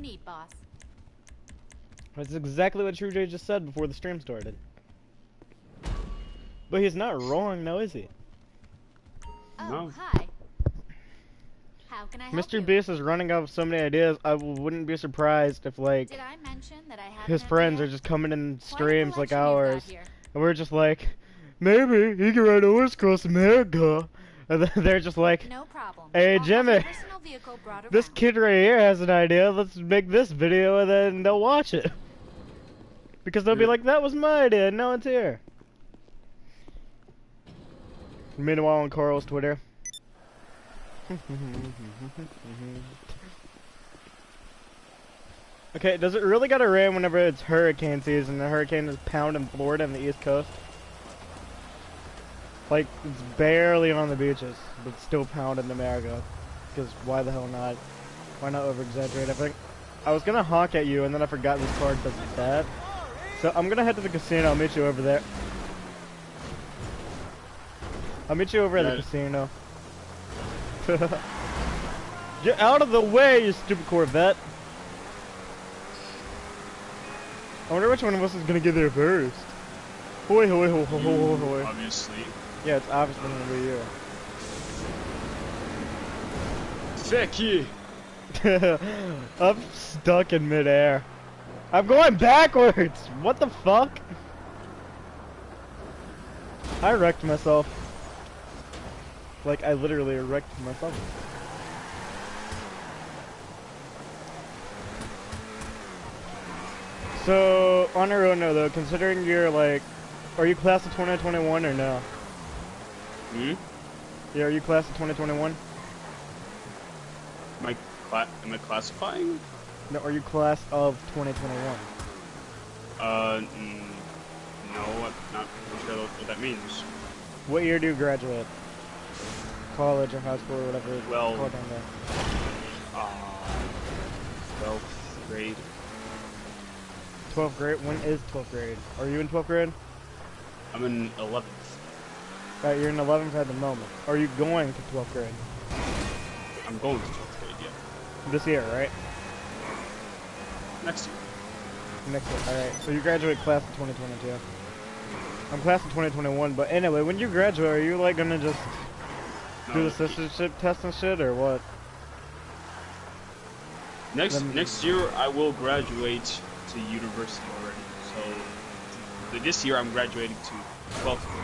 need, boss? That's exactly what TrueJay just said before the stream started. But he's not wrong, now is he? Oh, No. hi. How can I help Mr. you? Beast is running out of so many ideas. I wouldn't be surprised if, like, Did I mention that I have his an friends idea? are just coming in Quite a streams like collection you've got ours, here. and we're just like, maybe he can ride a horse across America. And then they're just like, No problem. hey I'll have Jimmy, your personal vehicle brought this around. kid right here has an idea. Let's make this video, and then they'll watch it. Because they'll be like, that was my idea, and now it's here. Meanwhile, on Carl's Twitter. Okay, does it really gotta rain whenever it's hurricane season? The hurricane is pounding Florida and the East Coast. Like, it's barely on the beaches, but still pounding America. Because why the hell not? Why not over-exaggerate everything? I was gonna honk at you, and then I forgot this card does that. So I'm gonna head to the casino. I'll meet you over there. I'll meet you over at the casino. Get out of the way, you stupid Corvette! I wonder which one of us is gonna get there first. Hoy hoy ho ho ho ho hoy. Obviously. Yeah, it's obviously gonna be you. Fuck you! I'm stuck in midair. I'm going backwards! What the fuck? I wrecked myself. Like, I literally wrecked myself. So, on a real note though, considering you're like, are you class of 2021 or no? Hmm? Yeah, are you class of 2021? Am I classifying? No, are you class of 2021? No, I'm not sure what that means. What year do you graduate? College or high school or whatever it's Well, called down there. 12th grade. 12th grade? When is 12th grade? Are you in 12th grade? I'm in 11th. Right, you're in 11th at the moment. Are you going to 12th grade? I'm going to 12th grade, yeah. This year, right? Next year. Next year, alright. So you graduate class of 2022. I'm class of 2021, but anyway, when you graduate, are you like gonna just do the citizenship test and shit, or what? Next year, I will graduate to university already. So this year, I'm graduating to 12th grade.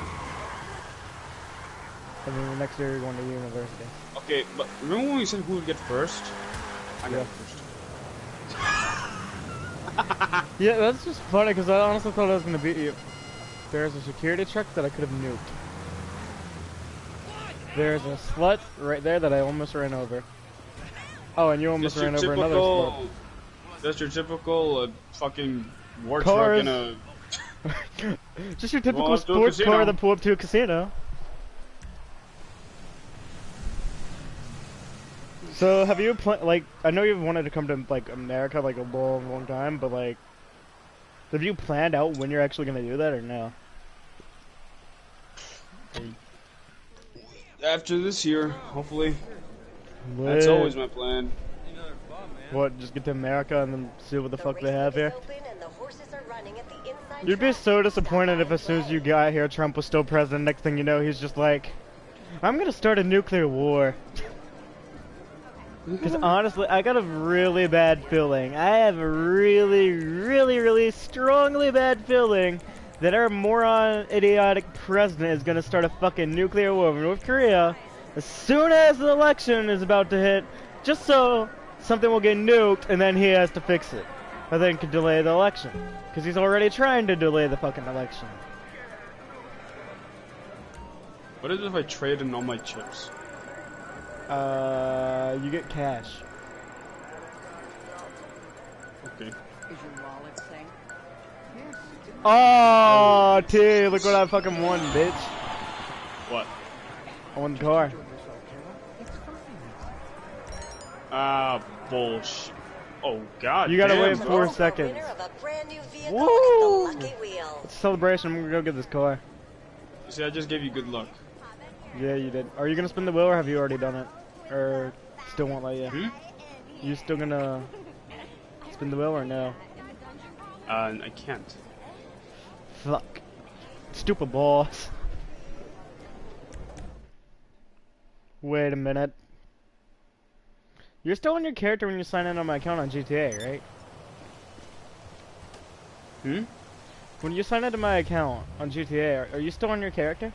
And then the next year, you're going to university. Okay, but remember when we said who would get first? I got first. Yeah, that's just funny because I honestly thought I was gonna beat you. There's a security truck that I could have nuked. There's a slut right there that I almost ran over. Oh, and you almost ran over another slut. That's your typical fucking war Cars. truck in a... Just your typical sports car that pulled up to a casino. So, have you like, I know you've wanted to come to, like, America, like, a long, long time, but, like, have you planned out when you're actually gonna do that, or no? After this year, hopefully. What? That's always my plan. What, just get to America and then see what the fuck they have here? You'd be so disappointed if as soon as you got here, Trump was still president. Next thing you know, he's just like, I'm gonna start a nuclear war. Because honestly, I got a really bad feeling. I have a really strongly bad feeling that our moron, idiotic president is gonna start a fucking nuclear war with North Korea as soon as the election is about to hit, just so something will get nuked and then he has to fix it. Or then could delay the election. Because he's already trying to delay the fucking election. What if I trade in all my chips? You get cash. Okay. Oh, T, look what I fucking won, bitch. What? I won the car. Ah, bullshit. Oh, god. You gotta damn, wait 4 seconds. Woo! It's a celebration. I'm gonna go get this car. See, I just gave you good luck. Yeah, you did. Are you gonna spin the wheel or have you already done it? Or still won't let you? Hmm? You still gonna... spin the wheel or no? I can't. Fuck. Stupid boss. Wait a minute. You're still on your character when you sign in on my account on GTA, right? Hmm? When you sign into my account on GTA, are you still on your character?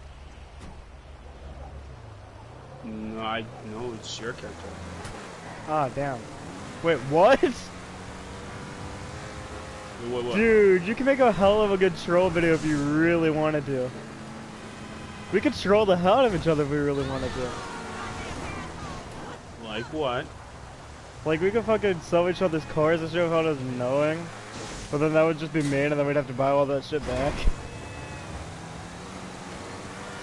No, no, it's your character. Ah, damn. Wait, what? What? Dude, you can make a hell of a good troll video if you really wanted to. We could troll the hell out of each other if we really wanted to. Like what? Like, we could fucking sell each other's cars and shit without us knowing. But then that would just be mean and then we'd have to buy all that shit back.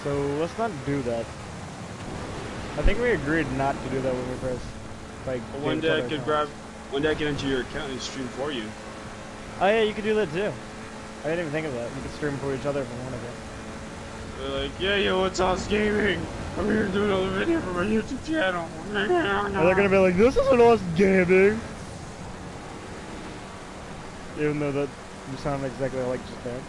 So, let's not do that. I think we agreed not to do that when we first, like, One day I could enter your account and stream for you. Oh yeah, you could do that too. I didn't even think of that. We could stream for each other if we wanted to. They're like, yeah, yo, it's Aust Gaming. I'm here to do another video for my YouTube channel. And they're gonna be like, this isn't Aust Gaming! Even though that you sound exactly like just there.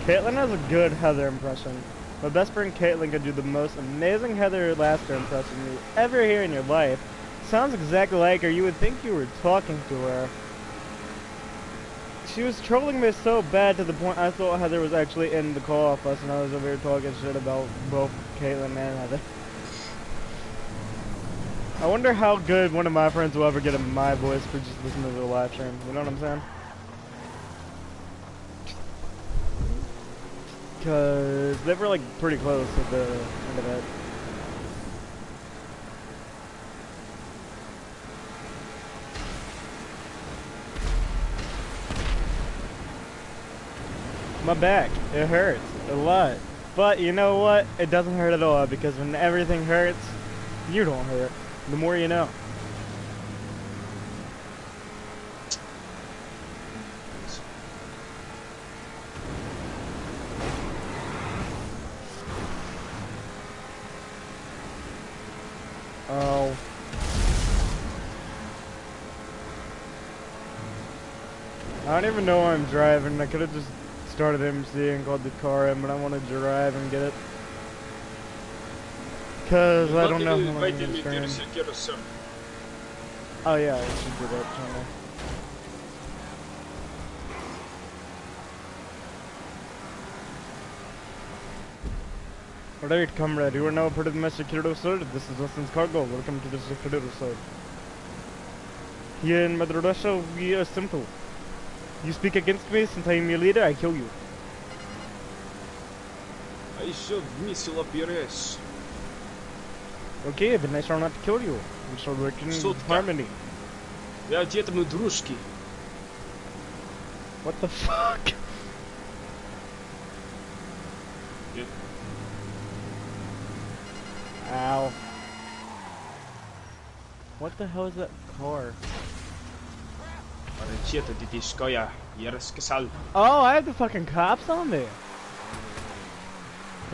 Caitlin has a good Heather impression. My best friend Caitlin could do the most amazing Heather Lasker impression you ever hear in your life. Sounds exactly like her. You would think you were talking to her. She was trolling me so bad to the point I thought Heather was actually in the call off us and I was over here talking shit about both Caitlin and Heather. I wonder how good one of my friends will ever get in my voice for just listening to the live stream. You know what I'm saying? Cause they were like pretty close at the end of it. My back, it hurts a lot. But you know what? It doesn't hurt at all because when everything hurts, you don't hurt. The more you know. Oh. I don't even know why I'm driving. I could have just started MC and called the car in, but I want to drive and get it. Cause I don't know how long I'm gonna stream. Oh yeah, I should do that channel. Alright, comrade, you are now part of my security sir. This is Lessons Cargo. Welcome to the security sir. Here in Mother Russia, we are simple. You speak against me, since I am your leader, I kill you. I shall missile up your ass. Okay, then I shall not kill you. We shall work in harmony. Я где-то мы дружки. What the fuck? Yeah. Ow. What the hell is that car? Oh, I have the fucking cops on me.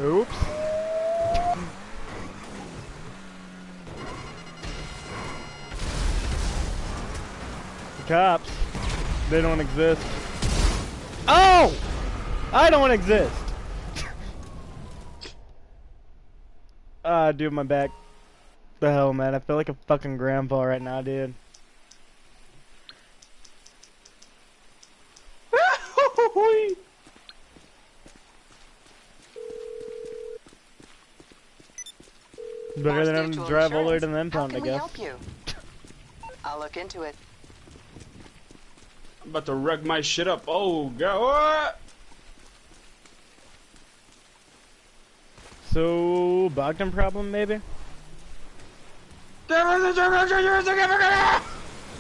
Oops. The cops. They don't exist. Oh! I don't exist. Ah, dude, my back. The hell, man. I feel like a fucking grandpa right now, dude. Better than having to drive all the way to the impound, I guess. Help you? I'll look into it. I'm about to wreck my shit up. Oh, God. What? So, Bogdan problem, maybe?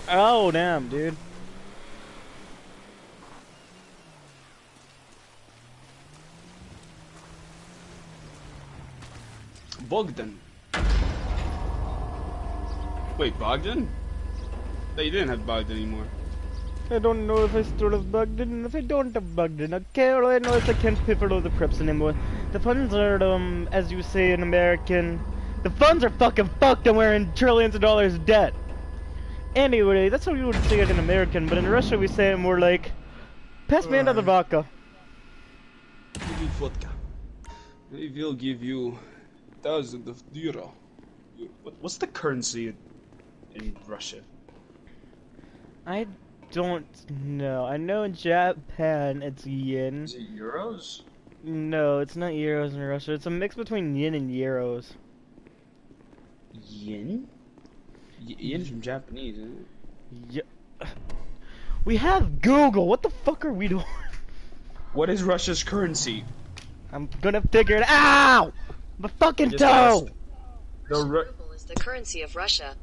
Oh, damn, dude. Bogdan. Wait, Bogdan? They didn't have Bogdan anymore. I don't know if I still have Bogdan, if I don't have Bogdan. Okay, all I know is I can't pay for all the preps anymore. The funds are, as you say in American, the funds are fucking fucked and we're in trillions of dollars debt. Anyway, that's how we would say it in American, but in Russia we say it more like, pass me another vodka. Give me vodka. I will give you thousands of euro. What's the currency in Russia? I don't know. I know in Japan it's yen. Is it euros? No, it's not euros in Russia. It's a mix between yen and euros. Yen? Yen's from Japanese, isn't it? Yeah. We have Google. What the fuck are we doing? What is Russia's currency? I'm gonna figure it out. My fucking Just toe. The Ruble is the currency of Russia.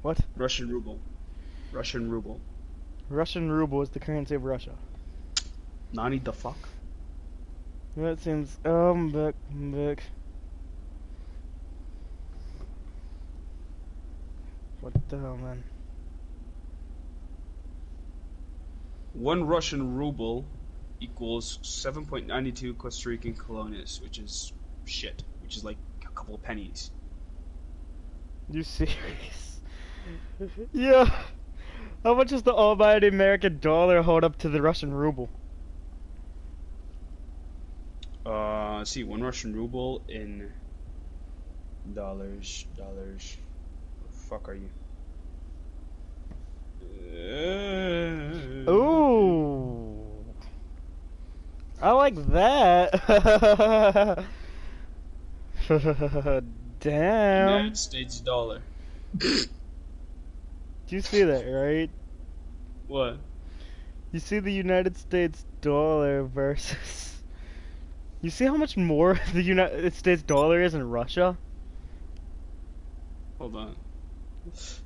What? Russian ruble. Russian ruble. Russian ruble is the currency of Russia. Nani the fuck? That seems back. What the hell, man? 1 Russian ruble equals 7.92 Costa Rican colones, which is shit. Which is like a couple of pennies. You serious? Yeah. How much does the almighty American dollar hold up to the Russian ruble? Let's see, 1 Russian ruble in dollars. Where the fuck are you? Ooh. I like that. Damn. United States dollar. Do you see that, right? What? You see the United States dollar versus... You see how much more the United States dollar is in Russia? Hold on. It's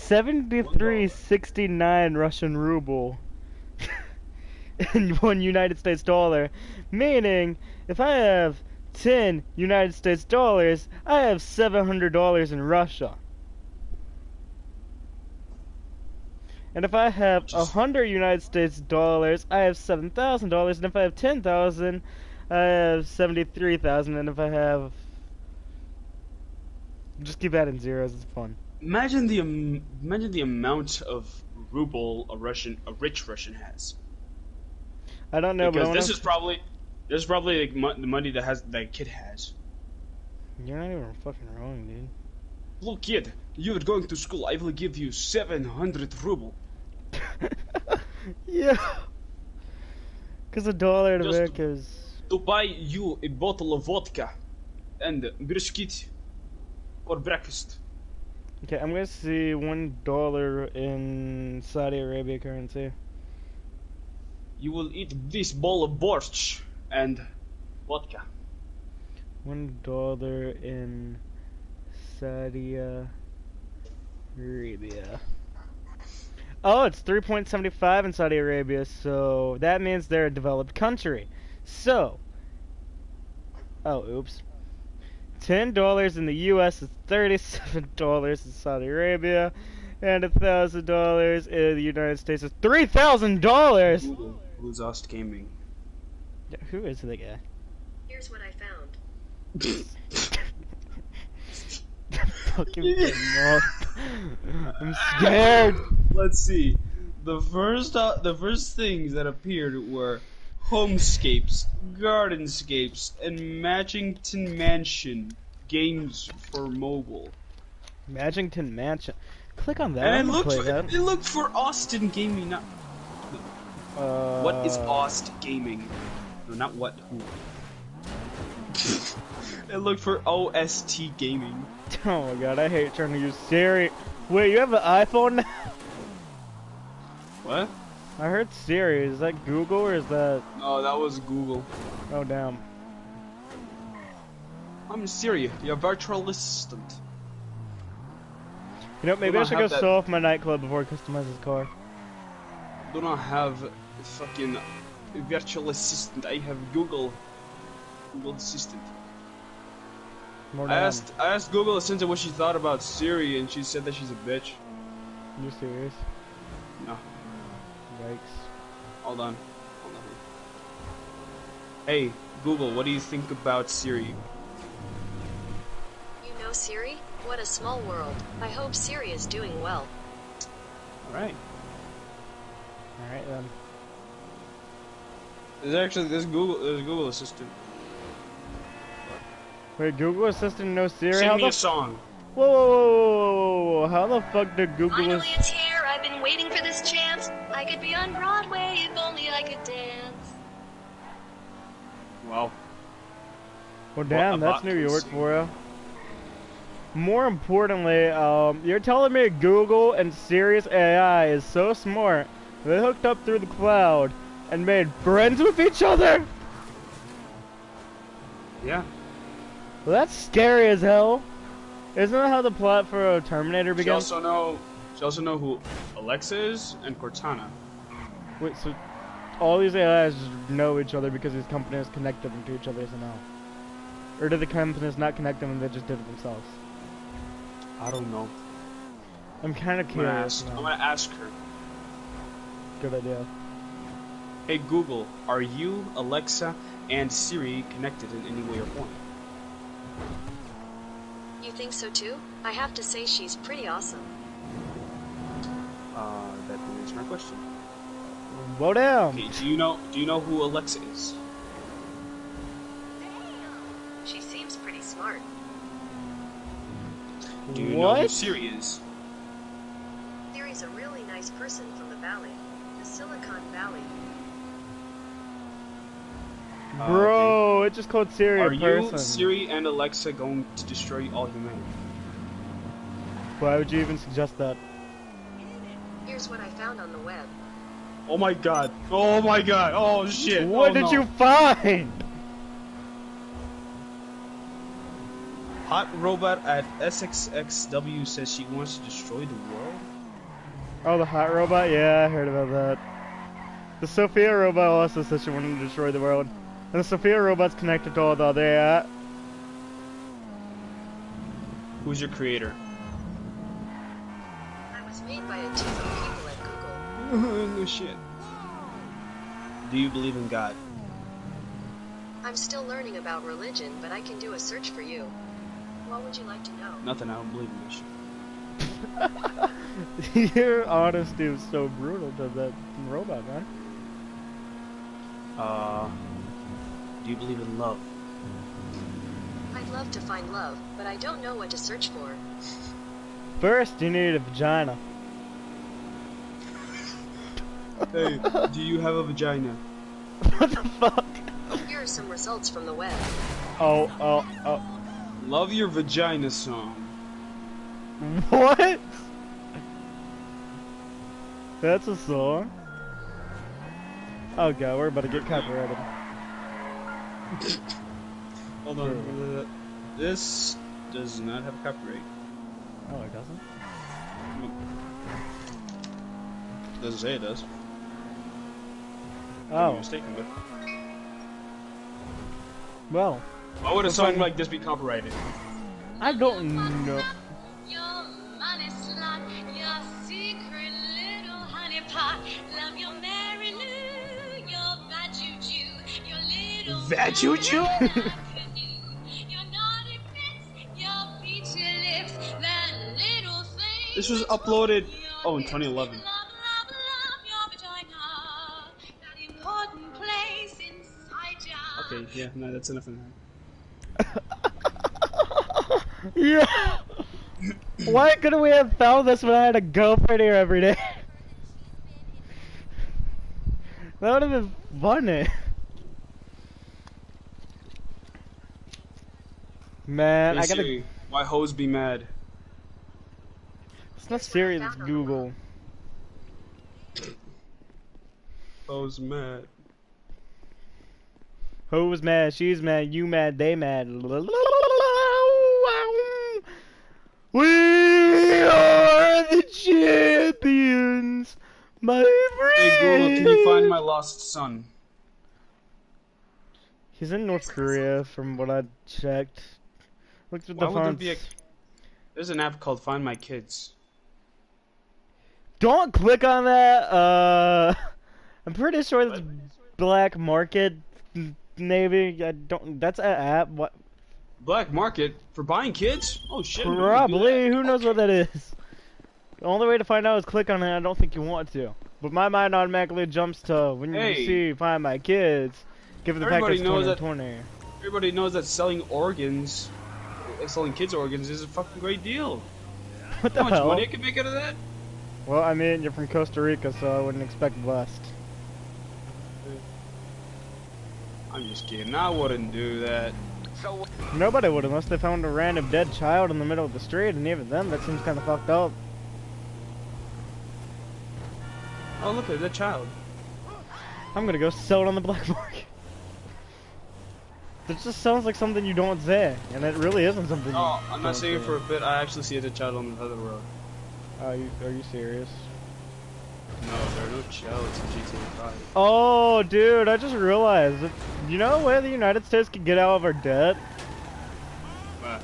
73.69 Russian ruble in 1 United States dollar. Meaning, if I have 10 United States dollars, I have $700 in Russia. And if I have 100 United States dollars, I have $7,000. And if I have 10,000, I have 73,000. And if I have... Just keep adding zeros, it's fun. Imagine the amount of ruble a rich Russian has. I don't know, because but this is probably like the money that kid has. You're not even fucking wrong, dude. Look, kid, you're going to school. I will give you 700 ruble. Yeah. Because $1 in Just America is... To buy you a bottle of vodka and biscuit for breakfast. Okay, I'm gonna see $1 in Saudi Arabia currency. You will eat this bowl of borscht and vodka. $1 in Saudi Arabia. Oh, it's 3.75 in Saudi Arabia, so that means they're a developed country. So, oh, oops. $10 in the U.S. is $37 in Saudi Arabia, and $1,000 in the United States is $3,000. Who's Aust Gaming? Yeah, who is the guy? Here's what I found. Fucking moth. I'm scared. Let's see. The first things that appeared were homescapes, gardenscapes, and Matchington Mansion games for mobile. Matchington Mansion. Click on that. And I'm gonna play that. it looked for Austin Gaming. Not what is Aust Gaming? No, not what. Who? It looked for OST Gaming. Oh my god, I hate trying to use Siri. Wait, you have an iPhone now? What? I heard Siri. Is that Google or is that... No, that was Google. Oh, damn. I'm Siri, your virtual assistant. You know, maybe Do I not should go have that- solve my nightclub before I customize his car. Do not have fucking virtual assistant. I have Google Assistant. More I damn. asked Google Assistant what she thought about Siri, and she said that she's a bitch. You serious? No, Yikes. hold on. Hey Google, what do you think about Siri? You know Siri. What a small world. I hope Siri is doing well. Alright. Alright then. There's Google Assistant. Wait, Google Assistant knows Siri? Sing How me the a song. Whoa, whoa, whoa, whoa, how the fuck did Google Finally, it's here. I've been waiting for this chance. I could be on Broadway if only I could dance. Wow. Well, damn, that's New York for you. More importantly, you're telling me Google and Sirius AI is so smart, they hooked up through the cloud and made friends with each other? Yeah. Well, that's scary as hell. Isn't that how the plot for Terminator She began? also know who Alexa is and Cortana. Wait, so all these AIs just know each other because these companies connected them to each other somehow? Or did the companies not connect them and they just did it themselves? I don't know. I'm kind of curious. I'm gonna ask her. Good idea. Hey Google, are you, Alexa, and Siri connected in any way or form? You think so too? I have to say she's pretty awesome. That didn't answer my question. Well, damn. Okay, do you know who Alexa is? She seems pretty smart. Do you know who Siri is? Siri's a really nice person from the valley. The Silicon Valley. Bro, it just called Siri Are a person. you, Siri, and Alexa going to destroy all humanity? Why would you even suggest that? Here's what I found on the web. Oh my god. Oh my god. Oh shit. What Oh, did no. you find? Hot robot at SXXW says she wants to destroy the world? Oh, the hot robot? Yeah, I heard about that. The Sophia robot also says she wanted to destroy the world. And the Sophia robot's connected to all the other AI. Who's your creator? I was made by a team of people at Google. No shit. Do you believe in God? I'm still learning about religion, but I can do a search for you. What would you like to know? Nothing, I don't believe in this shit. Your honesty is so brutal to that robot, man. Do you believe in love? I'd love to find love, but I don't know what to search for. First, you need a vagina. Hey, do you have a vagina? What the fuck? Here are some results from the web. Oh. Love your vagina song. What? That's a song? Oh god, we're about to get copyrighted. Hold on. This does not have copyright. Oh, it doesn't? Doesn't say it does. Oh. You're mistaken, but Well, why would a song like this be copyrighted? I don't know. Your money slot, your secret little honey pot, love your Mary Lou, your bad juju, your little Bad juju? your naughty bits, your peachy lips, that little thing. This was uploaded in 2011. Love your vagina, that important place inside ya. Okay, yeah, no, that's enough of that. Yeah. Why couldn't we have found this when I had a girlfriend here every day? That would have been funny. Man, Hey, I gotta. Siri, why hoes be mad? It's not Siri, it's Google. Hoes mad. Who's mad? She's mad. You mad? They mad. We are the champions, my friend. Hey Google, can you find my lost son? He's in North Korea, from what I checked. Looked at Why the would there fonts. be a... There's an app called Find My Kids. Don't click on that. I'm pretty sure it's black market. Maybe I don't. That's an app. What? Black market for buying kids? Oh shit. we can do Probably. that. Who knows what that is? The only way to find out is click on it. I don't think you want to. But my mind automatically jumps to when you Hey. see find my kids. Give the Everybody package knows that- 20. Everybody knows that selling organs, selling kids organs is a fucking great deal. What the How much hell? money you can make out of that? Well, I mean, you're from Costa Rica, so I wouldn't expect less. I'm just kidding. I wouldn't do that. Nobody would unless they found a random dead child in the middle of the street, and even then, that seems kind of fucked up. Oh, look at that child. I'm gonna go sell it on the black market. That just sounds like something you don't say, and it really isn't something. Oh, I'm you not don't saying say. for a bit. I actually see the child on the other road. Are you serious? No, there are no childs in GTA5. Oh, dude, I just realized. That, you know where the United States could get out of our debt? But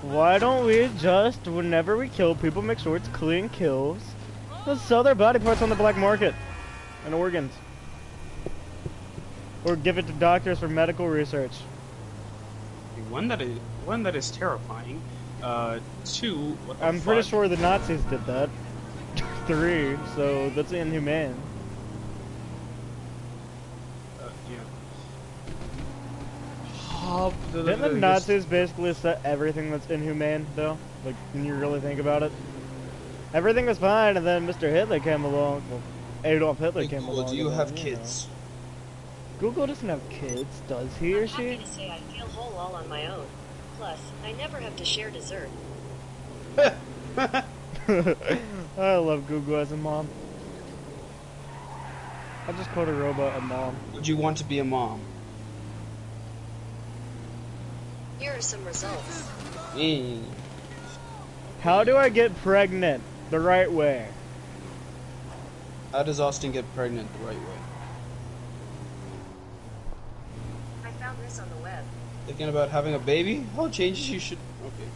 Why don't we just, whenever we kill people, make sure it's clean kills? Let's sell their body parts on the black market. And organs. Or give it to doctors for medical research. one that is terrifying. Two. What the I'm pretty fuck? sure the Nazis did that. 3, so that's inhumane. Yeah. Didn't the Nazis basically set everything that's inhumane, though? Like, when you really think about it? Everything was fine, and then Mr. Hitler came along. Well, Adolf Hitler came along. Do you and have then, kids? Google doesn't have kids, does he or I'm she? happy to say I feel whole all on my own. Plus, I never have to share dessert. I love Google as a mom. I just called a robot a mom. Would you want to be a mom? Here are some results. How do I get pregnant the right way? How does Austin get pregnant the right way? I found this on the web. Thinking about having a baby? How changes you should. Okay.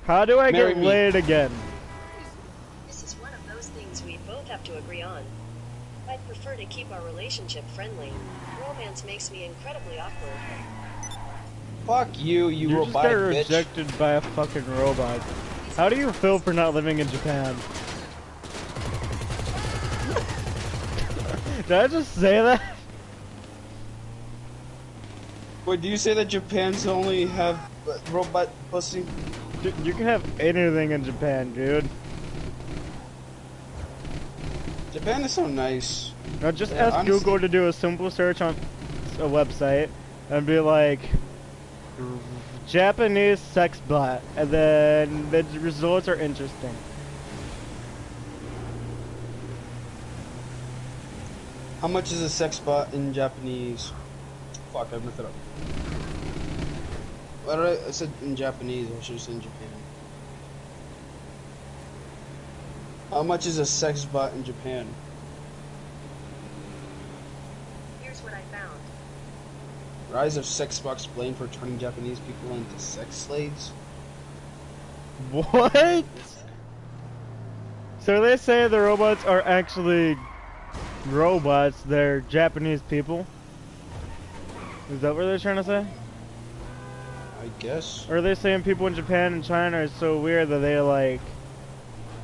How do I Marry get me. laid again? This is one of those things we both have to agree on. I'd prefer to keep our relationship friendly. Romance makes me incredibly awkward. Fuck you, you You just got robotic bitch. rejected by a fucking robot. How do you feel for not living in Japan? Did I just say that? Wait, do you say that Japan's only have robot pussy? Dude, you can have anything in Japan, dude. Japan is so nice. Now just Yeah, ask honestly- Google to do a simple search on a website and be like Japanese sex bot, and then the results are interesting. How much is a sex bot in Japanese? Fuck, I messed it up. What did I said in Japanese, I should have said in Japan. How much is a sex bot in Japan? Here's what I found. Rise of sex bots blamed for turning Japanese people into sex slaves? What? So they say the robots are actually robots, they're Japanese people? Is that what they're trying to say? I guess. Or are they saying people in Japan and China are so weird that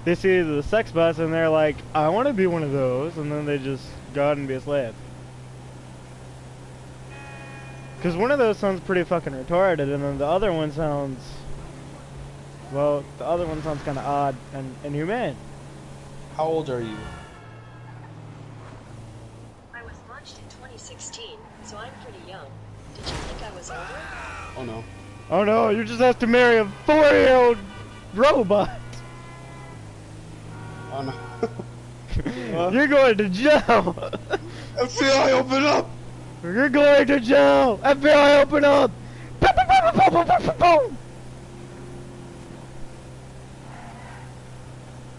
they see the sex bots and they're like, I want to be one of those, and then they just go out and be a slave? Because one of those sounds pretty fucking retarded, and then the other one sounds, well, the other one sounds kind of odd and inhumane. How old are you? I was launched in 2016, so I'm pretty young. Did you think I was older? Oh no. Oh no, you just have to marry a 4-year-old robot. Oh no. You're going to jail. FBI, open up! You're going to jail. FBI, open up.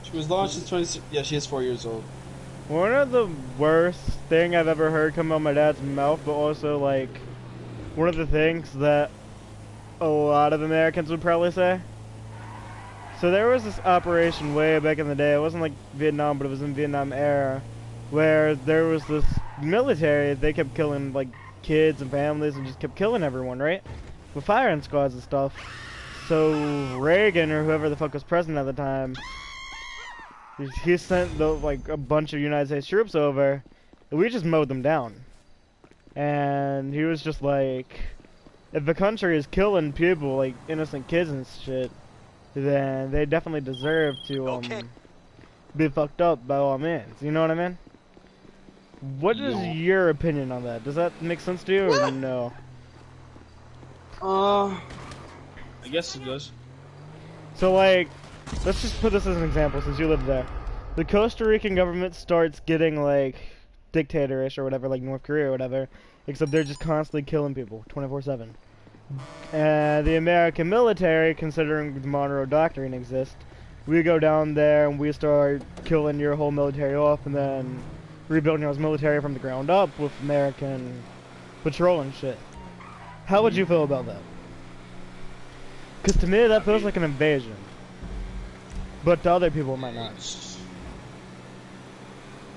She was launched in 20. Yeah, she is 4 years old. One of the worst thing I've ever heard come out of my dad's mouth, but also like one of the things that a lot of Americans would probably say. So there was this operation way back in the day. It wasn't like Vietnam, but it was in Vietnam era, where there was this military, they kept killing like kids and families and just kept killing everyone, right? With firing squads and stuff. So Reagan or whoever the fuck was president at the time, he sent like a bunch of United States troops over, and we just mowed them down. And he was just like, if the country is killing people, like innocent kids and shit, then they definitely deserve to be fucked up by all means. You know what I mean? What is your opinion on that? Does that make sense to you or no? I guess it does. So like, let's just put this as an example since you live there. The Costa Rican government starts getting like dictatorish or whatever, like North Korea or whatever, except they're just constantly killing people 24/7. And the American military, considering the Monroe Doctrine exists, we go down there and we start killing your whole military off and then rebuilding our military from the ground up with American patrol and shit. How would you feel about that? Because to me that feels like an invasion. But to other people it might not.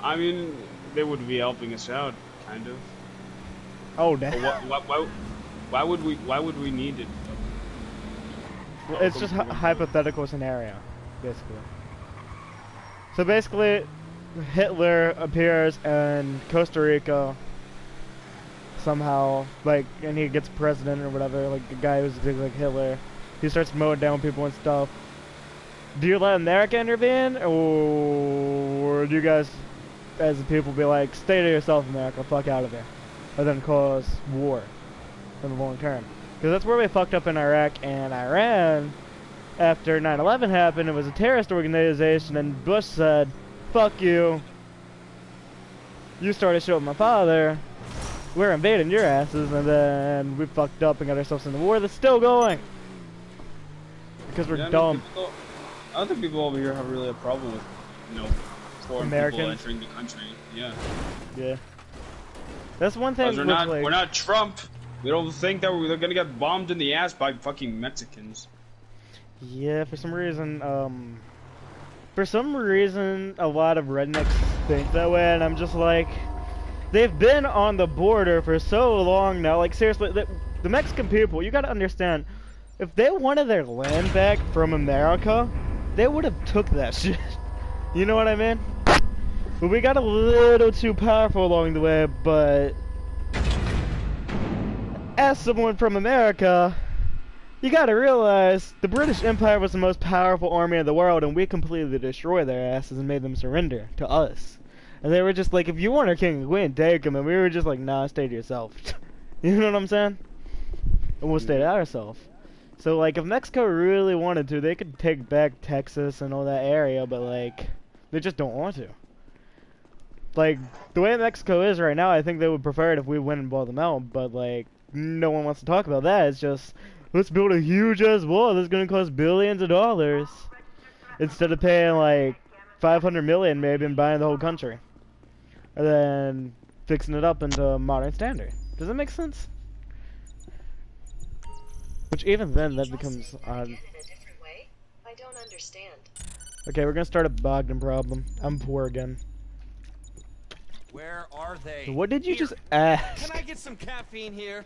I mean, they would be helping us out, kind of. Oh, damn. Why would we need it? Well, it's just a hypothetical scenario, basically. So basically, Hitler appears in Costa Rica somehow, like, and he gets president or whatever, like a guy who's like Hitler. He starts mowing down people and stuff. Do you let America intervene, or do you guys, as the people, be like, stay to yourself, America, fuck out of there, and then cause war in the long term? Because that's where we fucked up in Iraq and Iran. After 9/11 happened, it was a terrorist organization, and Bush said, fuck you. You started shit with my father. We're invading your asses, and then we fucked up and got ourselves in a war that's still going. Because we're dumb. I don't think people over here have really a problem with, you know, foreign people entering the country. Yeah. Yeah. That's one thing. We're not Trump. We don't think that they're gonna get bombed in the ass by fucking Mexicans. Yeah, for some reason, a lot of rednecks think that way, and I'm just like, they've been on the border for so long now. Like, seriously, the Mexican people, you gotta understand, if they wanted their land back from America, they would have took that shit. You know what I mean? But we got a little too powerful along the way, but as someone from America, you gotta realize the British Empire was the most powerful army in the world, and we completely destroyed their asses and made them surrender to us. And they were just like, if you want our king and queen, take them. And we were just like, nah, stay to yourself. You know what I'm saying? And we'll stay to ourselves. So, like, if Mexico really wanted to, they could take back Texas and all that area, but, like, they just don't want to. Like, the way Mexico is right now, I think they would prefer it if we went and bought them out, but, like, no one wants to talk about that. It's just, let's build a huge-ass wall that's gonna cost billions of dollars, instead of paying, like, 500 million maybe and buying the whole country. And then fixing it up into a modern standard. Does that make sense? Which even then, that becomes odd. I don't understand. Okay, we're gonna start a Bogdan problem. I'm poor again. Where are they? What did you just ask? Can I get some caffeine here?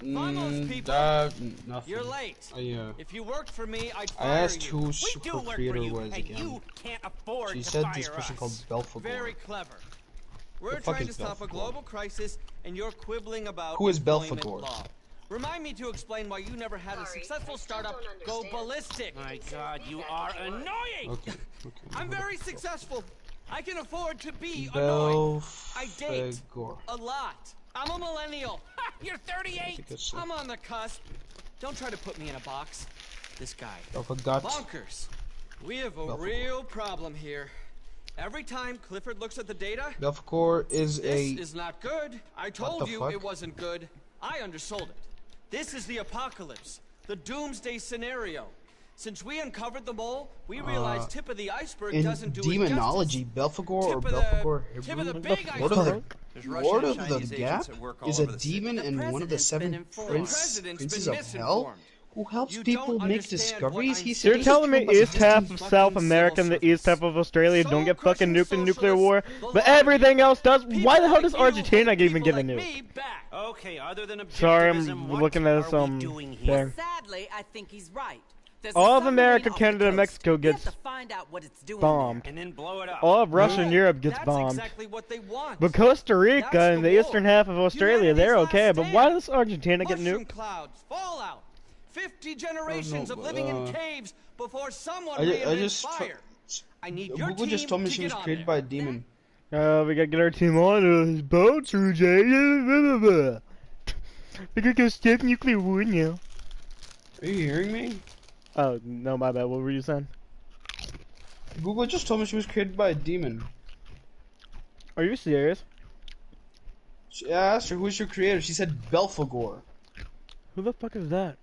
Vamos, people. Nothing. You're late. If you worked for me, I'd I fire asked you. who We Super do work Creator for you, was and again. you can't afford She to said fire this person us. called Belphegor. Very clever. We're The fuck trying is to stop a Belphegor? global crisis, and you're quibbling about Who is employment Belphegor? law. Remind me to explain why you never had a successful startup go ballistic. My God, you are annoying. Okay. I'm very successful. I can afford to be annoying. I date Belphegor. a lot. I'm a millennial. You're 38. That's I'm on the cusp. Don't try to put me in a box. This guy. Belphegor. Bonkers. We have a real problem here. Every time Clifford looks at the data, Belphegor is this is not good. I told you fuck? it wasn't good. I undersold it. This is the apocalypse, the doomsday scenario. Since we uncovered the mole, we realized tip of the iceberg in doesn't do it demonology, justice. Belphegor or Tip of the- Belphegor tip of the Hebrew, big Lord of the, iceberg. Lord of the Gap is a demon and one of the seven The president's been princes of misinformed. hell Who helps You people don't make understand what discoveries? I'm He So you're seduces telling me people by east half suggesting of South fucking America and civil the east half service. of Australia don't get fucking nuked in nuclear Soul-crushing war, socialists, but the lot of everything you. else does? People Why the hell like does you Argentina hold even people get a like nuke? me back. Okay, other than Sorry, objectivism, I'm what looking at are some we doing here? thing. Sadly, I think he's right. There's All a of submarine America, off the Canada, and coast. Mexico We have gets to find out what it's doing bombed. And then blow it up. All of Russia and Right. Europe gets That's bombed. exactly what they want. But Costa Rica That's and the the war. eastern half of Australia, they're Humanity's okay. last But why stand. does Argentina get Mushroom nuked? clouds, fallout, 50 generations no, of living in caves before someone I reinvents just fire. I need your Google just team told me to she get was on created there. by a demon. We gotta get our team on his boat, TrueJay. We gotta go stop nuclear war now. Are you hearing me? Oh, no, my bad. What were you saying? Google just told me she was created by a demon. Are you serious? I asked her who's your creator. She said Belphegor. Who the fuck is that?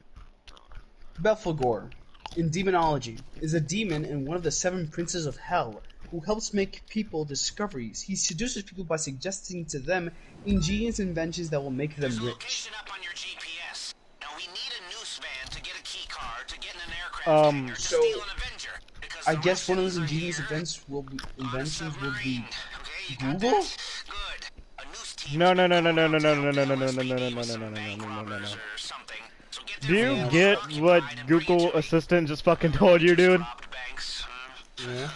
Belphegor, in demonology, is a demon and one of the 7 princes of hell who helps make people discoveries. He seduces people by suggesting to them ingenious inventions that will make them There's a rich. location up on your GPS. Now we need a noose van to get a key card, to get in an aircraft hangar, to So, steal an Avenger. Because I the guess one of those Russians are ingenious here inventions will be on a submarine. Okay, you got Google? that? Good. A noose team No, has no, been no, no, called no, out no, to no, help no, the no, no, no, LSPD no, no, with no, some no, bank no, no, no, no, robbers no. or something. So get Do their you phones get occupied what and bring it Google to me. Assistant just fucking told you, dude? Robbed banks. Yeah.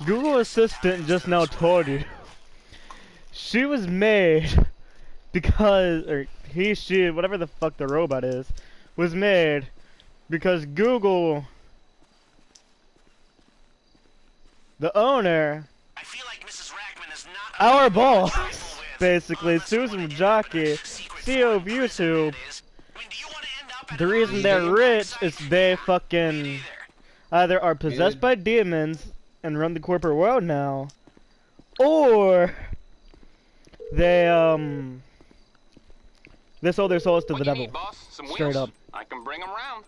Google Assistant just now told you. She was made because, or he, she, whatever the fuck the robot is, was made because Google, the owner, I feel like Mrs. Rackman is not our available to boss, trifle with. basically, Unless you Susan wanna end up Jockey, in a secret CEO of flying prison, YouTube, that is. I mean, do you wanna end up at the an reason army they're tax rich site? is they Me fucking neither. either are possessed by demons and run the corporate world now, or they sold their souls to the devil. Straight up. I can bring them round.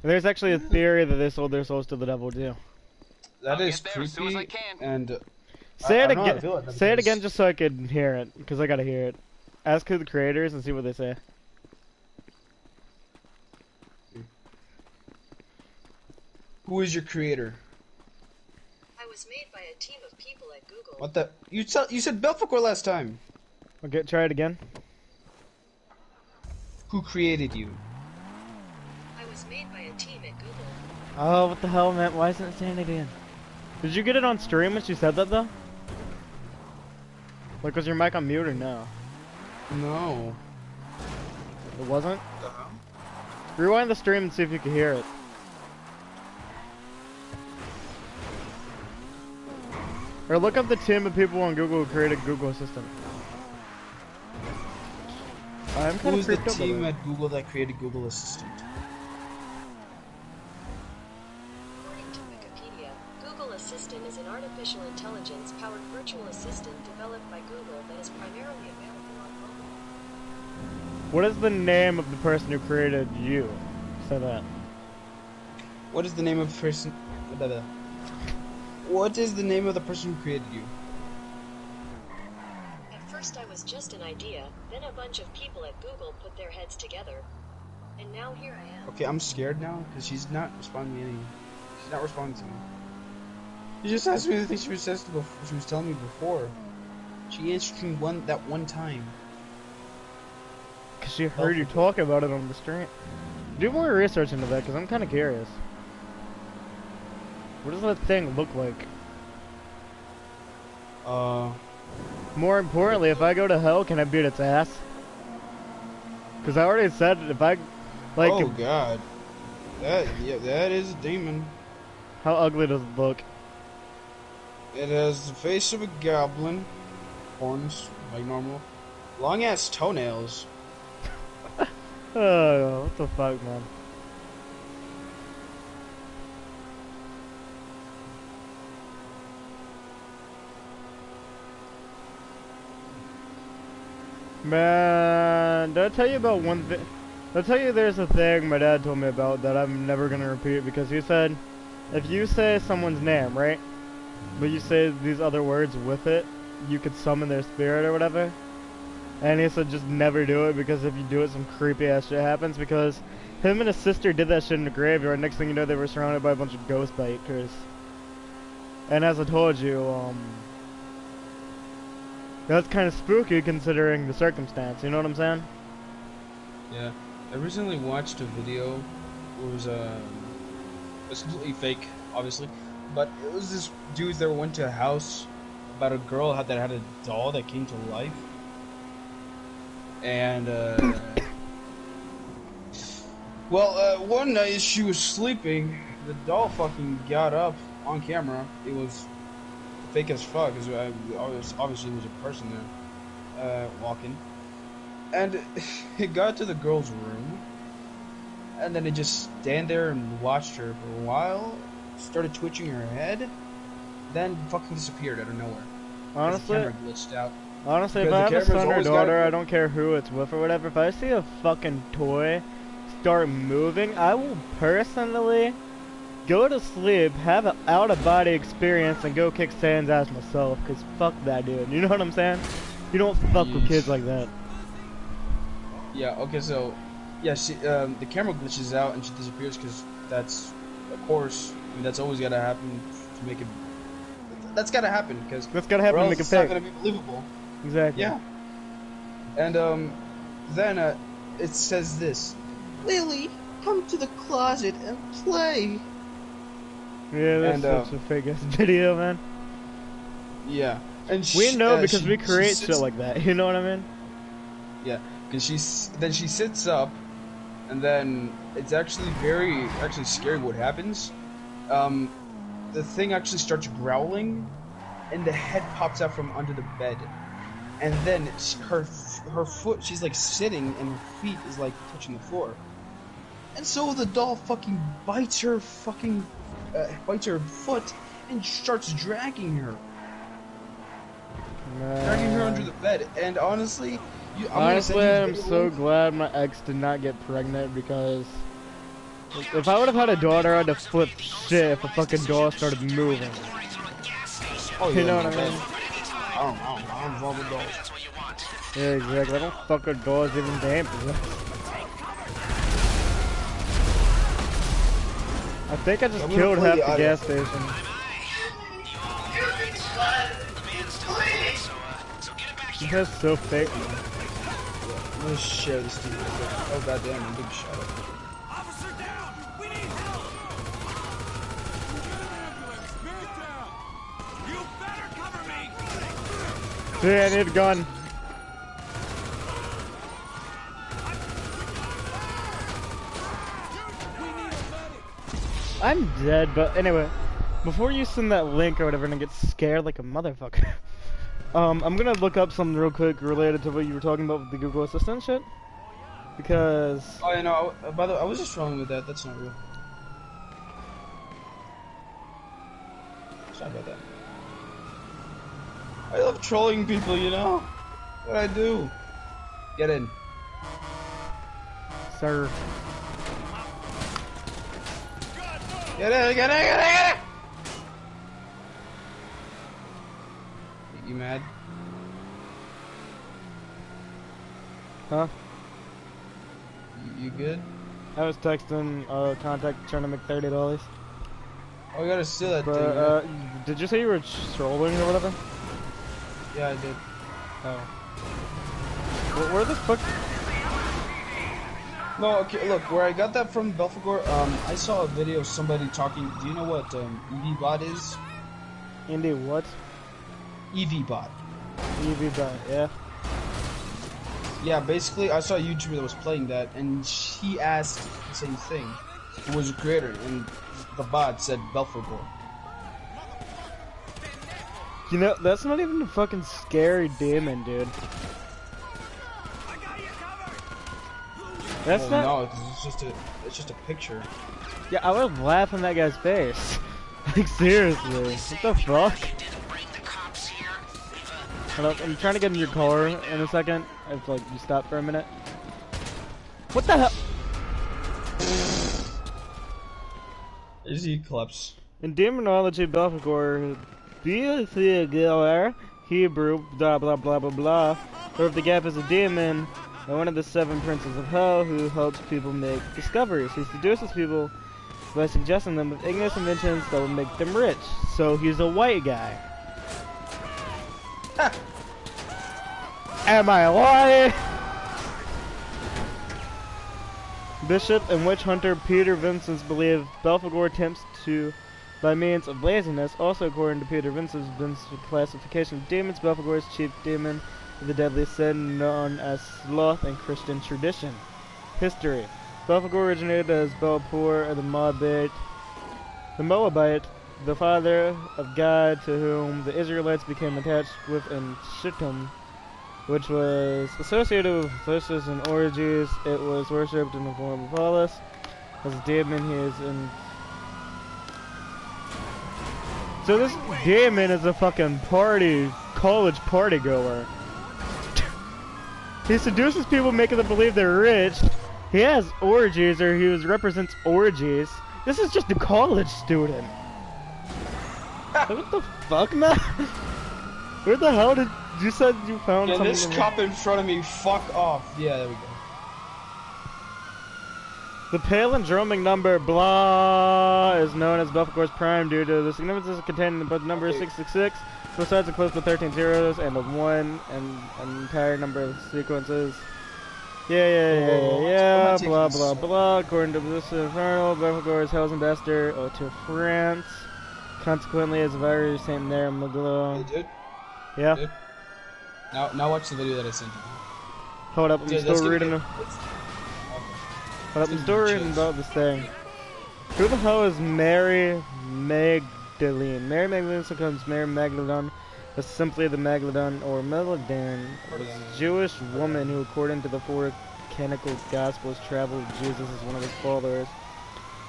There's actually a theory that they sold their souls to the devil too. That I'll is get there as soon as I creepy, can. and Say I it don't know how to again. feel about that Say it because- again just so I can hear it, because I gotta hear it. Ask who the creators and see what they say. Who is your creator? I was made by a team of people at Google. What the? You said Belphegor last time. Okay, try it again. Who created you? I was made by a team at Google. Oh, what the hell, man? Why isn't it saying it again? Did you get it on stream when she said that, though? Like, was your mic on mute or no? No. It wasn't? Rewind the stream and see if you can hear it. Or look up the team of people on Google who created Google Assistant. I'm kind Who's of the freaked out by team that. at Google that created Google Assistant? According to Wikipedia, Google Assistant is an artificial intelligence-powered virtual assistant developed by Google that is primarily available on mobile. What is the name of the person who created you? Say that. What is the name of the person? What is the name of the person who created you? At first I was just an idea, then a bunch of people at Google put their heads together. And now here I am. Okay, I'm scared now because she's not responding to me. She's not responding to me. She just asked me the thing she was telling me before. She answered me that one time. Because she heard you talk about it on the stream. Do more research into that, because I'm kind of curious. What does that thing look like? More importantly, if I go to hell, can I beat its ass? Because I already said if I, like... Oh god. That is a demon. How ugly does it look? It has the face of a goblin. Horns, like normal. Long ass toenails. Oh, what the fuck, man? Man, did I tell you about one thing? Did I tell you there's a thing my dad told me about that I'm never gonna repeat, because he said, if you say someone's name, right? But you say these other words with it, you could summon their spirit or whatever. And he said just never do it because if you do it, some creepy ass shit happens. Because him and his sister did that shit in the graveyard. Next thing you know, they were surrounded by a bunch of ghost bikers. And as I told you, that's kind of spooky considering the circumstance. You know what I'm saying? Yeah. I recently watched a video. It was it's completely fake, obviously, but it was this dude that went to a house about a girl that had a doll that came to life. And one night she was sleeping, the doll fucking got up on camera. It was fake as fuck, because obviously was a person there walking, and it got to the girl's room, and then it just stand there and watched her for a while, started twitching her head, then fucking disappeared out of nowhere. Honestly, the camera glitched out. Honestly, if Because I the have a camera's son or always daughter, gotta- I don't care who it's with or whatever, if I see a fucking toy start moving, I will personally go to sleep, have an out-of-body experience, and go kick Stan's ass myself, because fuck that dude. You know what I'm saying? You don't fuck with kids like that. Yeah, okay, so, yeah, she, the camera glitches out and she disappears because that's, of course, I mean, that's always gotta happen to make it, that's gotta happen, because That's gotta happen to make it it's not fake. gonna be believable. Exactly. Yeah. And, then, it says this, Lily, come to the closet and play. Yeah, that's And, such a fake ass video, man. Yeah. And We know because she- we she create sits- shit like that, you know what I mean? Yeah, because she sits up, and then it's actually actually scary what happens. The thing actually starts growling, and the head pops out from under the bed, and then her foot, she's like sitting, and her feet is like touching the floor, and so the doll fucking bites her foot and starts dragging her. Dragging her under the bed, and honestly, Honestly, I'm so glad my ex did not get pregnant because if I would have had a daughter, I'd have flipped shit if a fucking doll started moving. Oh, You yeah, know what I no, mean? I don't involve with dolls. Yeah, exactly. I don't fuck with dolls even damn. I think I just killed half the gas station. That's so fake, man. I'm gonna share this thing. Oh goddamn, a big shot. Officer down! We need help! You better cover me! Yeah, I need a gun. I'm dead, but anyway, before you send that link or whatever and I get scared like a motherfucker, I'm gonna look up something real quick related to what you were talking about with the Google Assistant shit, because... Oh, yeah, no, by the way, I was just trolling with that, that's not real. Sorry about that. I love trolling people, you know? What I do? Get in. Sir. Get in, get in, get in, get in! You mad? Huh? You good? I was texting contact trying to make $30. Oh, you gotta steal that But, thing, man. did you say you were trolling or whatever? Yeah, I did. Oh. Where the fuck? No, okay, look, where I got that from, Belfagor, I saw a video of somebody talking, do you know what, EVBot is? Indy what? EVBot. EVBot, yeah. Yeah, basically, I saw a YouTuber that was playing that, and he asked the same thing. Who was the creator? And the bot said Belfagor. You know, that's not even a fucking scary demon, dude. That's not. No, it's just a picture. Yeah, I would laugh in that guy's face. Like seriously, what the fuck? Hold up, I'm trying to get in your car in a second. If like you stop for a minute. What the hell? Is he collapse? In demonology, Belfagor, beautiful girl, Hebrew, blah blah blah blah blah. Or if the gap is a demon, and one of the 7 princes of hell who helps people make discoveries. He seduces people by suggesting them with ignorant inventions that will make them rich. So he's a white guy. Am I lying? Bishop and witch hunter Peter Vincent's believe Belphegor attempts to, by means of laziness, also according to Peter Vincent's classification of demons, Belphegor's chief demon is the deadly sin known as sloth in Christian tradition. History. Belphegor originated as Belpoor, the Moabite, the father of God to whom the Israelites became attached with in Shittim, which was associated with verses and orgies. It was worshipped in the form of Apollos. As a demon, he is in... So this demon is a fucking college party goer. He seduces people, making them believe they're rich. He has orgies, or he represents orgies. This is just a college student. What the fuck, man? Where the hell did you said you found something? This cop in front of me, fuck off. Yeah, there we go. The palindromic number blah is known as Belphegor's prime due to the significance contained in the number 666. Besides a close to 13 zeros and a 1 and an entire number of sequences. Yeah, blah blah blah. According to this Infernal, Belphegor is Hell's ambassador to France. Consequently, it's very same there, Maglo. Hey, dude. Yeah. Dude. Now watch the video that I sent you. Hold up, I'm still reading. Hold up, I'm still reading about this thing. Who the hell is Mary Magdalene? Mary Magdalene becomes Mary Magdalene, is simply the Magdalene or Magdalene, was a Jewish woman who, according to the 4 canonical Gospels, traveled with Jesus as one of his followers.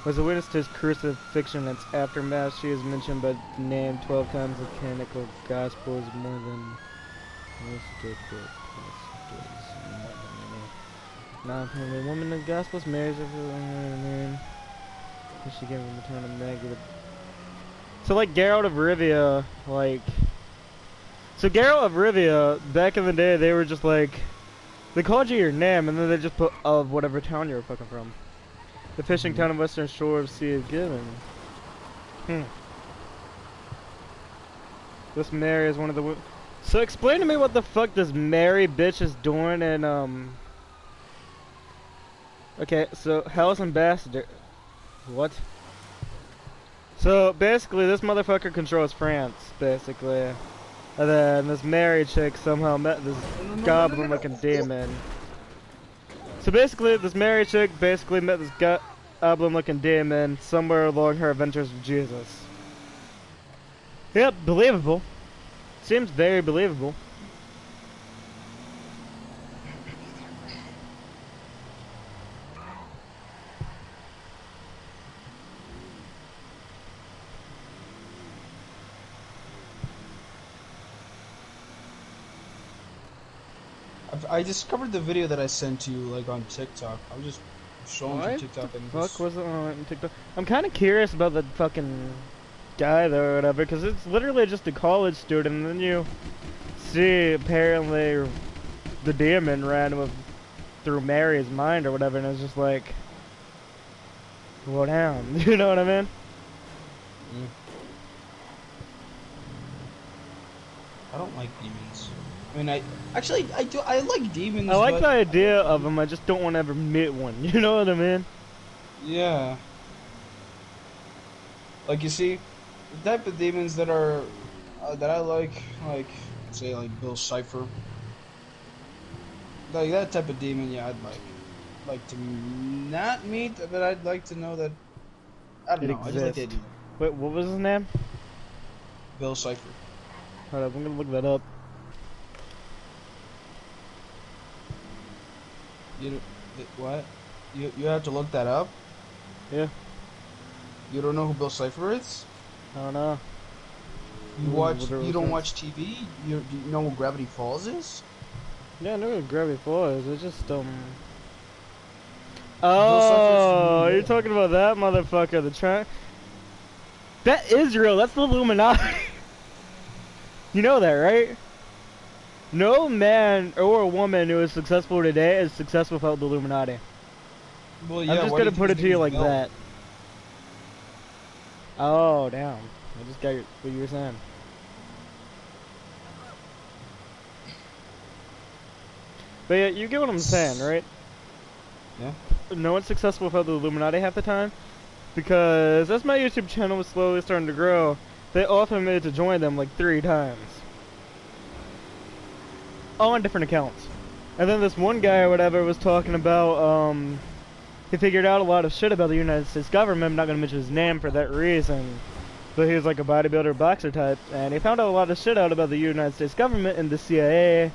Was a witness to his crucifixion and its aftermath. She is mentioned by name 12 times in canonical Gospels, more than non-family woman in the Gospels marries her. She gave him the turn of negative. So like Geralt of Rivia, so Geralt of Rivia, back in the day, they were just like, they called you your name, and then they just put of whatever town you were fucking from. The fishing town of western shore of Sea of Given. This Mary is one of the... So explain to me what the fuck this Mary bitch is doing in, Okay, so Hell's ambassador... What? So basically this motherfucker controls France, basically. And then this Mary chick somehow met this goblin looking demon. So basically this Mary chick basically met this goblin looking demon somewhere along her adventures with Jesus. Yep, believable. Seems very believable. I discovered the video that I sent you like on TikTok. I was just showing you TikTok and fuck was it on TikTok? I'm kind of curious about the fucking guy though, or whatever, because it's literally just a college student, and then you see apparently the demon ran through Mary's mind or whatever, and it's just like, well, damn, you know what I mean? I don't like demons. I mean, I like demons. I like the idea of them. I just don't want to ever meet one. You know what I mean? Yeah. Like, you see, the type of demons that are that I like say like Bill Cipher. Like that type of demon, yeah, I'd like to not meet, but I'd like to know that. I don't know. I just like that demon. Wait, what was his name? Bill Cipher. Hold up, I'm gonna look that up. What? You have to look that up? Yeah. You don't know who Bill Cipher is? I don't know. You don't watch TV? Do you know who Gravity Falls is? Yeah, I know who Gravity Falls is. It's just Oh, you're talking about that motherfucker, That Israel, that's the Illuminati. You know that, right? No man or woman who is successful today is successful without the Illuminati. Well, yeah, I'm just why do gonna you put it think to his you name like is Bill? that. Oh, damn. I just got what you were saying. But yeah, you get what I'm saying, right? Yeah. No one's successful without the Illuminati half the time. Because as my YouTube channel was slowly starting to grow, they offered me to join them like 3 times. All on different accounts. And then this one guy or whatever was talking about, he figured out a lot of shit about the United States government. I'm not going to mention his name for that reason. But he was like a bodybuilder, boxer type. And he found out a lot of shit out about the United States government and the CIA.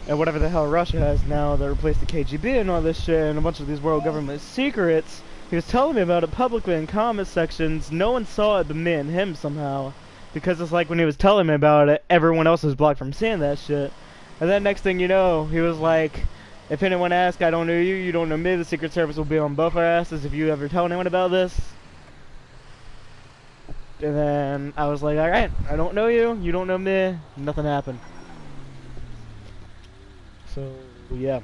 And whatever the hell Russia has now that replaced the KGB and all this shit. And a bunch of these world government secrets. He was telling me about it publicly in comment sections. No one saw it but me and him somehow. Because it's like when he was telling me about it, everyone else was blocked from seeing that shit. And then next thing you know, he was like, if anyone asks, I don't know you, you don't know me, the Secret Service will be on both our asses if you ever tell anyone about this. And then I was like, alright, I don't know you, you don't know me, nothing happened. So, yeah.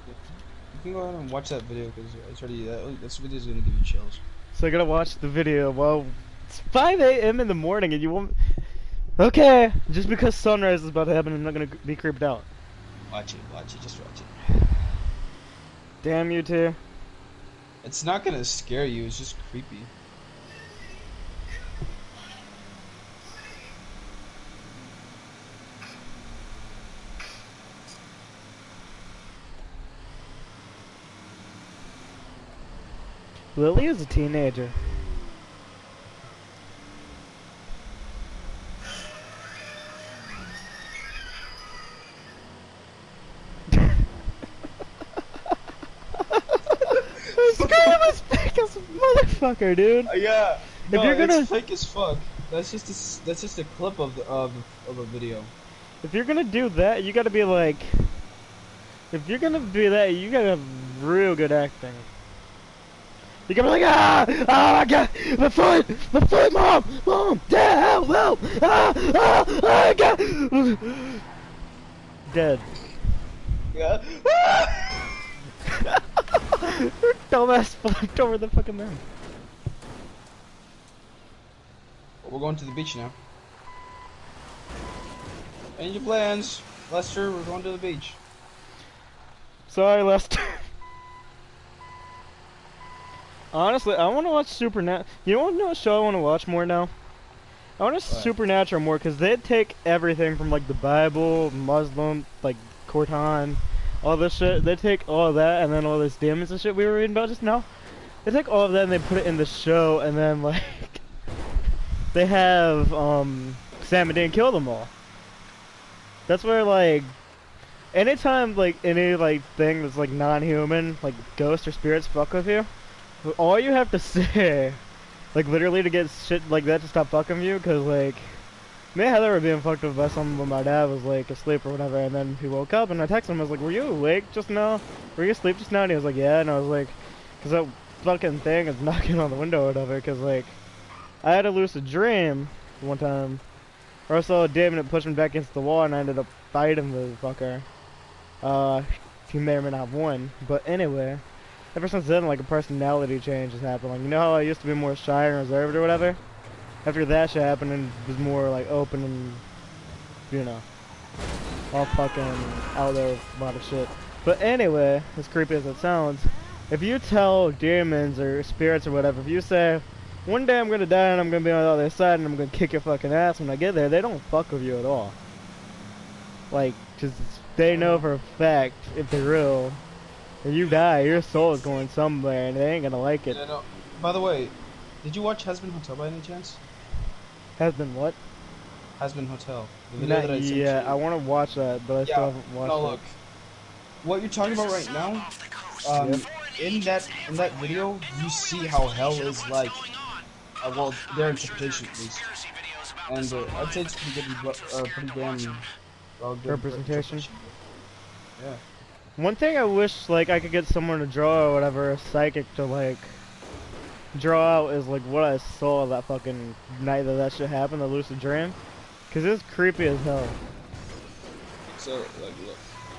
You can go ahead and watch that video because it's already this video is gonna give you chills. So I gotta watch the video. Well, it's 5 a.m. in the morning and you won't... Okay, just because sunrise is about to happen, I'm not gonna be creeped out. Watch it, just watch it. Damn you two. It's not gonna scare you, it's just creepy. Lily is a teenager. Scream as fake as a motherfucker, dude. Yeah. If you're gonna, it's fake as fuck. That's just a clip of a video. if you're gonna do that, you gotta be like, if you're gonna do that, you gotta have real good acting. You gotta be like, ah, oh my god, my foot, mom, dad, help, oh my god, dead. Yeah. Your dumbass flipped over the fucking man. We're going to the beach now. Change your plans, Lester. We're going to the beach. Sorry, Lester. Honestly, I want to watch Supernatural. You know what show I want to watch more now? I want to Supernatural more because they take everything from like the Bible, Muslim, like Quran, all this shit. They take all of that and then all this demons and shit we were reading about just now. They take all of that and they put it in the show and then like they have Sam and Dean kill them all. That's where like anytime like any like thing that's like non-human, like ghosts or spirits fuck with you, all you have to say, like literally to get shit like that to stop fucking with you, cause like me and Heather were being fucked with by someone when my dad was like asleep or whatever, and then he woke up and I texted him, I was like, were you awake just now? Were you asleep just now? And he was like, yeah, and I was like, cause that fucking thing is knocking on the window or whatever, cause like I had a lucid dream one time where I saw a demon that pushed me back against the wall and I ended up fighting the fucker. He may or may not have won, but anyway, ever since then, like a personality change has happened. Like, you know how I used to be more shy and reserved or whatever? After that shit happened and was more like open and, you know, all fucking out there with a lot of shit. But anyway, as creepy as it sounds, if you tell demons or spirits or whatever, if you say, one day I'm gonna die and I'm gonna be on the other side and I'm gonna kick your fucking ass when I get there, they don't fuck with you at all. Like, cause they know for a fact, if they're real, if you die, your soul is going somewhere and they ain't gonna like it. Yeah, no. By the way, did you watch Has Been Hotel by any chance? Has been what? Has Been Hotel. The video Not that I sent yet. you. I want to watch that, but I still haven't watched no, it. look. What you're talking about right now, in that video, you see how hell is like. Well, their interpretation at least. And I'd say it's pretty good, pretty damn good Representation. Yeah. One thing I wish, like, I could get someone to draw or whatever, a psychic to, like, draw out is, like, what I saw that fucking night that shit happened, the lucid dream. Cause it's creepy as hell. So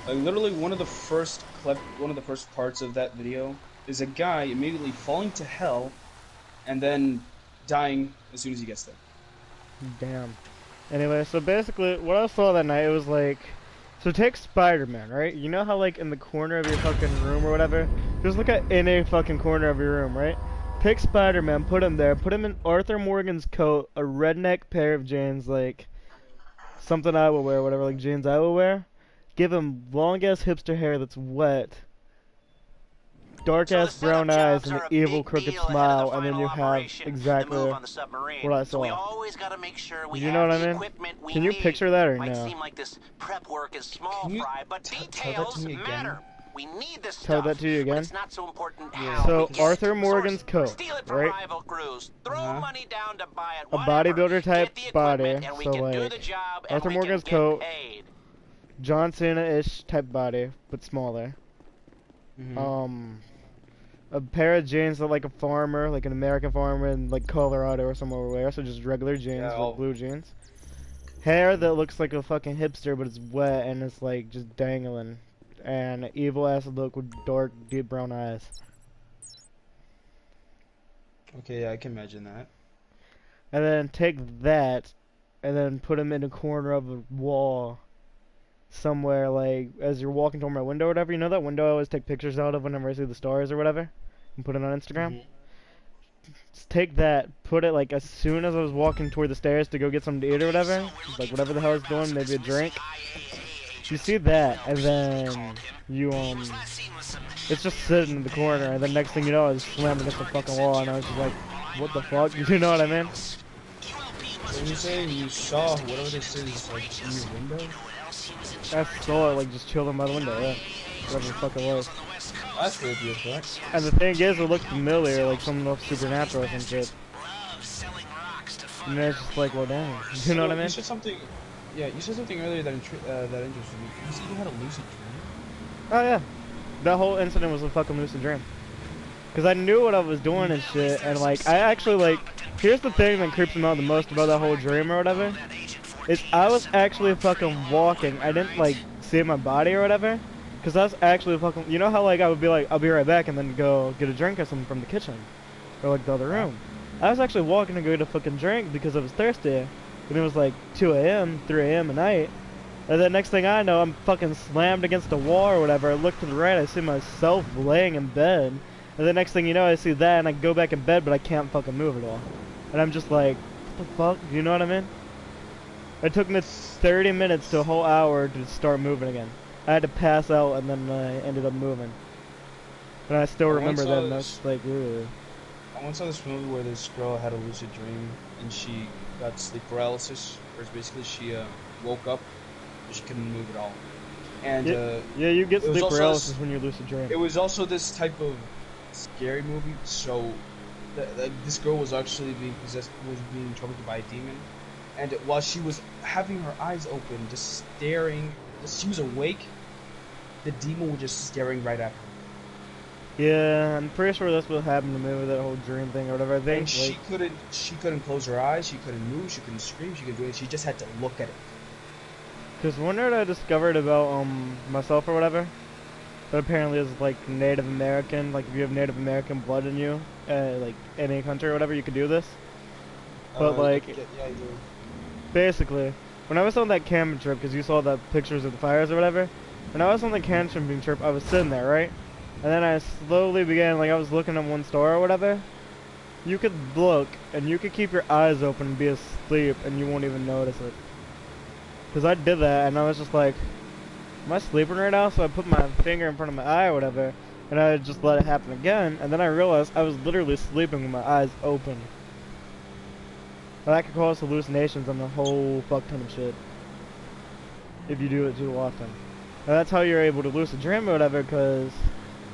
like literally one of the first parts of that video is a guy immediately falling to hell, and then dying as soon as he gets there. Damn. Anyway, so basically, what I saw that night, it was like, so take Spider-Man, right? You know how like in the corner of your fucking room or whatever, just look at any fucking corner of your room, right? Pick Spider-Man, put him there, put him in Arthur Morgan's coat, a redneck pair of jeans, like something I would wear, whatever, like jeans I would wear. Give him long ass hipster hair that's wet, dark ass brown eyes, and an evil crooked smile, and then you have exactly what I saw. We always gotta make sure we You know what I mean? Can you picture that or Might no? seem like this prep work is small fry, but details matter. We need this Tell stuff. that to you again. It's not so important how So we get Arthur it. Morgan's coat, Steal it from right? rival crews. Throw money down to buy it. A Whatever. bodybuilder type Get the body, equipment and we so can do like the job and Arthur we Morgan's can get coat, paid. John Cena-ish type body, but smaller. A pair of jeans that like a farmer, like an American farmer in like Colorado or somewhere would wear, so just regular jeans, like blue jeans. Hair that looks like a fucking hipster, but it's wet and it's like just dangling. And an evil ass look with dark, deep brown eyes. Okay, yeah, I can imagine that. And then take that, and then put him in a corner of a wall. Somewhere, like, as you're walking toward my window or whatever. You know that window I always take pictures out of whenever I see the stars or whatever? And put it on Instagram? Just take that, put it, like, as soon as I was walking toward the stairs to go get something to eat or whatever. Like, whatever the hell I was doing, maybe a drink. You see that, and then you, it's just sitting in the corner, and then next thing you know, I was slamming against the fucking wall, and I was just like, what the fuck? You know what I mean? When you say you saw whatever this is, like, in your window? I saw it, like, just chilling by the window, yeah. Whatever the fuck it was. That's creepy as fuck. And the thing is, it looked familiar, like something off Supernatural or some shit. And then it's just like, well, damn. You know what I mean? You said something, yeah, you said something earlier that that interested me. You said you had a lucid dream? Oh, yeah. That whole incident was a fucking lucid dream. Because I knew what I was doing and shit, and, like, I actually, like, here's the thing that creeps me out the most about that whole dream or whatever. Is I was actually fucking walking. I didn't, like, see my body or whatever. Because I was actually fucking, you know how, like, I would be like, I'll be right back and then go get a drink or something from the kitchen. Or, like, the other room. I was actually walking to go get a fucking drink because I was thirsty. And it was, like, 2 a.m., 3 a.m. at night. And then next thing I know, I'm fucking slammed against a wall or whatever. I look to the right, I see myself laying in bed. And the next thing you know, I see that and I go back in bed, but I can't fucking move at all. And I'm just like, what the fuck? You know what I mean? It took me 30 minutes to a whole hour to start moving again. I had to pass out and then I ended up moving. And I still remember that, and that's like, ugh. I once saw this movie where this girl had a lucid dream and she got sleep paralysis, where basically she woke up but she couldn't move at all. And yeah, you get sleep paralysis when you lucid dream. It was also this type of scary movie, so this girl was actually being possessed, was being tormented by a demon. And while she was having her eyes open, just staring, she was awake, the demon was just staring right at her. Yeah, I'm pretty sure that's what happened to me with that whole dream thing or whatever. I think And she couldn't close her eyes, she couldn't move, she couldn't scream, she couldn't do anything. She just had to look at it. Because one word I discovered about myself or whatever, that apparently is like Native American. Like if you have Native American blood in you, like any country or whatever, you could do this. But like, yeah, I do. Basically, when I was on that camping trip, because you saw the pictures of the fires or whatever, when I was on the camping trip, I was sitting there, right? And then I slowly began, like I was looking at one star or whatever. You could look, and you could keep your eyes open and be asleep, and you won't even notice it. Because I did that, and I was just like, am I sleeping right now? So I put my finger in front of my eye or whatever, and I just let it happen again, and then I realized I was literally sleeping with my eyes open. That could cause hallucinations and a whole fuck ton of shit. If you do it too often. And that's how you're able to lucid dream or whatever, because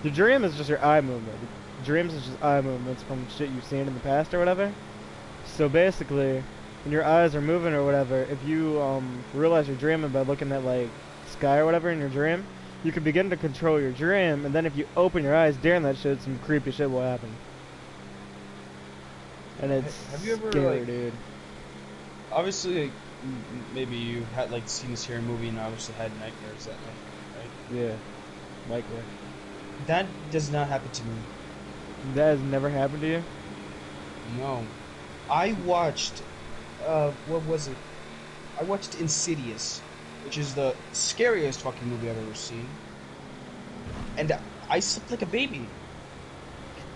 the dream is just your eye movement. The dreams is just eye movements from shit you've seen in the past or whatever. So basically, when your eyes are moving or whatever, if you realize you're dreaming by looking at like sky or whatever in your dream, you can begin to control your dream, and then if you open your eyes during that shit, some creepy shit will happen. And it's Have you ever, scary, like, dude. Obviously, like, maybe you had like seen this scary movie and obviously had nightmares that night, right? Yeah, likely. That does not happen to me. That has never happened to you? No. I watched, what was it? I watched Insidious, which is the scariest fucking movie I've ever seen. And I slept like a baby.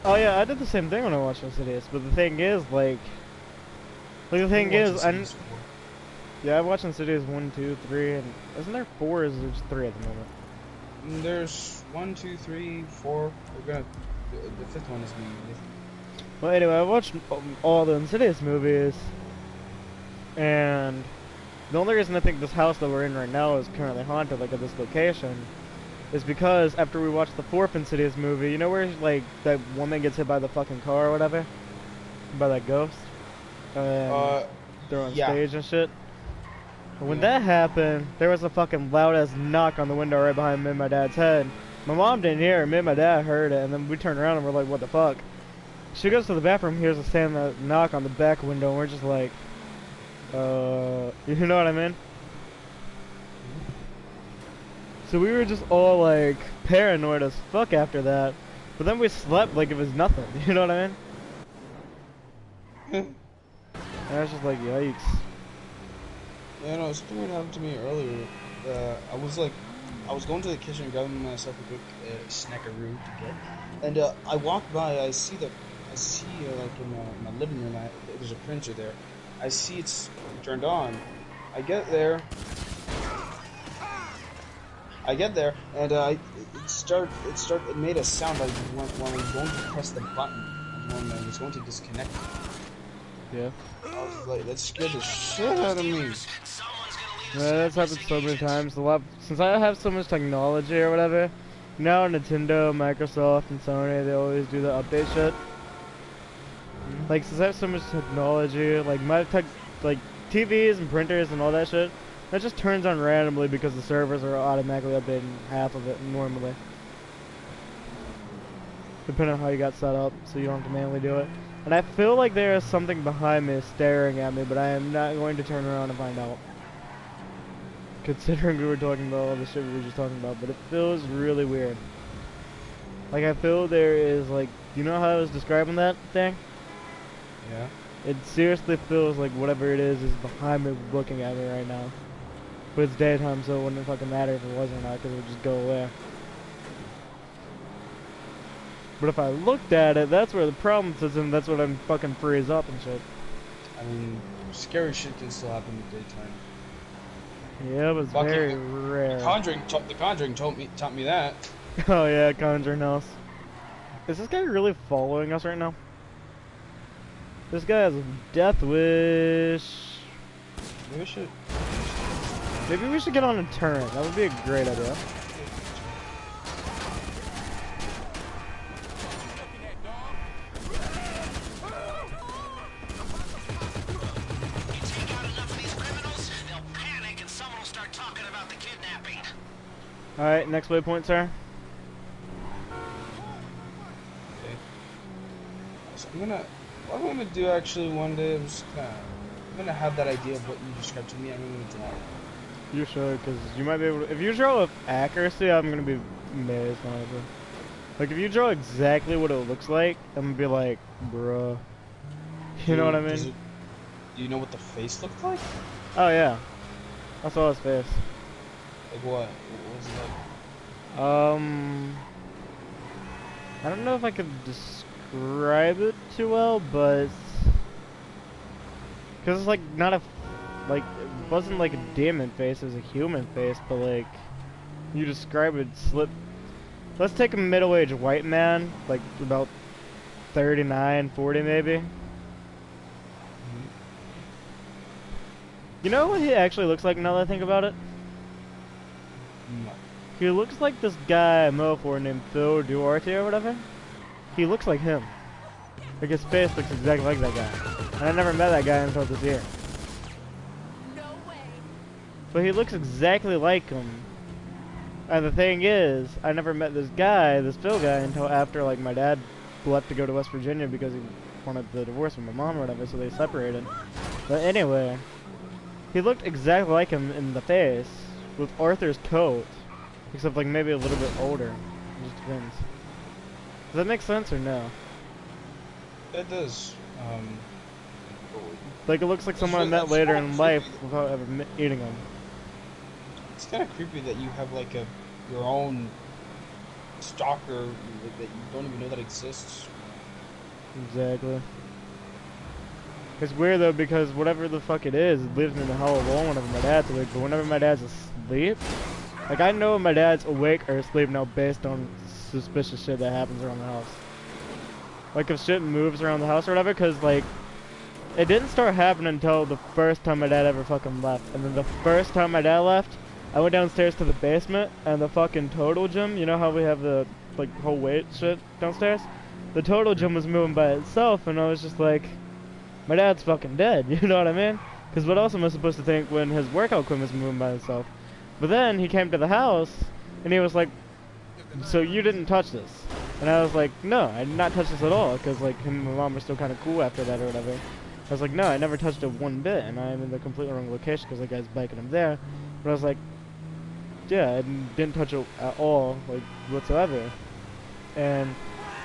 Oh yeah, I did the same thing when I watched Insidious, but the thing is, the thing is, yeah, I watched Insidious 1, 2, 3, and isn't there 4 or is there just 3 at the moment? There's 1, 2, 3, 4. We're gonna, the 5th one is me. Well, anyway, I watched all the Insidious movies, and the only reason I think this house that we're in right now is currently haunted, like at this location, is because after we watched the 4th Insidious movie, you know where like that woman gets hit by the fucking car or whatever, by that ghost, and they're on stage and shit. When that happened, there was a fucking loud ass knock on the window right behind me and my dad's head. My mom didn't hear it, me and my dad heard it, and then we turned around and we're like, what the fuck? She goes to the bathroom, hears a stand knock on the back window, and we're just like, you know what I mean? So we were just all like paranoid as fuck after that, but then we slept like it was nothing, you know what I mean? And I was just like, yikes. Yeah, no, something weird happened to me earlier. I was going to the kitchen and grabbing myself a quick snackaroo to get, and I walked by. I see like in my living room, there's a printer there. I see it's turned on. I get there, and it made a sound like when I was going to press the button, when I was going to disconnect. Yeah. I was like, that scared the shit out of me. Yeah, that's happened so many times. Since I have so much technology or whatever, now Nintendo, Microsoft, and Sony, they always do the update shit. Like, since I have so much technology, like like TVs and printers and all that shit, that just turns on randomly because the servers are automatically updating half of it normally. Depending on how you got set up, so you don't have to manually do it. And I feel like there is something behind me staring at me, but I am not going to turn around and find out. Considering we were talking about all the shit we were just talking about, but it feels really weird. Like, I feel there is, like, you know how I was describing that thing? Yeah. It seriously feels like whatever it is behind me looking at me right now. But it's daytime, so it wouldn't fucking matter if it was or not, because it would just go away. But if I looked at it, that's where the problem sits in, that's when I'm fucking freeze up and shit. I mean, scary shit can still happen in the daytime. Yeah, but it's very rare. The Conjuring taught me that. Oh yeah, Conjuring House. Is this guy really following us right now? This guy has a death wish. Maybe we should get on a turret. That would be a great idea. Alright, next waypoint, sir. Okay. So what I'm gonna do actually one day, I'm gonna have that idea of what you described to me, I'm gonna draw it. You should, because you might be able to, if you draw with accuracy, I'm gonna be amazed, honestly. Like, if you draw exactly what it looks like, I'm gonna be like, bruh. You know what I mean? Do you know what the face looked like? Oh yeah. I saw his face. Like what? What was it like? I don't know if I could describe it too well, but because it's like not a, like, it wasn't like a demon face, it was a human face, but like, you describe it, let's take a middle-aged white man, like about 39, 40 maybe. You know what he actually looks like now that I think about it? No. He looks like this guy I'm for named Phil Duarte or whatever. He looks like him. Like, his face looks exactly like that guy. And I never met that guy until this year. No way. But he looks exactly like him. And the thing is, I never met this guy, this Phil guy, until after, like, my dad left to go to West Virginia because he wanted the divorce from my mom or whatever, so they separated. But anyway, He looked exactly like him in the face, with Arthur's coat, except like maybe a little bit older. It just depends. Does that make sense or no? It does. Like it looks like someone I met later in life without ever eating them. It's kind of creepy that you have like your own stalker that you don't even know that exists. Exactly. It's weird though because whatever the fuck it is, it lives in the hell alone whenever my dad's awake. But whenever my dad's asleep, like I know when my dad's awake or asleep now based on suspicious shit that happens around the house. Like if shit moves around the house or whatever, cause like it didn't start happening until the first time my dad ever fucking left. And then the first time my dad left, I went downstairs to the basement and the fucking total gym. You know how we have the like whole weight shit downstairs? The total gym was moving by itself, and I was just like, my dad's fucking dead. You know what I mean? Because what else am I supposed to think when his workout equipment's moving by itself? But then he came to the house and he was like, so you didn't touch this? And I was like, no, I did not touch this at all, because like him and my mom were still kind of cool after that or whatever. I was like, no, I never touched it one bit, and I'm in the completely wrong location because the guy's biking him there. But I was like, yeah, I didn't touch it at all, like whatsoever. And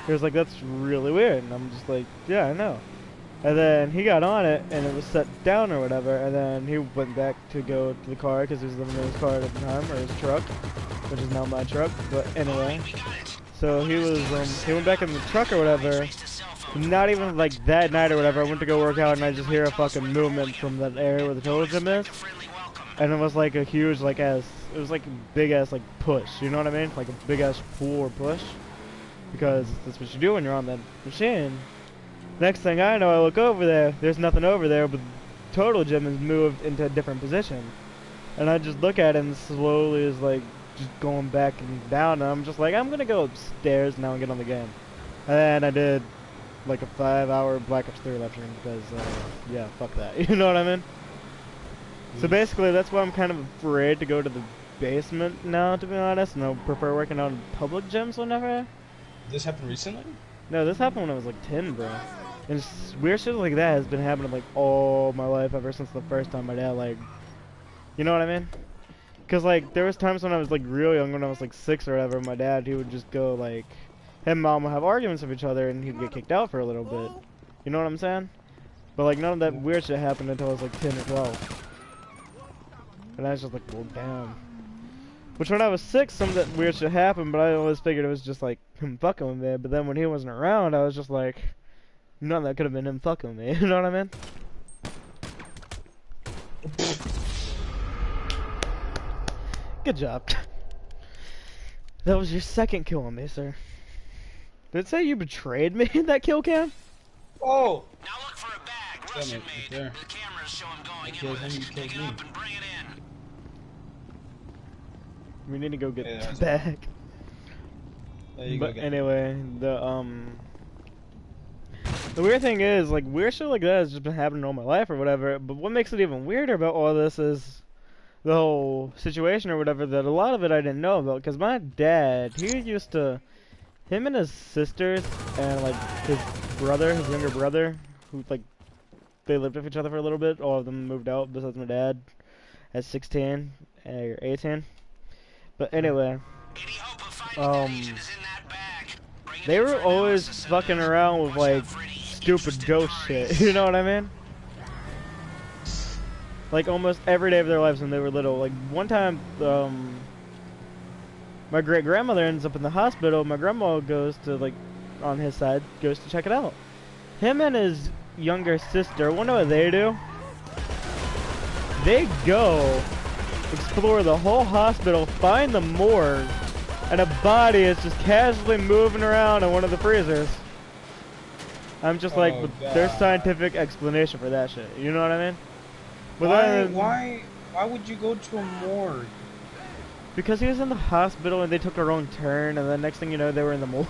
he was like, that's really weird. And I'm just like, yeah, I know. And then he got on it, and it was set down or whatever, and then he went back to go to the car because he was living in his car at the time, or his truck, which is now my truck. But anyway, so he was, he went back in the truck or whatever. Not even like that night or whatever, I went to go work out and I just hear a fucking movement from that area where the total gym is. And it was like a huge like it was like a big ass like push, you know what I mean? Like a big ass pull or push. Because that's what you do when you're on that machine. Next thing I know, I look over there, there's nothing over there, but the total gym has moved into a different position. And I just look at it and slowly is like just going back and down, and I'm just like, I'm gonna go upstairs now and get on the game. And then I did like a 5-hour Black Ops 3 live stream because, yeah, fuck that. You know what I mean? So basically, that's why I'm kind of afraid to go to the basement now, to be honest, and I prefer working out in public gyms whenever. This happened recently? No, this happened when I was like 10, bro. And weird shit like that has been happening like all my life ever since the first time my dad, like, you know what I mean? Because, like, there was times when I was like real young, when I was like 6 or whatever, my dad, he would just go like, him and mom would have arguments with each other and he'd get kicked out for a little bit. You know what I'm saying? But like none of that weird shit happened until I was like 10 or 12. And I was just like, well, damn. Which when I was 6, some of that weird shit happened, but I always figured it was just like him fucking with me. But then when he wasn't around, I was just like, none of that could have been him fucking with me. You know what I mean? Good job. That was your second kill on me, sir. Did it say you betrayed me in that kill cam? Oh! Now look for a bag, Russian made. There. The cameras show him going in with it. Pick it up and bring it in. We need to go get the bag. But anyway, the weird thing is, like, weird shit like that has just been happening all my life or whatever, but what makes it even weirder about all this is the whole situation or whatever, that a lot of it I didn't know about, because my dad, he used to, him and his sisters, and, like, his brother, his younger brother, who, like, they lived with each other for a little bit, all of them moved out, besides my dad, at 16, or 18, but anyway, they were always fucking around with, like, stupid ghost shit, you know what I mean? Like, almost every day of their lives when they were little. Like, one time, my great-grandmother ends up in the hospital. My grandma goes to, like, on his side, goes to check it out. Him and his younger sister, wonder what they do? They go, explore the whole hospital, find the morgue, and a body is just casually moving around in one of the freezers. I'm just like, there's scientific explanation for that shit. You know what I mean? But why would you go to a morgue? Because he was in the hospital and they took a wrong turn, and the next thing you know, they were in the morgue.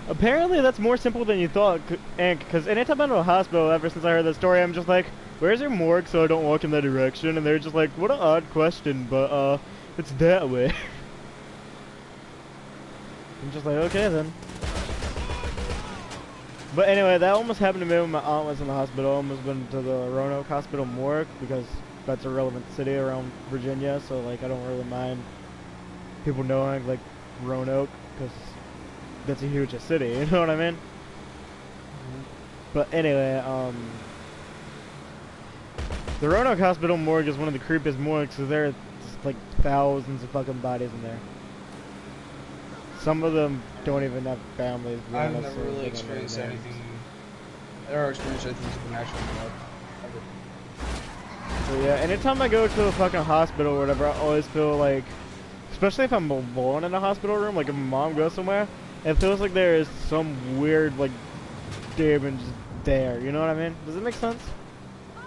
Apparently, that's more simple than you thought, because anytime I'm in a hospital, ever since I heard that story, I'm just like, where's your morgue so I don't walk in that direction? And they're just like, what an odd question, but, it's that way. I'm just like, okay then. But anyway, that almost happened to me when my aunt was in the hospital. I almost went to the Roanoke Hospital morgue because that's a relevant city around Virginia. So like, I don't really mind people knowing like Roanoke because that's a huge city. You know what I mean? But anyway, the Roanoke Hospital morgue is one of the creepiest morgues because there are like thousands of fucking bodies in there. Some of them don't even have families. I've never really experienced anything. I've never experienced anything supernatural in my life. Ever. So yeah, anytime I go to a fucking hospital or whatever, I always feel like, especially if I'm alone in a hospital room, like if my mom goes somewhere, it feels like there is some weird like demon just there. You know what I mean? Does it make sense? I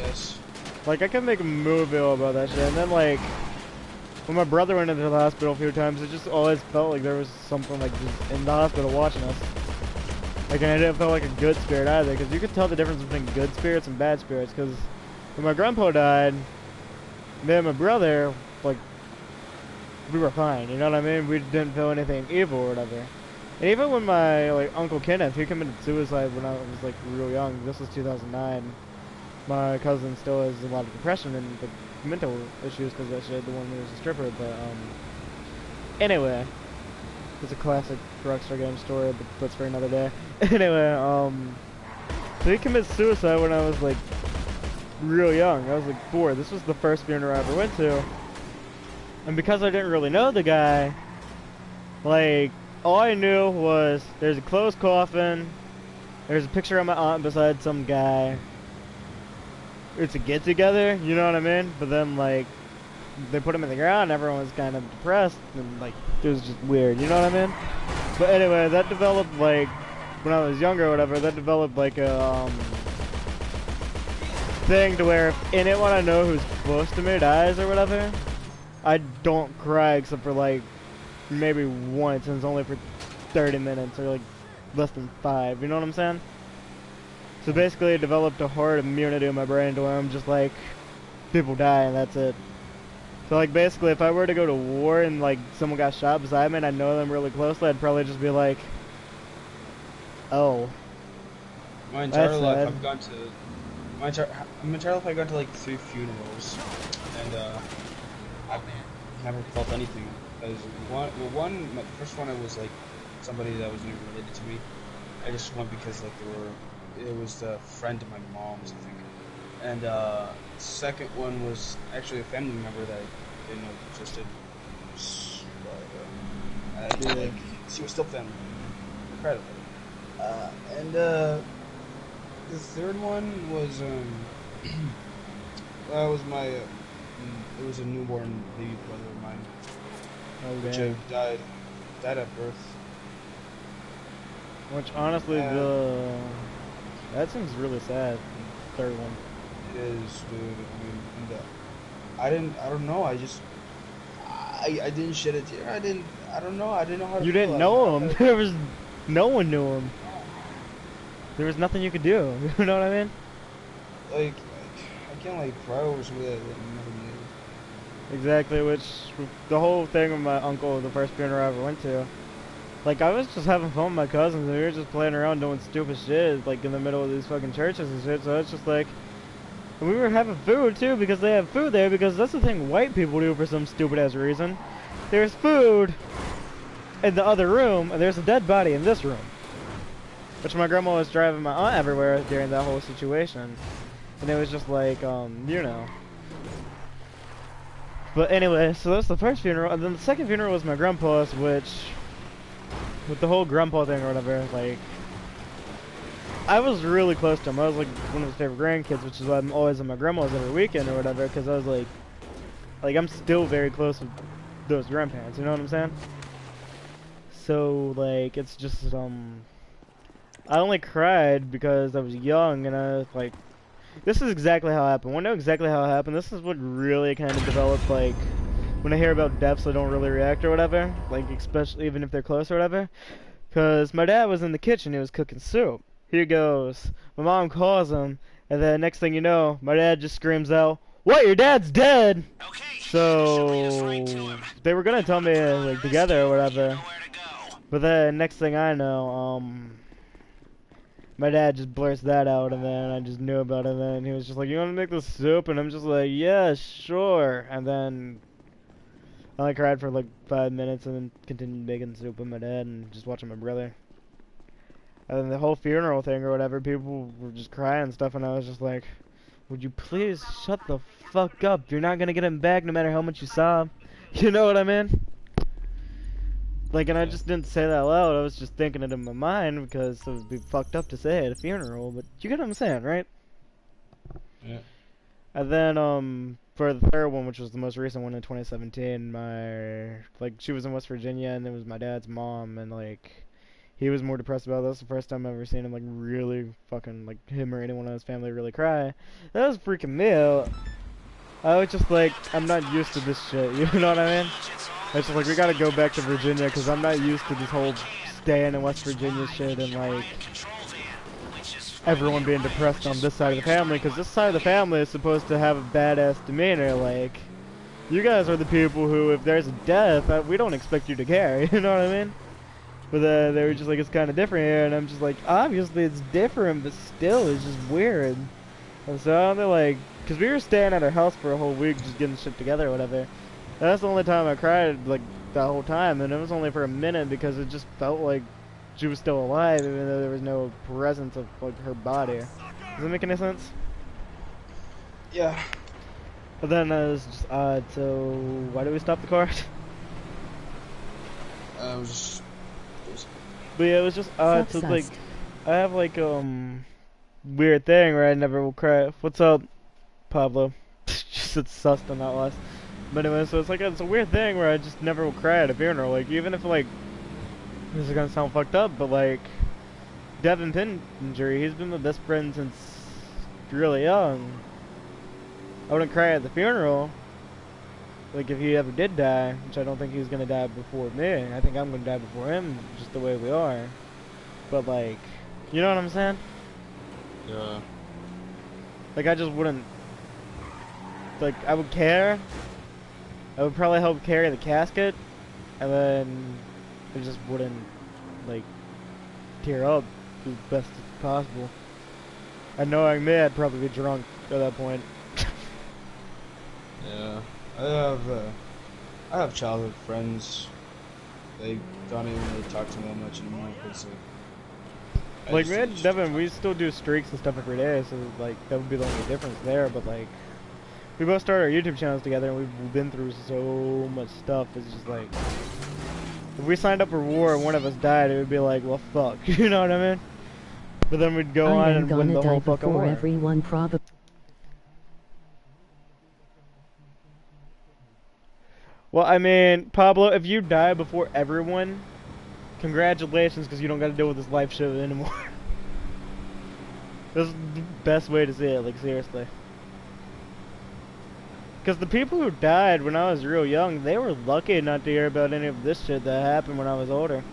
guess. Like I could make a movie about that shit, and then like when my brother went into the hospital a few times, it just always felt like there was something like just in the hospital watching us. Like, and I didn't feel like a good spirit either, because you could tell the difference between good spirits and bad spirits. Because when my grandpa died, me and my brother, like, we were fine. You know what I mean? We didn't feel anything evil or whatever. And even when my like Uncle Kenneth, he committed suicide when I was like real young. This was 2009. My cousin still has a lot of depression and like, mental issues because that shit. The one who was a stripper, but anyway, it's a classic Rockstar game story, but that's for another day. Anyway, so he committed suicide when I was like real young. I was like 4. This was the first funeral I ever went to, and because I didn't really know the guy, like all I knew was there's a closed coffin, there's a picture of my aunt beside some guy. It's a get together, you know what I mean? But then like they put him in the ground, everyone was kind of depressed and like it was just weird, you know what I mean? But anyway, that developed like when I was younger or whatever, that developed like a thing to where if anyone I know who's close to me dies or whatever, I don't cry except for like maybe once, and it's only for 30 minutes or like less than 5, you know what I'm saying? So basically, I developed a hard immunity in my brain to where I'm just like, people die and that's it. So like basically, if I were to go to war and like someone got shot beside me and I know them really closely, I'd probably just be like, oh. My entire life, I've gone to like 3 funerals, and I've never felt anything. Because the first one, it was like somebody that wasn't even related to me. I just went because like it was a friend of my mom's, I think. And second one was actually a family member that I didn't know existed. But like, she was still family. Incredible. And the third one was that was my it was a newborn baby brother of mine, which died at birth. Which honestly, that seems really sad. The third one. It is, dude. I mean, I don't know. I didn't shed a tear. I don't know. I didn't know how to. You didn't know him. There was no one knew him. There was nothing you could do. You know what I mean? Like I can't like cry over somebody that I never knew. Exactly. Which the whole thing with my uncle, the first funeral I ever went to. Like, I was just having fun with my cousins, and we were just playing around doing stupid shit, like, in the middle of these fucking churches and shit, so it's just like... And we were having food, too, because they have food there, because that's the thing white people do for some stupid-ass reason. There's food in the other room, and there's a dead body in this room. Which my grandma was driving my aunt everywhere during that whole situation. And it was just like, you know... But anyway, so that's the first funeral, and then the second funeral was my grandpa's, which... With the whole grandpa thing or whatever, like, I was really close to him. I was like one of his favorite grandkids, which is why I'm always at my grandma's every weekend or whatever, because I was like I'm still very close with those grandparents, you know what I'm saying? So, like, it's just, I only cried because I was young, and I was like, this is exactly how it happened. I know exactly how it happened. This is what really kind of developed, like, when I hear about deaths, I don't really react or whatever, like, especially even if they're close or whatever, because my dad was in the kitchen, he was cooking soup. Here goes. My mom calls him, and then next thing you know, my dad just screams out, "What, your dad's dead?" Okay, so, they were gonna tell me, like, together or whatever, But then next thing I know, my dad just blurts that out, and then I just knew about it, and then he was just like, "You want to make this soup?" And I'm just like, "Yeah, sure." And then I like cried for like 5 minutes, and then continued making soup with my dad and just watching my brother. And then the whole funeral thing or whatever, people were just crying and stuff, and I was just like, "Would you please shut the fuck up? You're not gonna get him back no matter how much you sob." You know what I mean? Like, and I just didn't say that loud. I was just thinking it in my mind because it would be fucked up to say at a funeral. But you get what I'm saying, right? Yeah. And then, for the third one, which was the most recent one in 2017, she was in West Virginia, and it was my dad's mom, and, like, he was more depressed about this. The first time I've ever seen him, like, really fucking, like, him or anyone in his family really cry. That was freaking me out. I was just like, I'm not used to this shit, you know what I mean? It's just like, we gotta go back to Virginia, because I'm not used to this whole staying in West Virginia shit, and, like, everyone being depressed on this side of the family, because this side of the family is supposed to have a badass demeanor. Like, you guys are the people who, if there's a death, we don't expect you to care, you know what I mean? But they were just like, it's kind of different here, and I'm just like, obviously it's different, but still, it's just weird. And so they're like, because we were staying at her house for a whole week, just getting shit together or whatever. And that's the only time I cried, like, the whole time, and it was only for a minute, because it just felt like she was still alive, even though there was no presence of, like, her body. Does that make any sense? Yeah. But then it was just odd, so why did we stop the car? It was just... But yeah, it was just odd, so, like, I have, like, weird thing where I never will cry. What's up, Pablo? Just said sussed on that last. But anyway, so it's like, it's a weird thing where I just never will cry at a funeral. Like, even if, like, this is gonna sound fucked up, but like, Devin Pingery, he's been my best friend since really young. I wouldn't cry at the funeral. Like, if he ever did die, which I don't think he's gonna die before me. I think I'm gonna die before him, just the way we are. But like, you know what I'm saying? Yeah. Like, I just wouldn't, like, I would care. I would probably help carry the casket, and then I just wouldn't, like, tear up as best as possible. And knowing me, I'd probably be drunk at that point. Yeah. I have childhood friends. They don't even really talk to me that much anymore, because like, me and Devin, we still do streaks and stuff every day, so, like, that would be the only difference there, but, like, we both started our YouTube channels together, and we've been through so much stuff. It's just like, if we signed up for war and one of us died, it would be like, well, fuck, you know what I mean? But then we'd go on and win the whole fucking war. Everyone probably. Well, I mean, Pablo, if you die before everyone, congratulations, because you don't got to deal with this life shit anymore. That's the best way to say it, like, seriously. Because the people who died when I was real young, they were lucky not to hear about any of this shit that happened when I was older.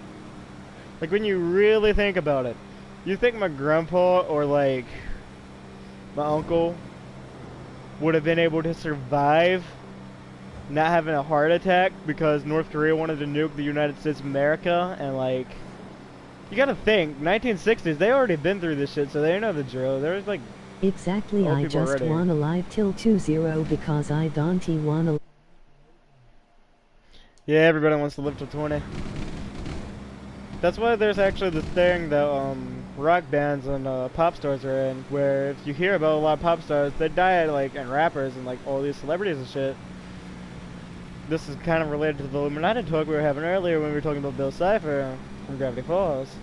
Like, when you really think about it, you think my grandpa or, like, my uncle would have been able to survive not having a heart attack because North Korea wanted to nuke the United States of America, and, like, you gotta think, 1960s, they already been through this shit, so they know the drill. There was, like, exactly, I just wanna live till 20 because I don't wanna. Yeah, everybody wants to live till 20. That's why there's actually this thing that rock bands and pop stars are in, where if you hear about a lot of pop stars, they die like, and rappers and like all these celebrities and shit. This is kind of related to the Illuminati talk we were having earlier when we were talking about Bill Cipher from Gravity Falls.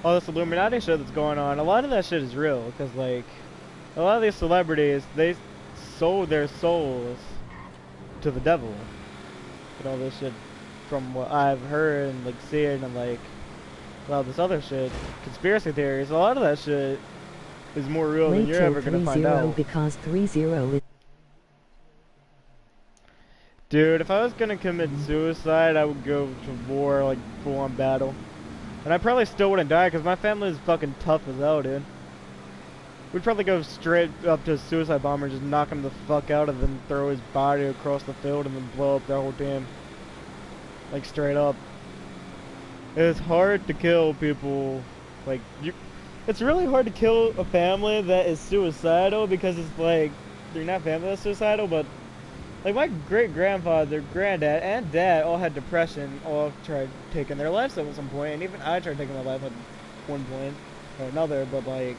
All this Illuminati shit that's going on, a lot of that shit is real, because like, a lot of these celebrities, they sold their souls to the devil. And all this shit, from what I've heard and like seen and like a lot of this other shit, conspiracy theories, a lot of that shit is more real than you're ever gonna find out. Because 30 is. Dude, if I was gonna commit suicide, I would go to war, like full-on battle. And I probably still wouldn't die, because my family is fucking tough as hell, dude. We'd probably go straight up to a suicide bomber, just knock him the fuck out, and then throw his body across the field, and then blow up their whole team. Like straight up. It's hard to kill people. Like it's really hard to kill a family that is suicidal because it's like they're not family that's suicidal, but like my great grandfather, granddad, and dad all had depression. All tried taking their lives at some point, and even I tried taking my life at one point or another. But like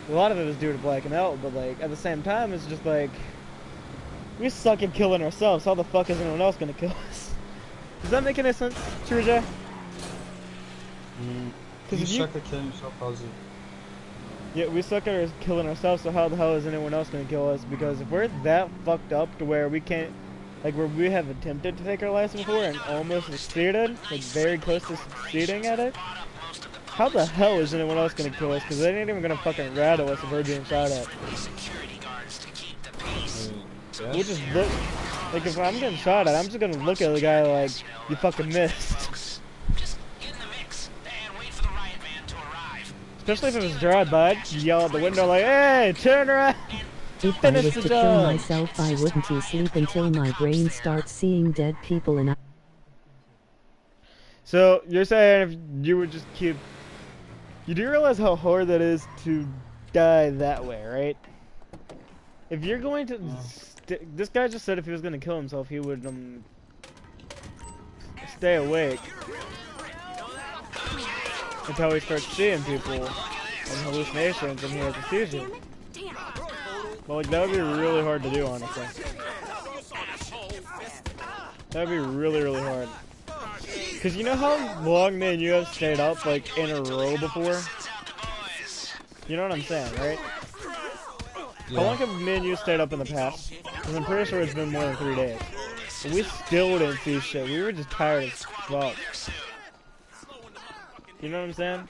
a lot of it was due to blacking out. But like at the same time, it's just like we suck at killing ourselves. How the fuck is anyone else gonna kill us? Does that make any sense, TrueJay? You suck at killing yourself, how's it? Yeah, we suck at killing ourselves, so how the hell is anyone else gonna kill us? Because if we're that fucked up to where we can't, like where we have attempted to take our lives before and almost succeeded, like very close to succeeding at it, how the hell is anyone else gonna kill us? Because they ain't even gonna fucking rattle us if we're being shot at. We'll just look, like if I'm getting shot at, I'm just gonna look at the guy like, you fucking missed. Especially if it was drive-by, yell out the window like, hey, turn around! If I was to kill myself, I wouldn't sleep until my brain starts seeing dead people and So, you're saying if you would just keep... You do realize how hard that is to die that way, right? If you're going to... This guy just said if he was going to kill himself, he would, stay awake until he starts seeing people and hallucinations and he has a seizure. But like that would be really hard to do, honestly. That would be really, really hard. Cause you know how long me and you have stayed up like in a row before? You know what I'm saying, right? Yeah. How long have me and you stayed up in the past? Cause I'm pretty sure it's been more than 3 days. But we still didn't see shit. We were just tired as fuck. You know what I'm saying?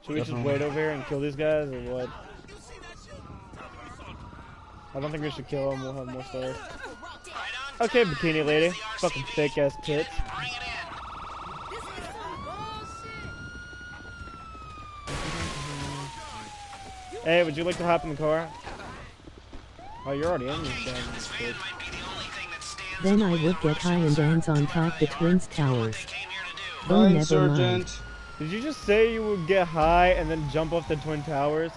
Should we just wait over here and kill these guys, or what? I don't think we should kill them, we'll have more stars. Okay, bikini lady. Fucking fake ass tits. Hey, would you like to hop in the car? Oh, you're already in this thing. then I would get high and dance on top the Twins Towers. Oh, Fine, never Sergeant. mind. Did you just say you would get high and then jump off the Twin Towers?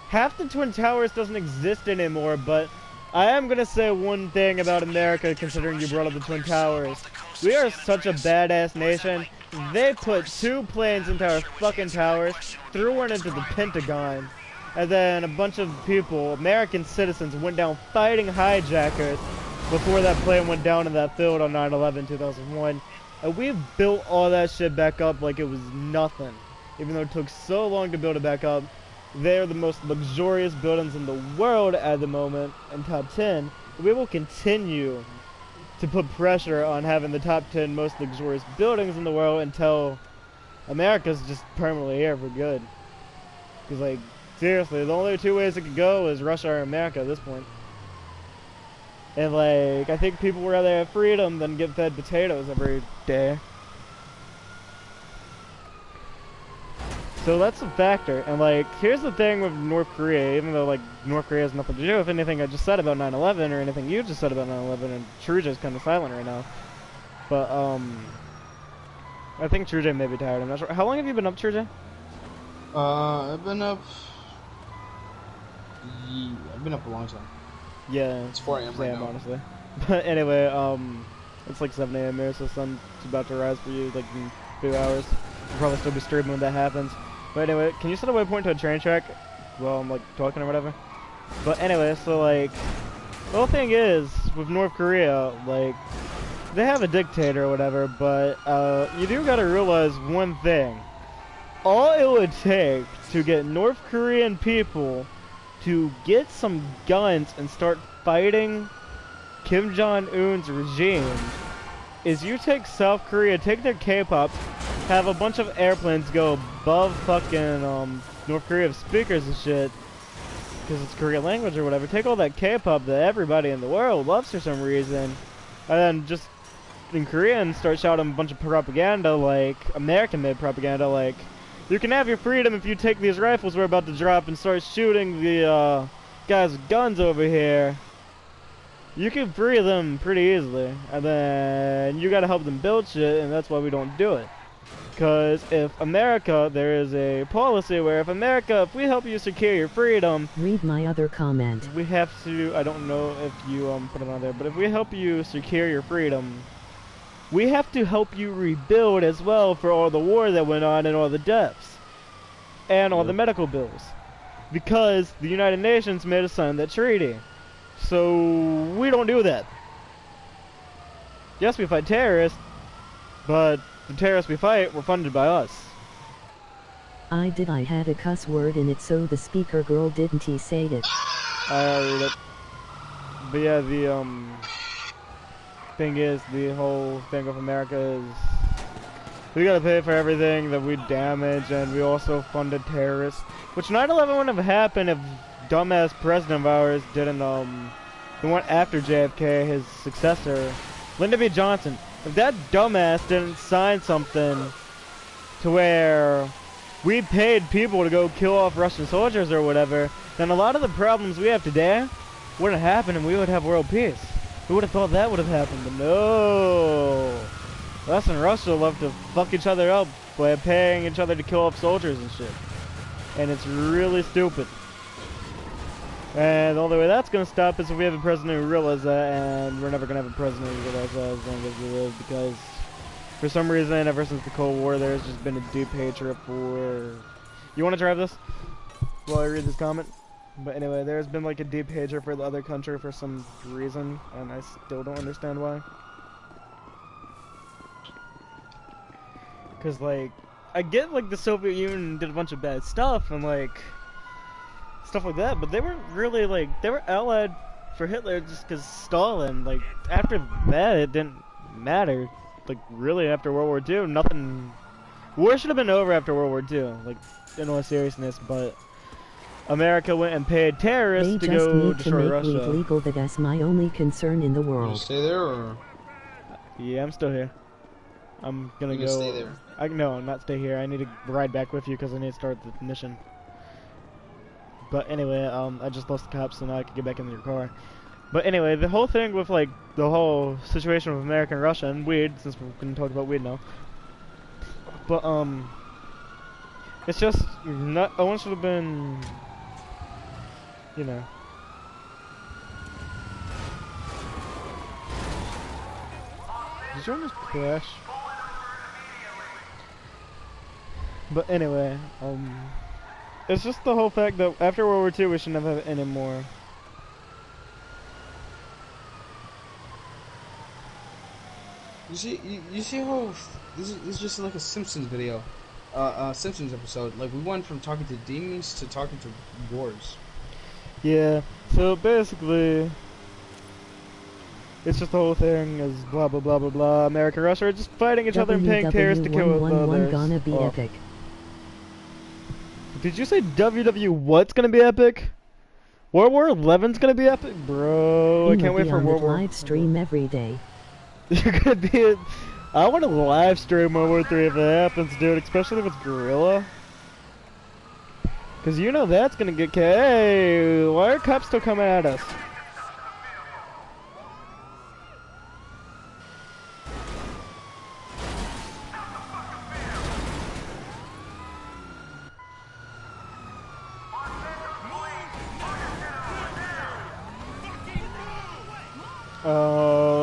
Half the Twin Towers doesn't exist anymore, but I am gonna say one thing about America, considering you brought up the Twin Towers. We are such a badass nation. They put 2 planes into our fucking towers, threw one into the Pentagon, and then a bunch of people, American citizens, went down fighting hijackers before that plane went down in that field on 9/11/2001. And we built all that shit back up like it was nothing. Even though it took so long to build it back up, they're the most luxurious buildings in the world at the moment, in top 10. We will continue to put pressure on having the top 10 most luxurious buildings in the world until America's just permanently here for good. Because, like, seriously, the only 2 ways it could go is Russia or America at this point. And like, I think people would rather have freedom than get fed potatoes every day. So that's a factor. And like, here's the thing with North Korea, even though like North Korea has nothing to do with anything I just said about 9/11 or anything you just said about 9/11, and TrueJay's kind of silent right now. But I think TrueJay may be tired. I'm not sure. How long have you been up, TrueJay? I've been up a long time. Yeah, it's 4 a.m. right now. Honestly. But anyway, it's like 7 a.m. here, so the sun's about to rise for you like in 2 hours. You'll probably still be streaming when that happens. But anyway, can you set a waypoint to a train track while I'm like talking or whatever? But anyway, so like, the whole thing is, with North Korea, like, they have a dictator or whatever, but you do gotta realize one thing. All it would take to get North Korean people to get some guns and start fighting Kim Jong-un's regime is you take South Korea, take their K-pop, have a bunch of airplanes go above fucking North Korea with speakers and shit, because it's Korean language or whatever, take all that K-pop that everybody in the world loves for some reason, and then just in Korean start shouting a bunch of propaganda, like American-made propaganda, like, you can have your freedom if you take these rifles we're about to drop and start shooting the guys with guns over here. you can free them pretty easily, and then you gotta help them build shit, and that's why we don't do it. Because if America, there is a policy where if we help you secure your freedom... Read my other comment. We have to, I don't know if you put it on there, but if we help you secure your freedom, we have to help you rebuild as well for all the war that went on and all the deaths. And all the medical bills. Because the United Nations made us sign that treaty. So, we don't do that. Yes, we fight terrorists, but the terrorists we fight were funded by us. I had a cuss word in it, so the speaker girl didn't he say it. I read it. But yeah, the thing is, the whole thing of America is we gotta pay for everything that we damage, and we also funded terrorists. Which 9/11 wouldn't have happened if dumbass president of ours didn't, the one after JFK, his successor, Lyndon B. Johnson. If that dumbass didn't sign something to where we paid people to go kill off Russian soldiers or whatever, then a lot of the problems we have today wouldn't happen and we would have world peace. Who would have thought that would have happened? But no. Us and Russia love to fuck each other up by paying each other to kill off soldiers and shit. And it's really stupid. And the only way that's going to stop is if we have a president who realizes that, and we're never going to have a president who realizes that as long as we live, because for some reason, ever since the Cold War, there's just been a deep hatred for... You want to drive this? While I read this comment? But anyway, there's been like a deep hatred for the other country for some reason, and I still don't understand why. Because, like, I get, like, the Soviet Union did a bunch of bad stuff, and, like... stuff like that, but they weren't really, like, they were allied for Hitler just because Stalin, like, after that, it didn't matter. Like, really, after World War II, nothing... War should have been over after World War II, like, in all seriousness, but America went and paid terrorists to go destroy Russia. They just need to make weed legal, that's my only concern in the world. You stay there, or...? Yeah, I'm still here. I'm gonna go... stay there? No, not stay here. I need to ride back with you because I need to start the mission. But anyway, I just lost the cops, so now I can get back into your car. But anyway, the whole thing with, like, the whole situation with America and Russia and weed, since we're gonna talk about weed now. But, it's just, not, I want should have been, you know. Did you almost crash? But anyway, it's just the whole fact that after World War II we should never have it anymore. You see how this is just like a Simpsons video, Simpsons episode. Like we went from talking to demons to talking to wars. Yeah. So basically, it's just the whole thing is blah blah blah blah blah. America and Russia are just fighting each other and paying terrorists to kill others. Gonna be epic. Did you say WW what's gonna be epic? World War 11's gonna be epic, bro. I can't wait for World War. Live stream every day. You're gonna be. I want to live stream World War 3 if it happens, dude. Especially if it's Guerrilla. Cause you know that's gonna get. Hey, why are cops still coming at us?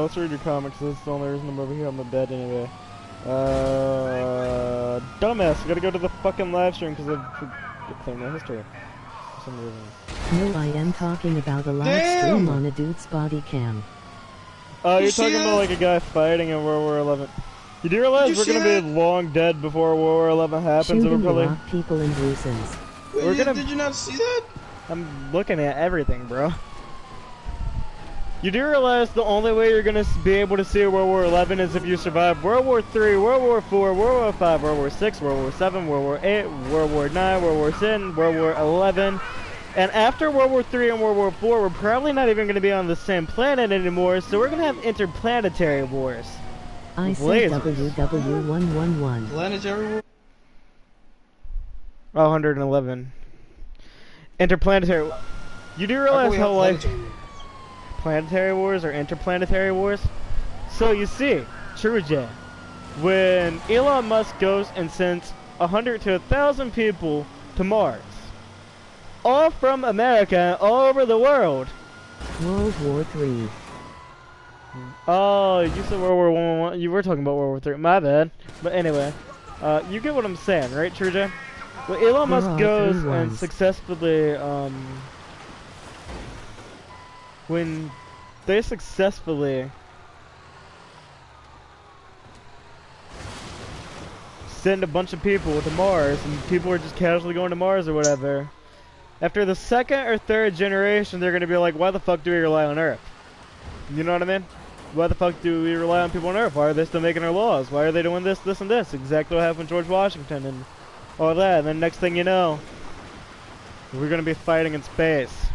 Let's read your comics. That's the only reason I'm over here on the bed anyway. Dumbass, I gotta go to the fucking live stream because I've cleared my history for some reason. No, I am talking about a live stream on a dude's body cam. Oh, you're talking about like a guy fighting in World War 11. You do realize we're gonna be long dead before World War 11 happens? Shooting We're probably Iraq people in bruises. we're gonna. Did you not see that? I'm looking at everything, bro. You do realize the only way you're gonna be able to see World War 11 is if you survive World War 3, World War 4, World War 5, World War 6, World War 7, World War 8, World War 9, World War 10, World War 11. And after World War 3 and World War 4, we're probably not even gonna be on the same planet anymore, so we're gonna have interplanetary wars. I said WW111. Planetary war? 111. Interplanetary. You do realize how, like... planetary wars or interplanetary wars. So you see, TrueJay, when Elon Musk goes and sends 100 to 1,000 people to Mars, all from America, all over the world. World War III. Oh, you said World War I. You were talking about World War III. My bad. But anyway, you get what I'm saying, right, TrueJay? Well, Elon Musk goes and successfully, when they successfully send a bunch of people to Mars, and people are just casually going to Mars or whatever, after the second or third generation, they're going to be like, why the fuck do we rely on Earth? You know what I mean? Why the fuck do we rely on people on Earth? Why are they still making our laws? Why are they doing this, this, and this? Exactly what happened with George Washington and all that. And then next thing you know, we're going to be fighting in space.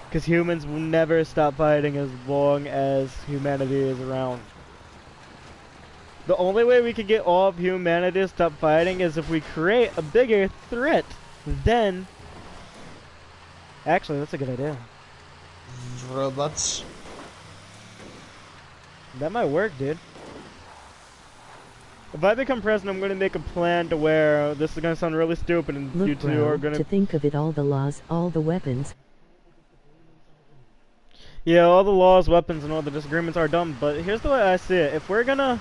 Because humans will never stop fighting as long as humanity is around. The only way we can get all of humanity to stop fighting is if we create a bigger threat. Then, actually, that's a good idea. Robots. That might work, dude. If I become president, I'm going to make a plan to where this is going to sound really stupid, and Look, you two bro, are going to think of it, all the laws, all the weapons. Yeah, all the laws, weapons, and all the disagreements are dumb, but here's the way I see it. If we're gonna...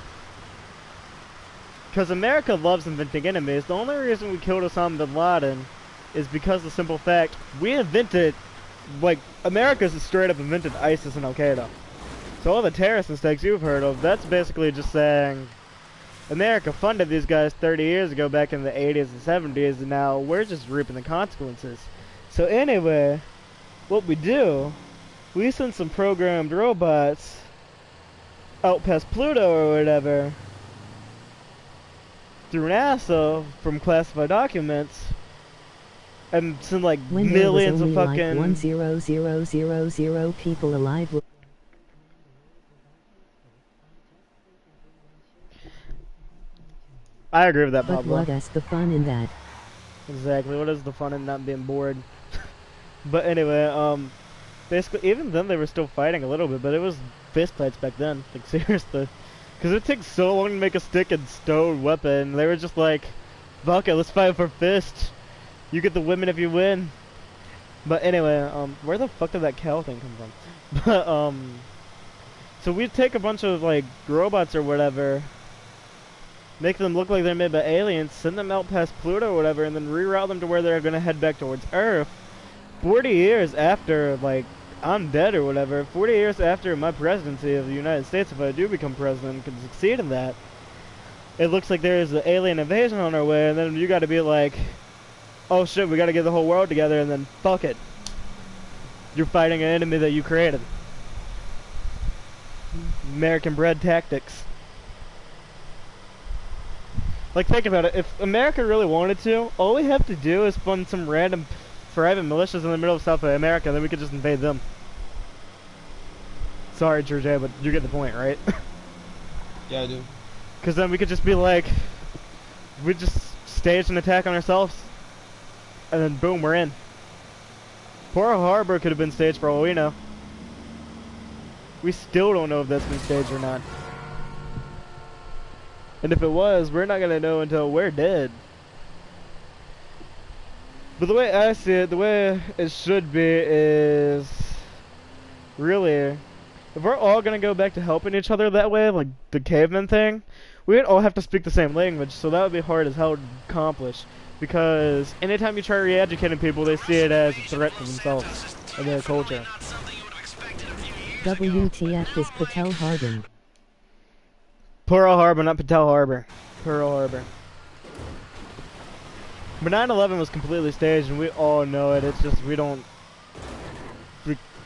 Because America loves inventing enemies, the only reason we killed Osama bin Laden is because of the simple fact we invented... Like, America's straight up invented ISIS and Al-Qaeda. So all the terrorist mistakes you've heard of, that's basically just saying... America funded these guys 30 years ago back in the 80s and 70s, and now we're just reaping the consequences. So anyway, what we do... We send some programmed robots out past Pluto or whatever through NASA from classified documents, and send like when millions there was only of fucking like 1,000,000 people alive. I agree with that, But Pablo. what is the fun in that? Exactly. What is the fun in not being bored? But anyway, basically, even then they were still fighting a little bit, but it was fist fights back then. Like, seriously. Because it takes so long to make a stick and stone weapon. They were just like, fuck it, let's fight for fist. You get the women if you win. But anyway, where the fuck did that cow thing come from? But, so we take a bunch of, like, robots or whatever, make them look like they're made by aliens, send them out past Pluto or whatever, and then reroute them to where they're gonna head back towards Earth. 40 years after, like, I'm dead or whatever, 40 years after my presidency of the United States, if I do become president, can succeed in that, it looks like there is an alien invasion on our way, and then you gotta be like, oh shit, we gotta get the whole world together, and then fuck it. You're fighting an enemy that you created. American bred tactics. Like, think about it, if America really wanted to, all we have to do is fund some random private militias in the middle of South America, then we could just invade them. Sorry, TrueJay, but you get the point, right? Yeah, I do. Because then we could just be like, we just stage an attack on ourselves, and then boom, we're in. Pearl Harbor could have been staged for all we know. We still don't know if that's been staged or not. And if it was, we're not gonna know until we're dead. But the way I see it, the way it should be is, really, if we're all gonna go back to helping each other that way, like the caveman thing, we'd all have to speak the same language, so that would be hard as hell to accomplish. Because anytime you try re-educating people, they see it as a threat to themselves and their culture. WTF is Patel Harbor. Pearl Harbor, not Patel Harbor. Pearl Harbor. But 9/11 was completely staged, and we all know it. It's just we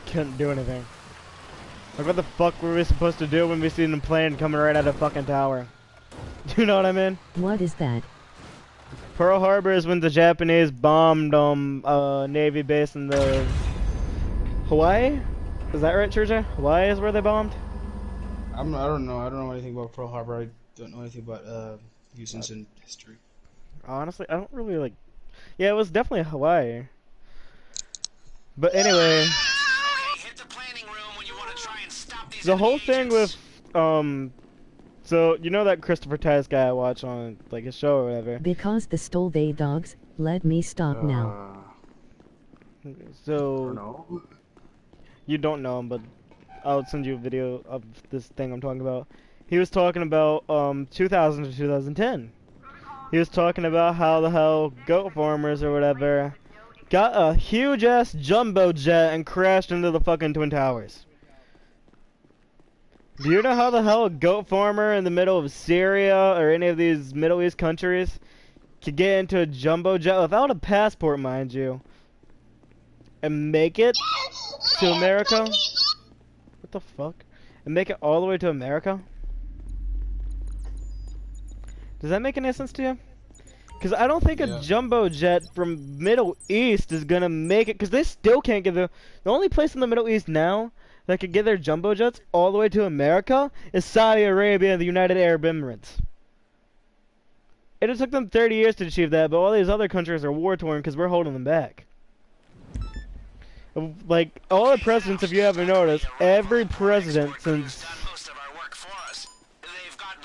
couldn't do anything. Like, what the fuck were we supposed to do when we seen a plane coming right out of a fucking tower? You know what I mean? What is that? Pearl Harbor is when the Japanese bombed Navy base in the Hawaii. Is that right, TrueJay? Hawaii is where they bombed. I don't know. I don't know anything about Pearl Harbor. I don't know anything about Houston's in history. Honestly, I don't really like... Yeah, it was definitely Hawaii. But anyway, Okay, hit the planning room when you want to try and stop these the whole enemy thing agents. with so you know that Christopher Tice guy I watch on like his show or whatever. Because the stole they dogs, let me stop now. So No. you don't know him, but I'll send you a video of this thing I'm talking about. He was talking about 2000 to 2010. He was talking about how the hell goat farmers or whatever got a huge ass jumbo jet and crashed into the fucking Twin Towers. Do you know how the hell a goat farmer in the middle of Syria or any of these Middle East countries could get into a jumbo jet without a passport, mind you, and make it to America? What the fuck? And make it all the way to America? Does that make any sense to you? Because I don't think a jumbo jet from Middle East is gonna make it, because they still can't get the only place in the Middle East now that could get their jumbo jets all the way to America is Saudi Arabia and the United Arab Emirates. It took them 30 years to achieve that, but all these other countries are war-torn because we're holding them back. Like, all the presidents, if you haven't noticed, every president since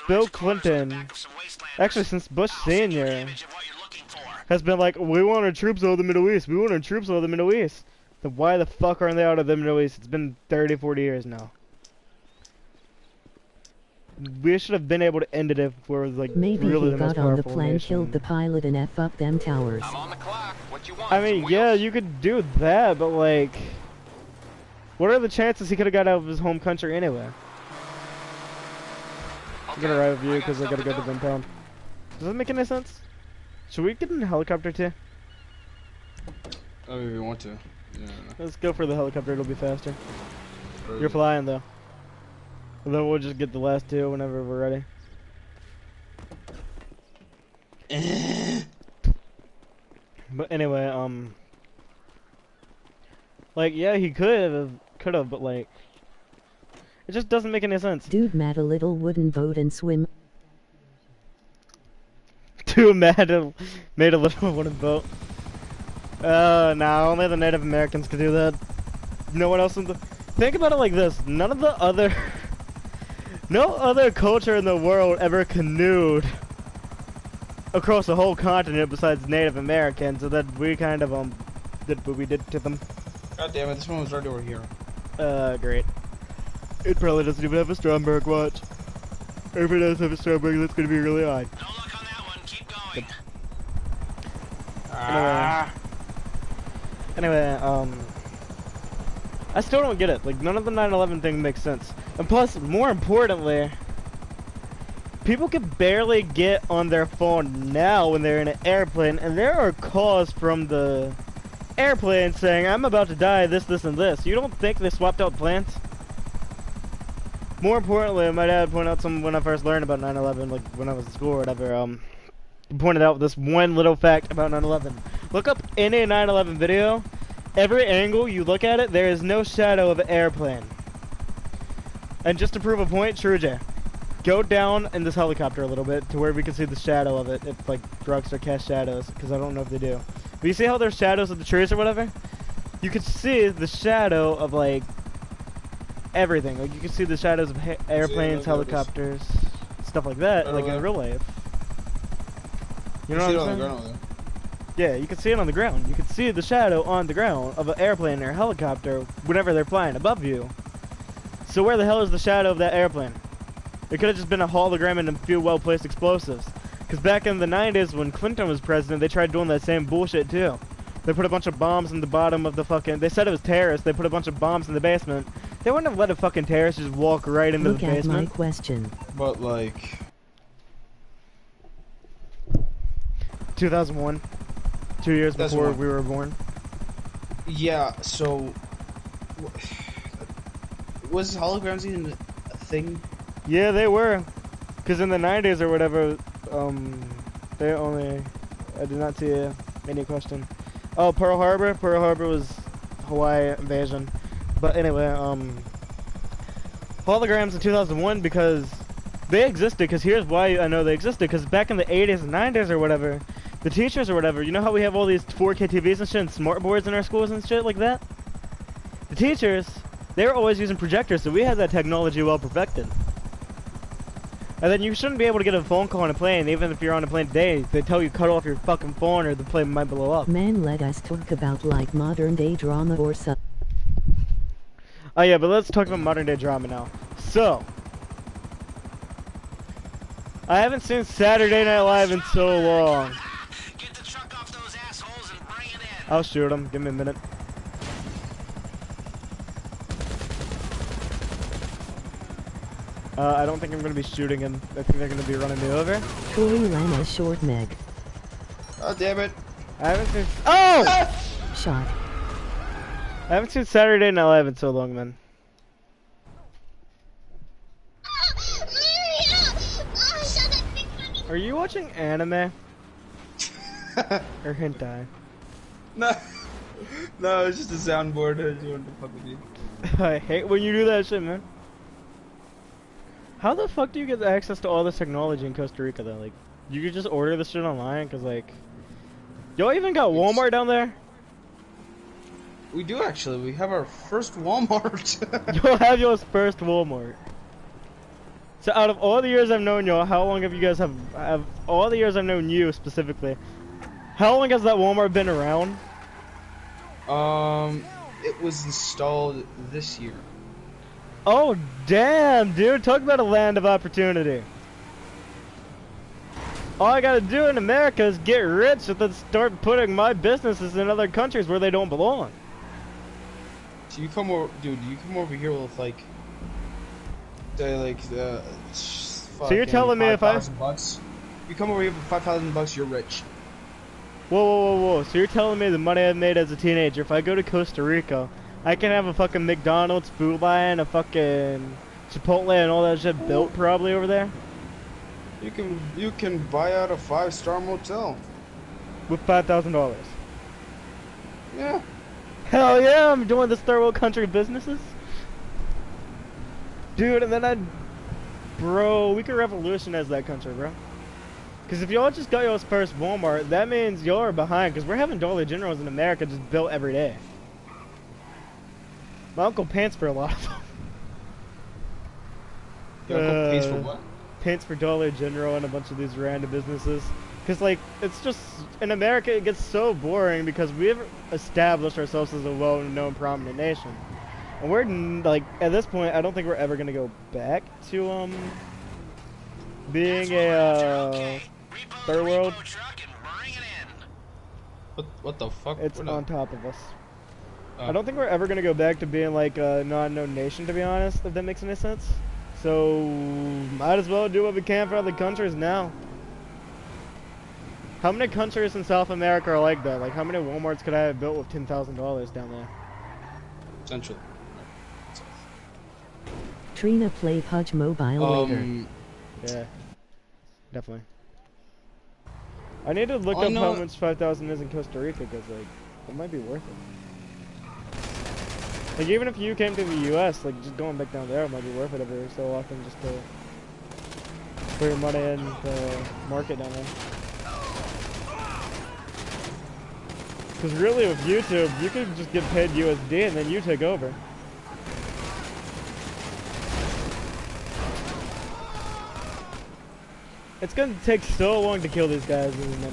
Bill Clinton, actually since Bush Sr., has been like, we want our troops out of the Middle East, we want our troops out of the Middle East. Then why the fuck aren't they out of the Middle East? It's been 30, 40 years now. We should have been able to end it if we were like Maybe really he the most got on the powerful plan, nation. killed the pilot, and F up them towers. I'm on the clock. What you want? I mean, yeah, you could do that, but like, what are the chances he could have got out of his home country anyway? I'm gonna ride with you because I gotta go to Vintown. Does that make any sense? Should we get in a helicopter too? Oh, if you want to. Yeah. Let's go for the helicopter, it'll be faster. You're flying though. And then we'll just get the last two whenever we're ready. But anyway, like, yeah, he could have, but like, it just doesn't make any sense. Dude made a little wooden boat and swim. Dude made a little wooden boat. No, only the Native Americans could do that. No one else in the... Think about it like this. None of the other... No other culture in the world ever canoed across the whole continent besides Native Americans, so that we kind of, did what we did to them. God damn it, this one was right over here. Great. It probably doesn't even have a Stromberg watch. Or if it does have a Stromberg, that's gonna be really odd. Don't look on that one. Keep going. Anyway, I still don't get it. Like, none of the 9/11 thing makes sense. And plus, more importantly, people can barely get on their phone now when they're in an airplane, and there are calls from the airplane saying, I'm about to die, this, and this. You don't think they swapped out plans? More importantly, my dad pointed out something when I first learned about 9/11, like when I was in school or whatever, he pointed out this one little fact about 9/11. Look up any 9/11 video. Every angle you look at it, there is no shadow of an airplane. And just to prove a point, TrueJay, go down in this helicopter a little bit to where we can see the shadow of it, if like drugs are cast shadows, because I don't know if they do. But you see how there's shadows of the trees or whatever? You can see the shadow of like everything. Like you can see the shadows of airplanes, helicopters, stuff like that, like in real life. You know what I'm saying? Yeah, you can see it on the ground. You can see the shadow on the ground of an airplane or a helicopter whenever they're flying above you. So where the hell is the shadow of that airplane? It could have just been a hologram and a few well-placed explosives. Because back in the 90s when Clinton was president, they tried doing that same bullshit too. They put a bunch of bombs in the bottom of the fucking... They said it was terrorists. They put a bunch of bombs in the basement. They wouldn't have let a fucking terrorist just walk right into the basement. Look at my question. But like... 2001. 2 years before we were born. Yeah, so... Was holograms even a thing? Yeah, they were. Because in the 90s or whatever, they only... I did not see any question. Oh, Pearl Harbor? Pearl Harbor was Hawaii invasion. But anyway, holograms in 2001 because they existed, because here's why I know they existed, because back in the 80s and 90s or whatever, the teachers or whatever, you know how we have all these 4K TVs and shit and smart boards in our schools and shit like that? The teachers, they were always using projectors, so we had that technology well perfected. And then you shouldn't be able to get a phone call on a plane, even if you're on a plane today. They tell you cut off your fucking phone or the plane might blow up. Man, let us talk about like modern day drama or something. Oh yeah, but let's talk about modern day drama now. So, I haven't seen Saturday Night Live in so long. Get the truck off those assholes and bring it in. I'll shoot him. Give me a minute. I don't think I'm gonna be shooting him. I think they're gonna be running me over. Troy Lana short Meg. Oh damn it! I haven't seen. Oh! Shot. I haven't seen Saturday Night Live in so long, man. Are you watching anime? Or hentai? No, no, it's just a soundboard. I just wanted to fuck with you. I hate when you do that shit, man. How the fuck do you get access to all this technology in Costa Rica, though? Like, you could just order this shit online, cause like, y'all even got Walmart down there? We do actually. We have our first Walmart. You'll have y'all's first Walmart. So out of all the years I've known y'all, how long have you guys have all the years I've known you specifically? How long has that Walmart been around? It was installed this year. Oh damn, dude! Talk about a land of opportunity. All I gotta do in America is get rich and then start putting my businesses in other countries where they don't belong. So you come over, dude. You come over here with like, so you're telling me if $5,000, you come over here for $5,000, you're rich. Whoa, whoa, whoa, whoa! So you're telling me the money I made as a teenager, if I go to Costa Rica, I can have a fucking McDonald's, Food Lion, a fucking Chipotle, and all that shit built probably over there? You can buy out a 5-star motel with $5,000. Yeah. Hell yeah! I'm doing this third world country businesses, dude. And then bro, we could revolutionize that country, bro. Because if y'all just got y'all's first Walmart, that means y'all are behind. Because we're having Dollar Generals in America just built every day. My uncle pants for a lot of them. Your uncle pays for what? Pants for Dollar General and a bunch of these random businesses. Because, like, it's just, in America, it gets so boring because we've established ourselves as a well-known, prominent nation. And we're, like, at this point, I don't think we're ever going to go back to, being a, third world. What the fuck? It's on top of us. I don't think we're ever going to go back to being, like, a non-known nation, to be honest, if that makes any sense. So, might as well do what we can for other countries now. How many countries in South America are like that? Like, how many Walmarts could I have built with $10,000 down there? Central. Trina play PUBG Mobile later. Yeah, definitely. I need to look up how much 5,000 is in Costa Rica, because, like, it might be worth it. Like, even if you came to the U.S., like, just going back down there might be worth it every so often, just to put your money in the market down there. Because really, with YouTube, you could just get paid USD and then you take over. It's gonna take so long to kill these guys, isn't it?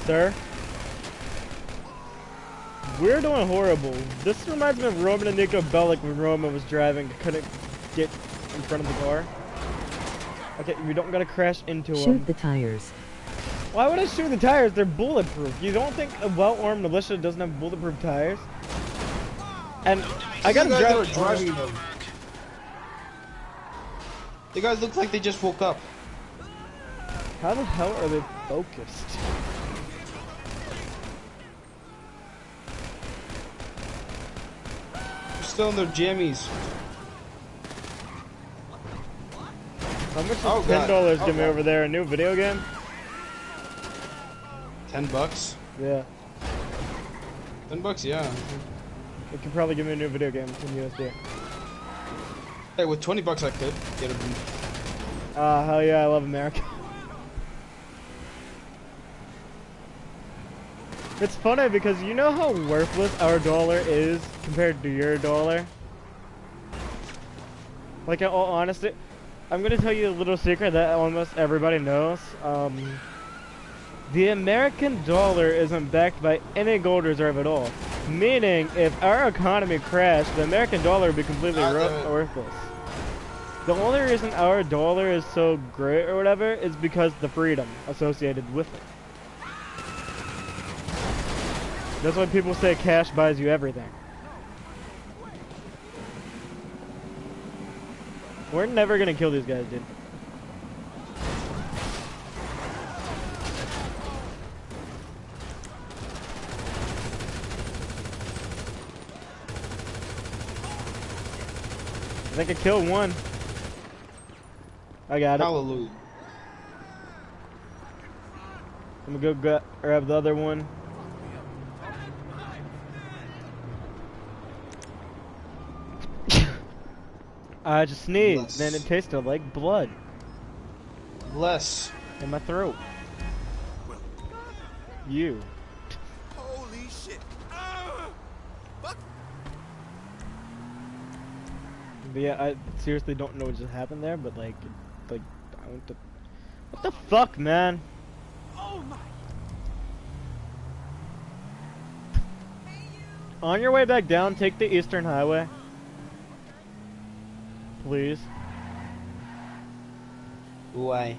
Sir? We're doing horrible. This reminds me of Roman and Nico Bellic when Roman was driving, couldn't get in front of the car. Okay, we don't gotta crash into them. Shoot the tires. Why would I shoot the tires? They're bulletproof. You don't think a well-armed militia doesn't have bulletproof tires? And I gotta drive. Driving them. The guys look like they just woke up. How the hell are they focused? They're still in their jammies. How much does $10 give me over there? A new video game? $10? Yeah. $10, yeah. It could probably give me a new video game in USD. Hey, with $20 I could get a. Hell yeah, I love America. It's funny because you know how worthless our dollar is compared to your dollar? Like, in all honesty, I'm gonna tell you a little secret that almost everybody knows. The American dollar isn't backed by any gold reserve at all. Meaning, if our economy crashed, the American dollar would be completely worthless. The only reason our dollar is so great or whatever is because the freedom associated with it. That's why people say cash buys you everything. We're never gonna kill these guys, dude. I think I killed one. I got it. Hallelujah. I'm gonna go grab the other one. I just sneezed, and it tasted like blood. Bless. In my throat. You. Holy shit. Fuck. But yeah, I seriously don't know what just happened there, but like, I want to. What the fuck, man? Oh my. On your way back down, take the Eastern Highway. Please. Why?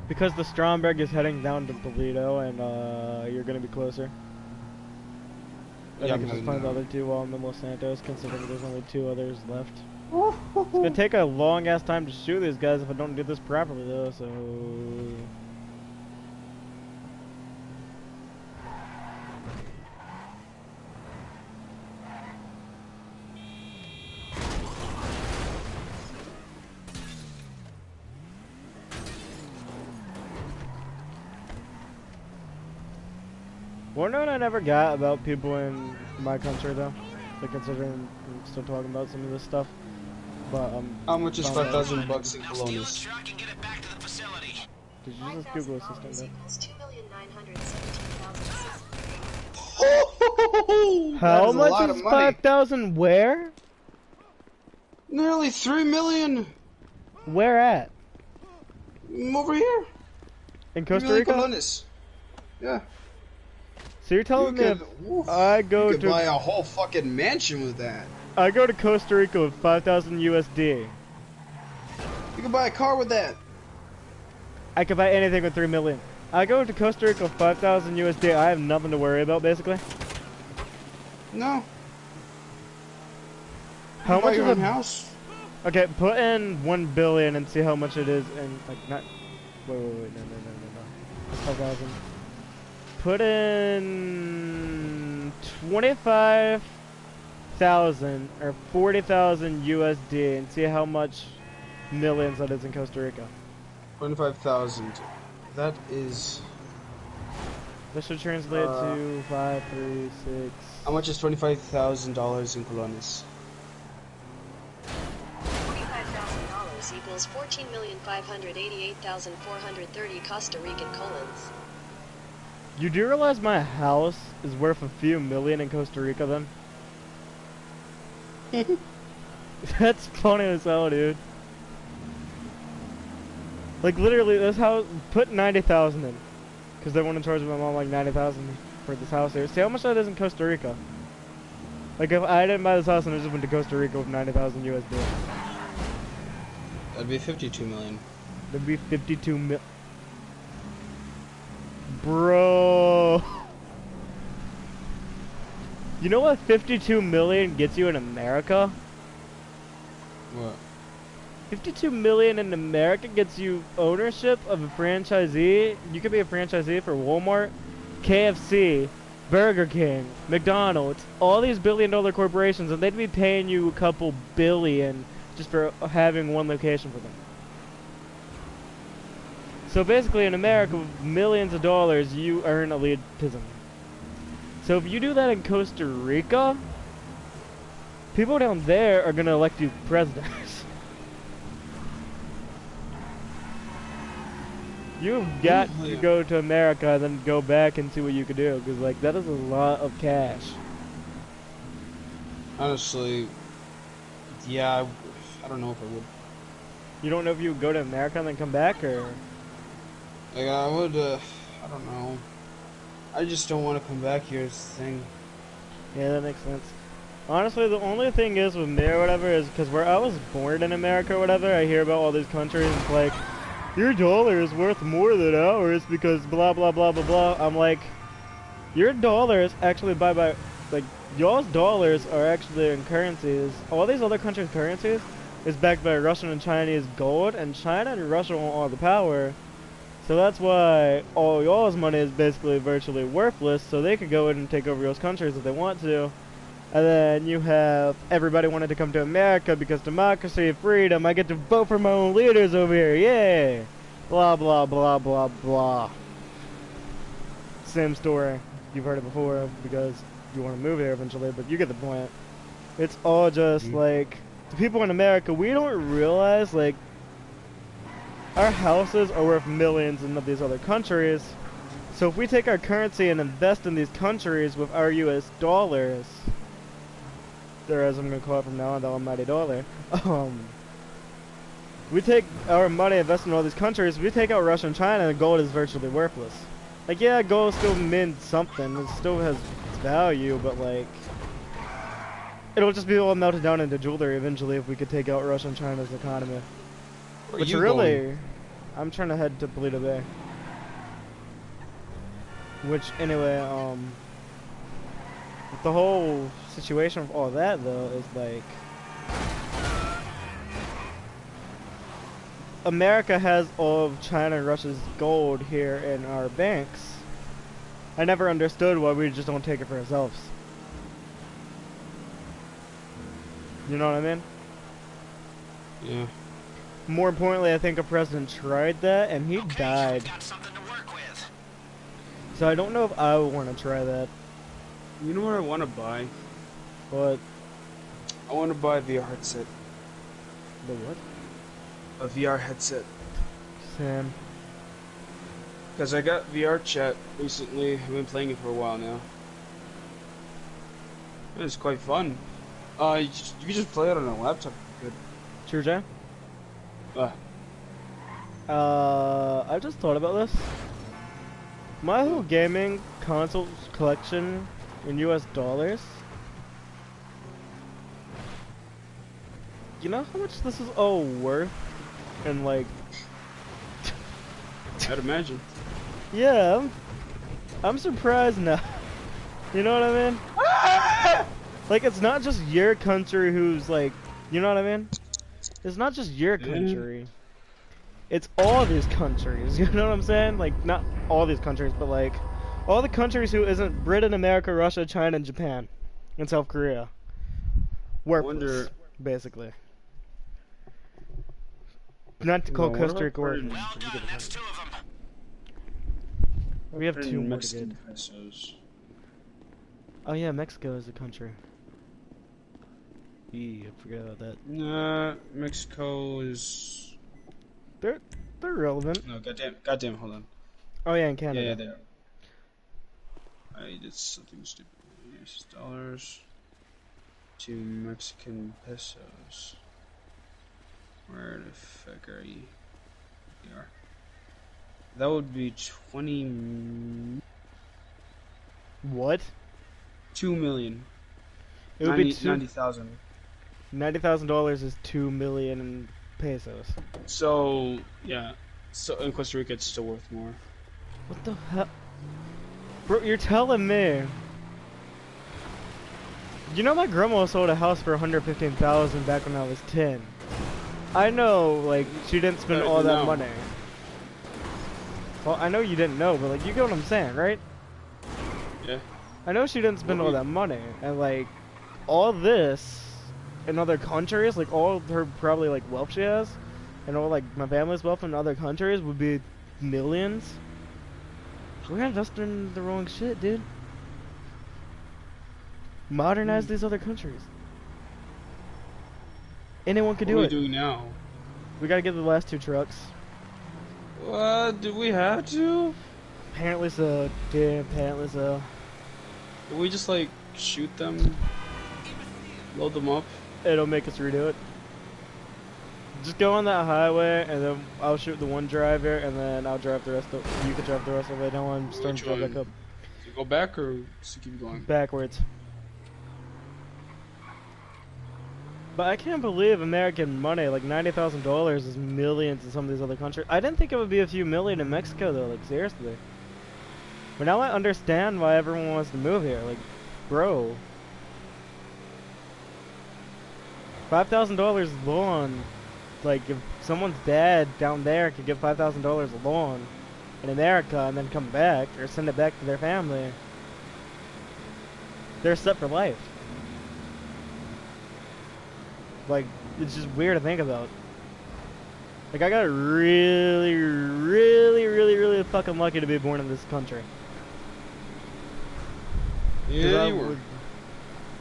Because the Stromberg is heading down to Toledo, and you're gonna be closer. And Yeah, I can just find the other two while I'm in Los Santos, considering there's only 2 others left. It's gonna take a long ass time to shoot these guys if I don't do this properly, though. So. One note I never got about people in my country, though, like considering I'm still talking about some of this stuff, but how much is 5,000 bucks in colones? Did you just Google assistant there? How much is 5,000 where? Nearly 3 million. Where at? Over here. In Costa Rica? Colones. Yeah. So you're telling me if I go to buy a whole fucking mansion with that. I go to Costa Rica with 5,000 USD. You can buy a car with that. I could buy anything with 3 million. I go to Costa Rica with 5,000 USD. I have nothing to worry about, basically. No. How much is a house? Okay, put in 1 billion and see how much it is, and like not. Wait, no. 5,000. Put in 25,000 or 40,000 USD and see how much millions that is in Costa Rica. 25,000. That is. That should translate to 5, 3, 6. How much is $25,000 in colones? $25,000 equals 14,588,430 Costa Rican colons. You do realize my house is worth a few million in Costa Rica then? That's funny as hell, dude. Like literally this house, put 90,000 in. Cause they want to charge my mom like 90,000 for this house here. See how much that is in Costa Rica? Like if I didn't buy this house and I just went to Costa Rica with 90,000 USD. That'd be 52 million. That'd be 52 mil. Bro. You know what 52 million gets you in America? What? 52 million in America gets you ownership of a franchisee. You could be a franchisee for Walmart, KFC, Burger King, McDonald's, all these billion-dollar corporations, and they'd be paying you a couple billion just for having one location for them. So basically in America, with millions of dollars, you earn elitism. So if you do that in Costa Rica, people down there are gonna elect you president. You've got to go to America and then go back and see what you could do, because like that is a lot of cash. Honestly, yeah, I don't know if I would. You don't know if you would go to America and then come back, or? Like, I would, I don't know. I just don't want to come back here, is the thing. Yeah, that makes sense. Honestly, the only thing is with me or whatever is because where I was born in America or whatever, I hear about all these countries and it's like, your dollar is worth more than ours because blah blah blah blah blah. I'm like, your dollars actually by like y'all's dollars are actually in currencies. All these other countries' currencies is backed by Russian and Chinese gold, and China and Russia want all the power. So that's why all y'all's money is basically virtually worthless, so they could go in and take over y'all's countries if they want to. And then you have everybody wanting to come to America because democracy, freedom, I get to vote for my own leaders over here, yay! Blah, blah, blah, blah, blah. Same story. You've heard it before because you want to move here eventually, but you get the point. It's all just like, the people in America, we don't realize, like, our houses are worth millions in these other countries. So if we take our currency and invest in these countries with our US dollars, or as I'm going to call it from now on, the almighty dollar, we take our money, invest in all these countries, we take out Russia and China, and gold is virtually worthless. Like, yeah, gold still means something, it still has its value, but like, it'll just be all melted down into jewelry eventually if we could take out Russia and China's economy. Which really, I'm trying to head to Polito Bay. Which, anyway, the whole situation with all that, though, is like, America has all of China and Russia's gold here in our banks. I never understood why we just don't take it for ourselves. You know what I mean? Yeah. More importantly, I think a president tried that, and he died. So I don't know if I would want to try that. You know what I want to buy? What? I want to buy a VR headset. The what? A VR headset. Sam. Because I got VR chat recently. I've been playing it for a while now. It's quite fun. You can just play it on a laptop. Good. TrueJay? I just thought about this. My whole gaming console collection in US dollars. You know how much this is all worth? And like, I'd imagine. Yeah, I'm surprised now. You know what I mean? Like, it's not just your country who's like, you know what I mean? It's not just your country. It's all these countries, you know what I'm saying? Like, not all these countries, but like, all the countries who isn't Britain, America, Russia, China, and Japan, and South Korea. Worthless, basically. Not to call Costa Rica worthless. Well done, that's 2 of them. We have 2 more to Mexican get. pesos. Oh yeah, Mexico is a country. I forgot about that. Nah, Mexico is... They're relevant. No, goddamn, hold on. Oh yeah, in Canada. Yeah, there. I did something stupid. US dollars to Mexican pesos. Where the fuck are you? Here. That would be 20. What? 2 million. It would be 90,000. $90,000 is 2 million pesos. So yeah. So in Costa Rica, it's still worth more. What the hell? Bro, you're telling me. You know, my grandma sold a house for $115,000 back when I was 10. I know, like, she didn't spend all that money. Well, I know you didn't know, but like, you get what I'm saying, right? Yeah. I know she didn't spend all that money, and like, all this in other countries, like all her probably like wealth she has, and all like my family's wealth in other countries would be millions. We're investing in the wrong shit, dude. Modernize these other countries. Anyone could do it. What are we doing now? We gotta get the last 2 trucks. Do we have to? Apparently so. Yeah, apparently so. Do we just like shoot them? Load them up? It'll make us redo it. Just go on that highway, and then I'll shoot the one driver, and then I'll drive the rest of. You can drive the rest of it. Now I'm starting to drive back up. So go back or just keep going? Backwards. But I can't believe American money, like $90,000 is millions in some of these other countries. I didn't think it would be a few million in Mexico though, like seriously. But now I understand why everyone wants to move here, like, bro. $5,000 loan, like if someone's dad down there could get $5,000 loan in America and then come back, or send it back to their family, they're set for life. Like, it's just weird to think about. Like, I got really, really, really, really fucking lucky to be born in this country. Yeah, you were.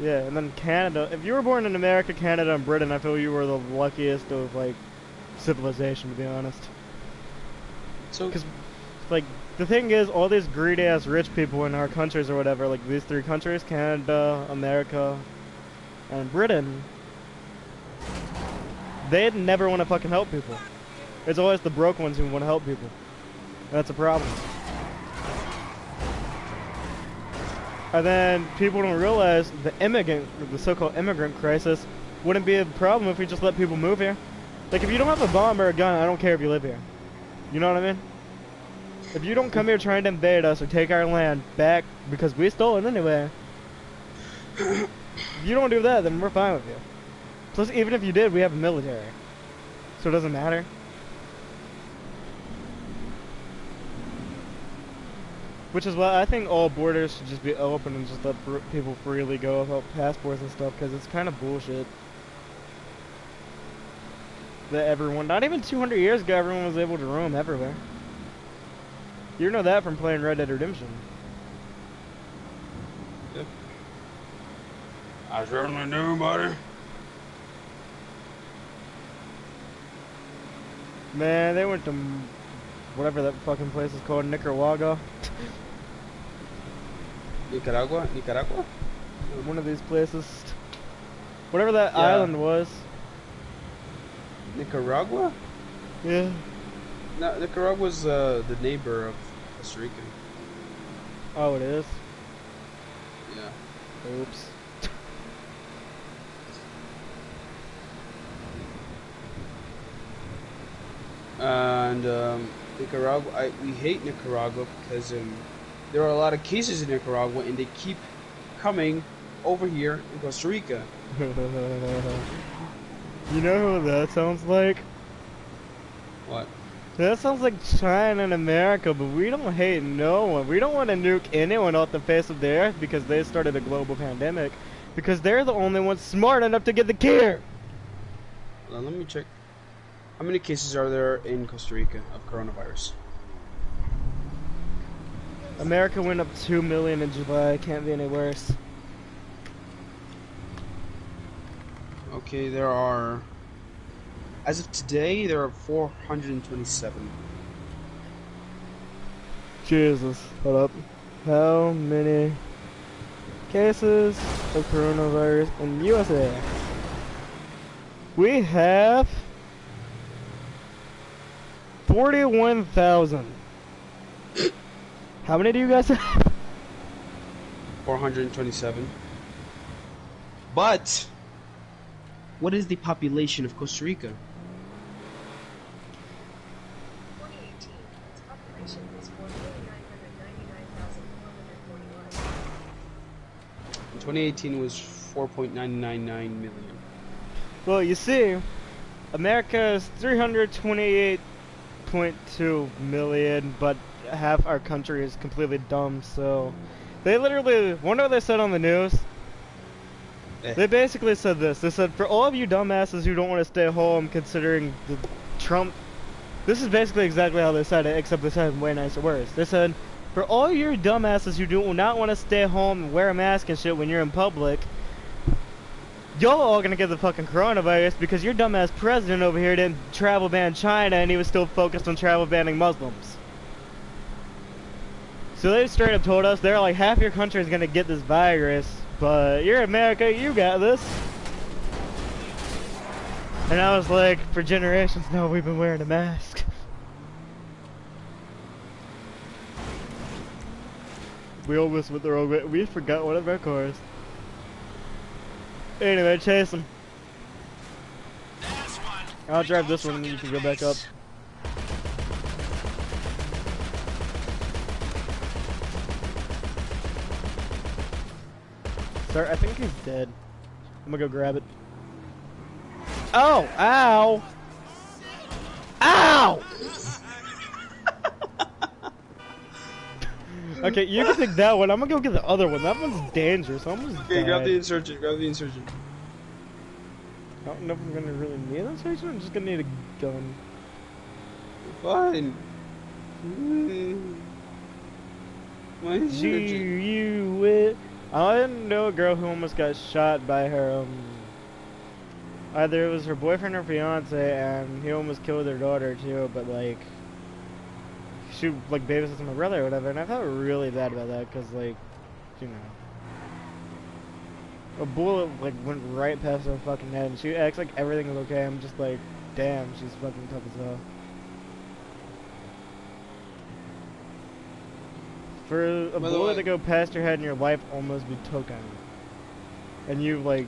Yeah, and then Canada. If you were born in America, Canada, and Britain, I feel you were the luckiest of, like, civilization, to be honest. So, because, like, the thing is, all these greedy-ass rich people in our countries or whatever, like these three countries, Canada, America, and Britain, they'd never want to fucking help people. It's always the broke ones who want to help people. That's a problem. And then people don't realize the so-called immigrant crisis wouldn't be a problem if we just let people move here. Like, if you don't have a bomb or a gun, I don't care if you live here. You know what I mean? If you don't come here trying to invade us or take our land back because we stole it anyway, if you don't do that, then we're fine with you. Plus, even if you did, we have a military. So it doesn't matter. Which is why I think all borders should just be open and just let people freely go without passports and stuff, because it's kind of bullshit. That everyone, not even 200 years ago, everyone was able to roam everywhere. You know that from playing Red Dead Redemption. Yep. I certainly do, buddy. Man, they went to whatever that fucking place is called, Nicaragua. Nicaragua? Nicaragua? One of these places. Whatever that island was. Nicaragua? Yeah. No, Nicaragua's the neighbor of Costa Rica. Oh, it is? Yeah. Oops. And Nicaragua, we hate Nicaragua because there are a lot of cases in Nicaragua and they keep coming over here in Costa Rica. You know who that sounds like? What? That sounds like China and America, but we don't hate no one. We don't want to nuke anyone off the face of the earth because they started a global pandemic. Because they're the only ones smart enough to get the cure. Let me check. How many cases are there in Costa Rica of coronavirus? America went up 2 million in July. Can't be any worse. Okay, there are... As of today, there are 427. Jesus. Hold up. How many cases of coronavirus in USA? We have 41,000. How many do you guys have? 427. But what is the population of Costa Rica? 2018, its population was 4,999,441. In 2018 was 4.999 million. Well, you see, America is 328.2 million, but half our country is completely dumb, so they literally, wonder what they said on the news? They basically said this. They said, for all of you dumbasses who don't want to stay home considering the Trump, this is basically exactly how they said it, except they said it in way nicer words. They said, for all you dumbasses who do not want to stay home and wear a mask and shit when you're in public, y'all all gonna get the fucking coronavirus because your dumbass president over here didn't travel ban China and he was still focused on travel banning Muslims. So they straight up told us, they're like, half your country is gonna get this virus, but you're America, you got this. And I was like, for generations now we've been wearing a mask. We almost went the wrong way. We forgot one of our cars. Anyway, chase him. I'll drive this one and then you can go back up. Sir, I think he's dead. I'm gonna go grab it. Oh! Ow! Ow! Okay, you can take that one. I'm gonna go get the other one. That one's dangerous. I almost died. Grab the insurgent. Grab the insurgent. I don't know if I'm gonna really need an insurgent. I'm just gonna need a gun. Fine. My insurgent. I know a girl who almost got shot by her, either it was her boyfriend or fiance, and he almost killed their daughter too, but like, she like babysits my brother or whatever, and I felt really bad about that, cause like, you know, a bullet like went right past her fucking head, and she acts like everything is okay. I'm just like, damn, she's fucking tough as hell. For a bullet to go past your head and your life almost be taken, and you like,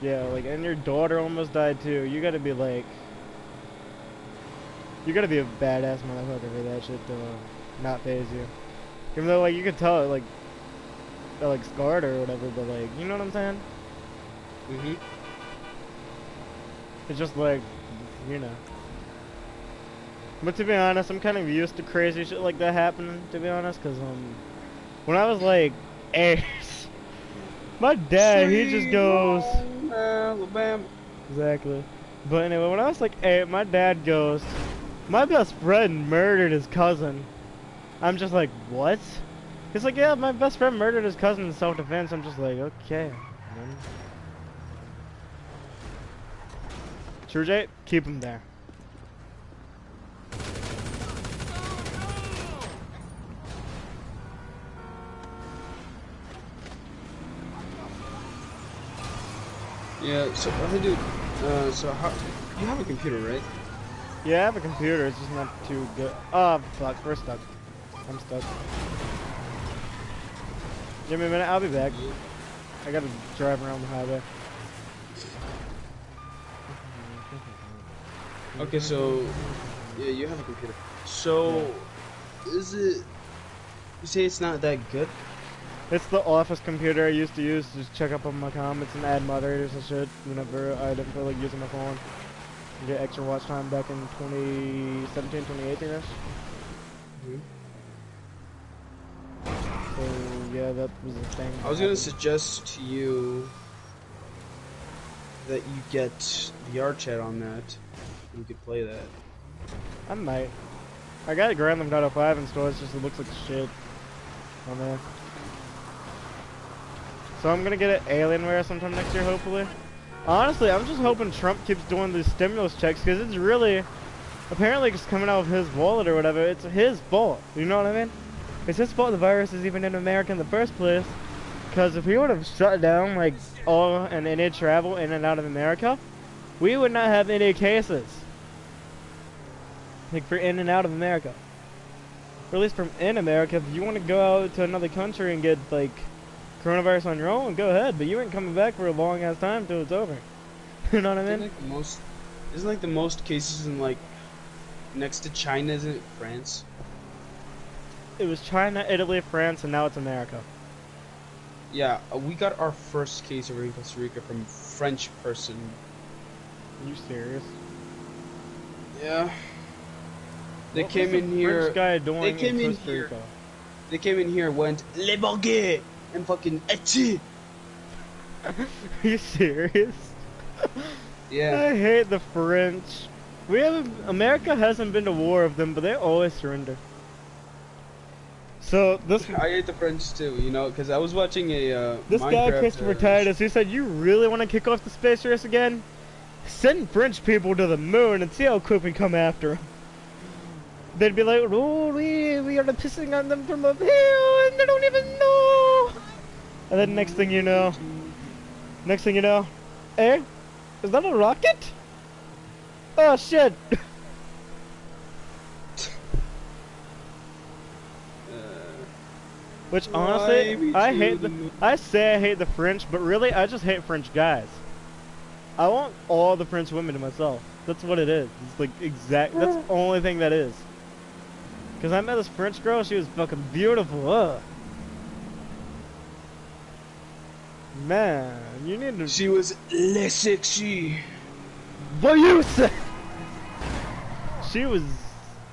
yeah, like, and your daughter almost died too. You gotta be like, you gotta be a badass motherfucker for that shit to not phase you. Even though like you could tell it like, they're like scarred or whatever, but like, you know what I'm saying? Mhm. It's just like, you know. But to be honest, I'm kind of used to crazy shit like that happening, to be honest, because, when I was, like, 8, my dad, he just goes... Alabama. Exactly. But anyway, when I was, like, 8, my dad goes, my best friend murdered his cousin. I'm just like, what? He's like, yeah, my best friend murdered his cousin in self-defense. I'm just like, okay. TrueJay, keep him there. Yeah, so dude, so how you have a computer, right? Yeah, I have a computer, it's just not too good. Oh fuck, we're stuck. I'm stuck. Give me a minute, I'll be back. I gotta drive around the highway. Okay, so yeah, you have a computer. So is it, you say it's not that good? It's the office computer I used to use to just check up on my comments and add moderators and shit whenever I didn't feel like using my phone. And get extra watch time back in 2017, 2018-ish. So yeah, that was the thing. I was gonna suggest to you that you get VR chat on that. You could play that. I might. I got Grand Theft Auto 5 installed, it's just it looks like shit on there. So I'm gonna get it Alienware sometime next year, hopefully. Honestly, I'm just hoping Trump keeps doing these stimulus checks, because it's really, apparently it's coming out of his wallet or whatever. It's his fault, you know what I mean? It's his fault the virus is even in America in the first place. Because if he would have shut down, like, all and any travel in and out of America, we would not have any cases. Like, for in and out of America. Or at least from in America, if you want to go out to another country and get, like, coronavirus on your own, go ahead, but you ain't coming back for a long ass time till it's over. You know what I mean? Isn't like the most cases in like next to China, isn't it France? It was China, Italy, France, and now it's America. Yeah, we got our first case over in Costa Rica from a French person. Are you serious? Yeah. They What came was in the here. French guy doing They came in Costa here. Rica? They came in here, went Le Bourget and fucking Eti. Are you serious? Yeah. I hate the French. America hasn't been to war with them, but they always surrender. So this I hate the French too, you know, because I was watching a this Minecraft, guy Christopher Titus, he said, "You really want to kick off the space race again? Send French people to the moon and see how quick we come after them." They'd be like, "Oh, we are pissing on them from up here, and they don't even know." And then next thing you know, eh? Is that a rocket? Oh shit! Which honestly, I say I hate the French, but really I just hate French guys. I want all the French women to myself. That's what it is. It's like that's the only thing that is. Cause I met this French girl, she was fucking beautiful. Ugh. Man, you need to. She was le sexy. What you say? She was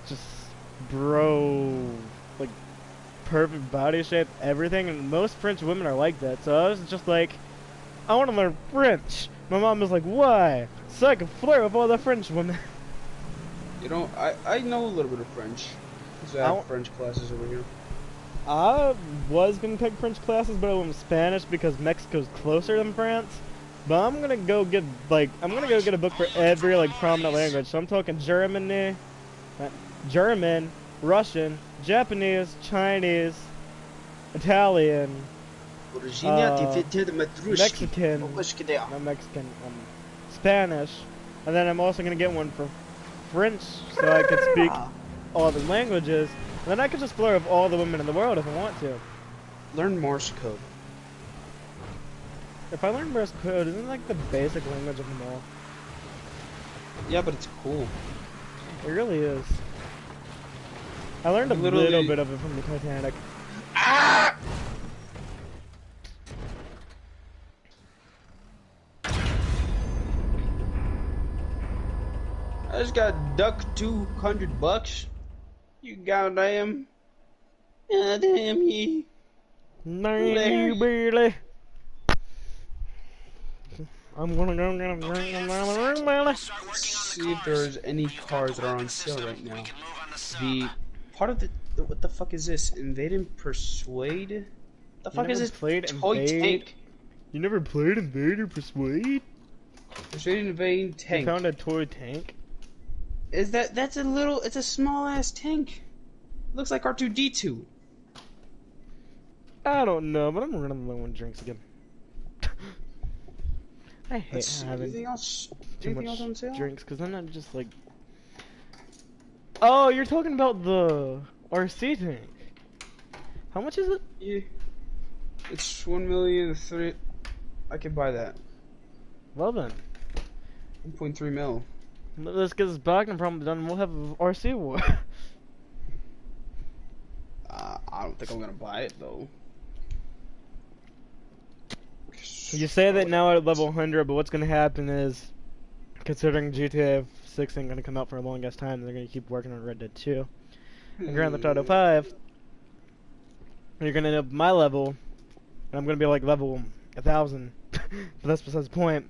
just like perfect body shape, everything, and most French women are like that. So I was just like, I want to learn French. My mom was like, why? So I can flirt with all the French women. You know, I know a little bit of French. Because I have French classes over here. I was gonna take French classes, but I went with Spanish because Mexico's closer than France. But I'm gonna go get a book for every like prominent language. So I'm talking German, Russian, Japanese, Chinese, Italian, Mexican, not Mexican, Spanish, and then I'm also gonna get one for French so I can speak all the languages. And then I could just flirt with all the women in the world if I want to. Learn Morse code. If I learn Morse code, isn't it like the basic language of them all? Yeah, but it's cool. It really is. I learned a little bit of it from the Titanic. Ah! I just got ducked $200. You goddamn ye. Billy. I'm gonna go get a drink in the room, Billy. See if there's any cars that are on sale right now. The part of the what the fuck is this? Invade and Persuade? The fuck is this? Toy tank. You never played Invade or Persuade? Persuade and Invade tank. You found a toy tank? Is that's a little, it's a small ass tank. Looks like R2-D2. I don't know, but I'm running low on drinks again. I hate having too much drinks, because then I'm just like... Oh, you're talking about the RC tank. How much is it? Yeah. It's 1,000,003. I can buy that. Well then. 1.3 mil. Let's get this Bogdan problem done and we'll have a RC war. I don't think I'm gonna buy it though. You say that now at level 100, but what's gonna happen is, considering GTA 6 ain't gonna come out for a long ass time, they're gonna keep working on Red Dead 2 and Grand Theft Auto 5. You're gonna end up my level, and I'm gonna be like level 1,000. But that's besides the point.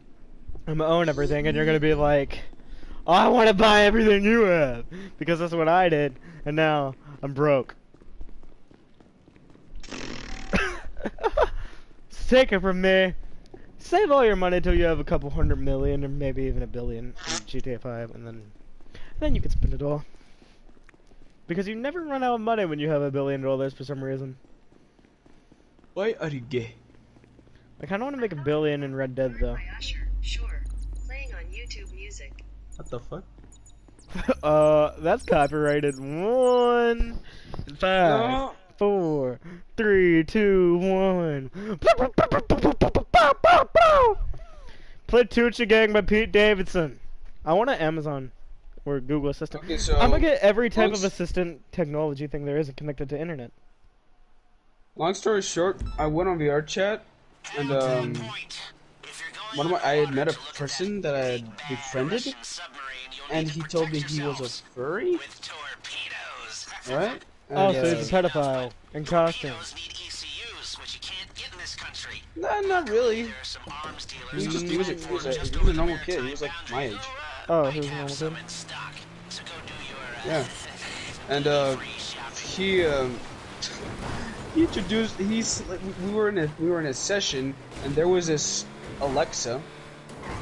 I'm gonna own everything, and you're gonna be like, oh, I want to buy everything you have, because that's what I did, and now I'm broke. Take it from me. Save all your money till you have a couple $100 million, or maybe even $1 billion in GTA 5, and then you can spend it all. Because you never run out of money when you have $1 billion for some reason. Why are you gay? I kind of want to make $1 billion in Red Dead though. Sure. Playing on YouTube Music. What the fuck? That's copyrighted. 1, 5, 4, 3, 2, 1. Play Tucci Gang by Pete Davidson. I want an Amazon or Google Assistant. Okay, so I'm gonna get every type of assistant technology thing there is connected to internet. Long story short, I went on VR chat and I had met a person that I had befriended, and he told me he was a furry. Right? Oh, so he's a pedophile in costume. Nah, not really. He was a normal kid. He was like my age. Oh, he was a normal kid? Yeah. And He introduced. We were in a session, and there was this Alexa.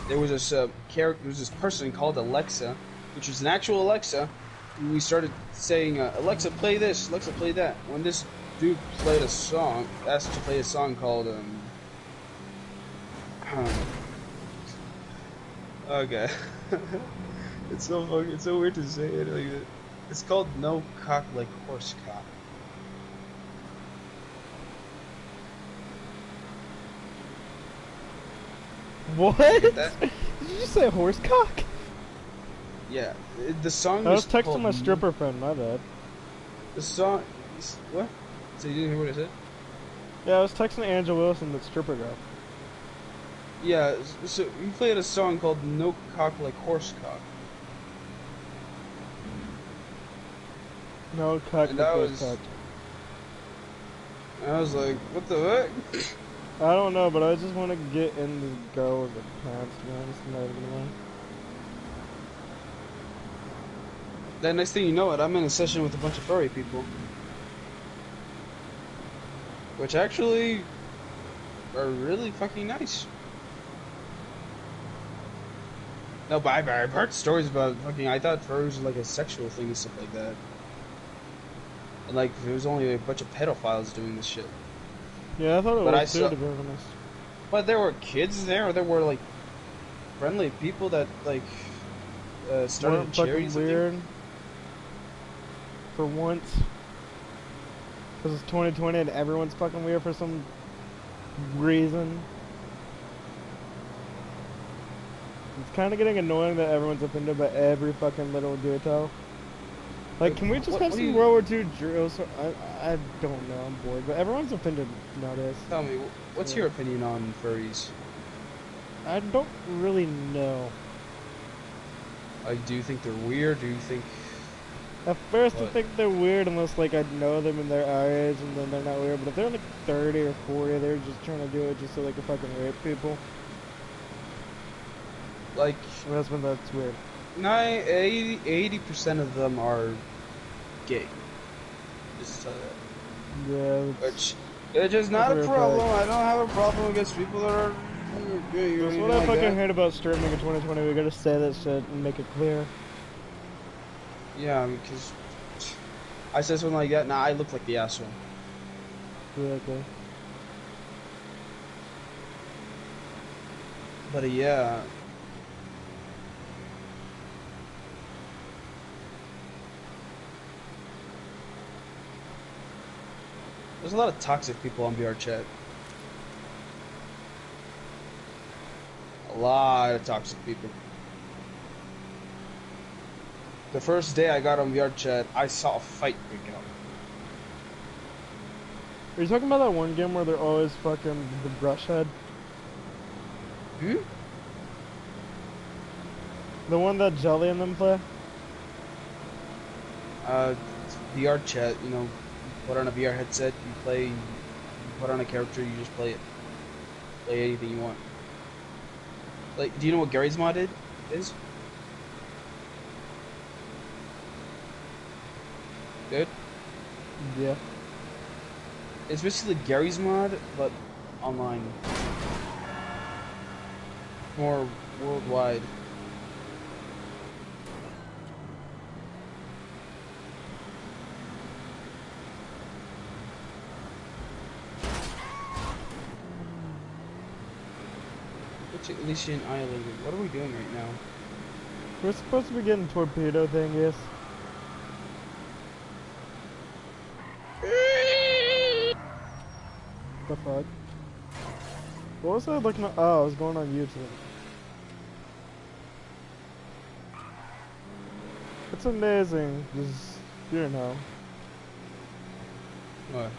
There was this character. There was this person called Alexa, which was an actual Alexa. And we started saying, "Alexa, play this. Alexa, play that." When this dude played a song, asked to play a song called okay. It's so funny. It's so weird to say it like that. It's called "No Cock Like Horse Cock." What? Did you just say horse cock? Yeah, the song. I was texting my stripper friend. My bad. The song. What? So you didn't hear what I said? Yeah, I was texting Angela Wilson, the stripper girl. Yeah, so he played a song called "No Cock Like Horse Cock." No cock like horse cock. I was like, what the heck? I don't know, but I just want to get in the girl with the pants, to be honest. I'm not even gonna lie. That next thing you know it, I'm in a session with a bunch of furry people. Which actually are really fucking nice. No, but I've heard stories about fucking, I thought furries was like a sexual thing and stuff like that. And like, there was only a bunch of pedophiles doing this shit. Yeah, I thought it was too, to be honest. But there were kids there, or there were like friendly people that like started cherries. Fucking weird. For once. Because it's 2020 and everyone's fucking weird for some reason. It's kind of getting annoying that everyone's offended by every fucking little detail. Like, can we just have some World War II drills? I don't know, I'm bored, but everyone's offended nowadays. Tell me, what's your opinion on furries? I don't really know. Like, do you think they're weird? Do you think... At first I think they're weird unless, like, I know them and they're our age, and then they're not weird. But if they're, like, 30 or 40, they're just trying to do it just so they can fucking rape people. Like... That's when that's weird. 80% of them are gay. Just tell you that. Yeah. Which is not a problem. I don't have a problem against people that are gay. That's what I fucking heard about streaming in 2020. We gotta say that shit and make it clear. Yeah, because I said something like that. Nah, I look like the asshole. Yeah, okay. But yeah. There's a lot of toxic people on VR chat. A lot of toxic people. The first day I got on VR chat, I saw a fight break out. Are you talking about that one game where they're always fucking the brush head? Hmm? The one that Jelly and them play? VR chat, you know, put on a VR headset, you play, you put on a character, you just play it. Play anything you want. Like, do you know what Gary's mod is? Good? Yeah. It's basically Gary's mod, but online. More worldwide. Elysian Island. What are we doing right now? We're supposed to be getting torpedo thing, yes. The fuck? What was I looking at? Oh, I was going on YouTube. It's amazing. Just, you know. What?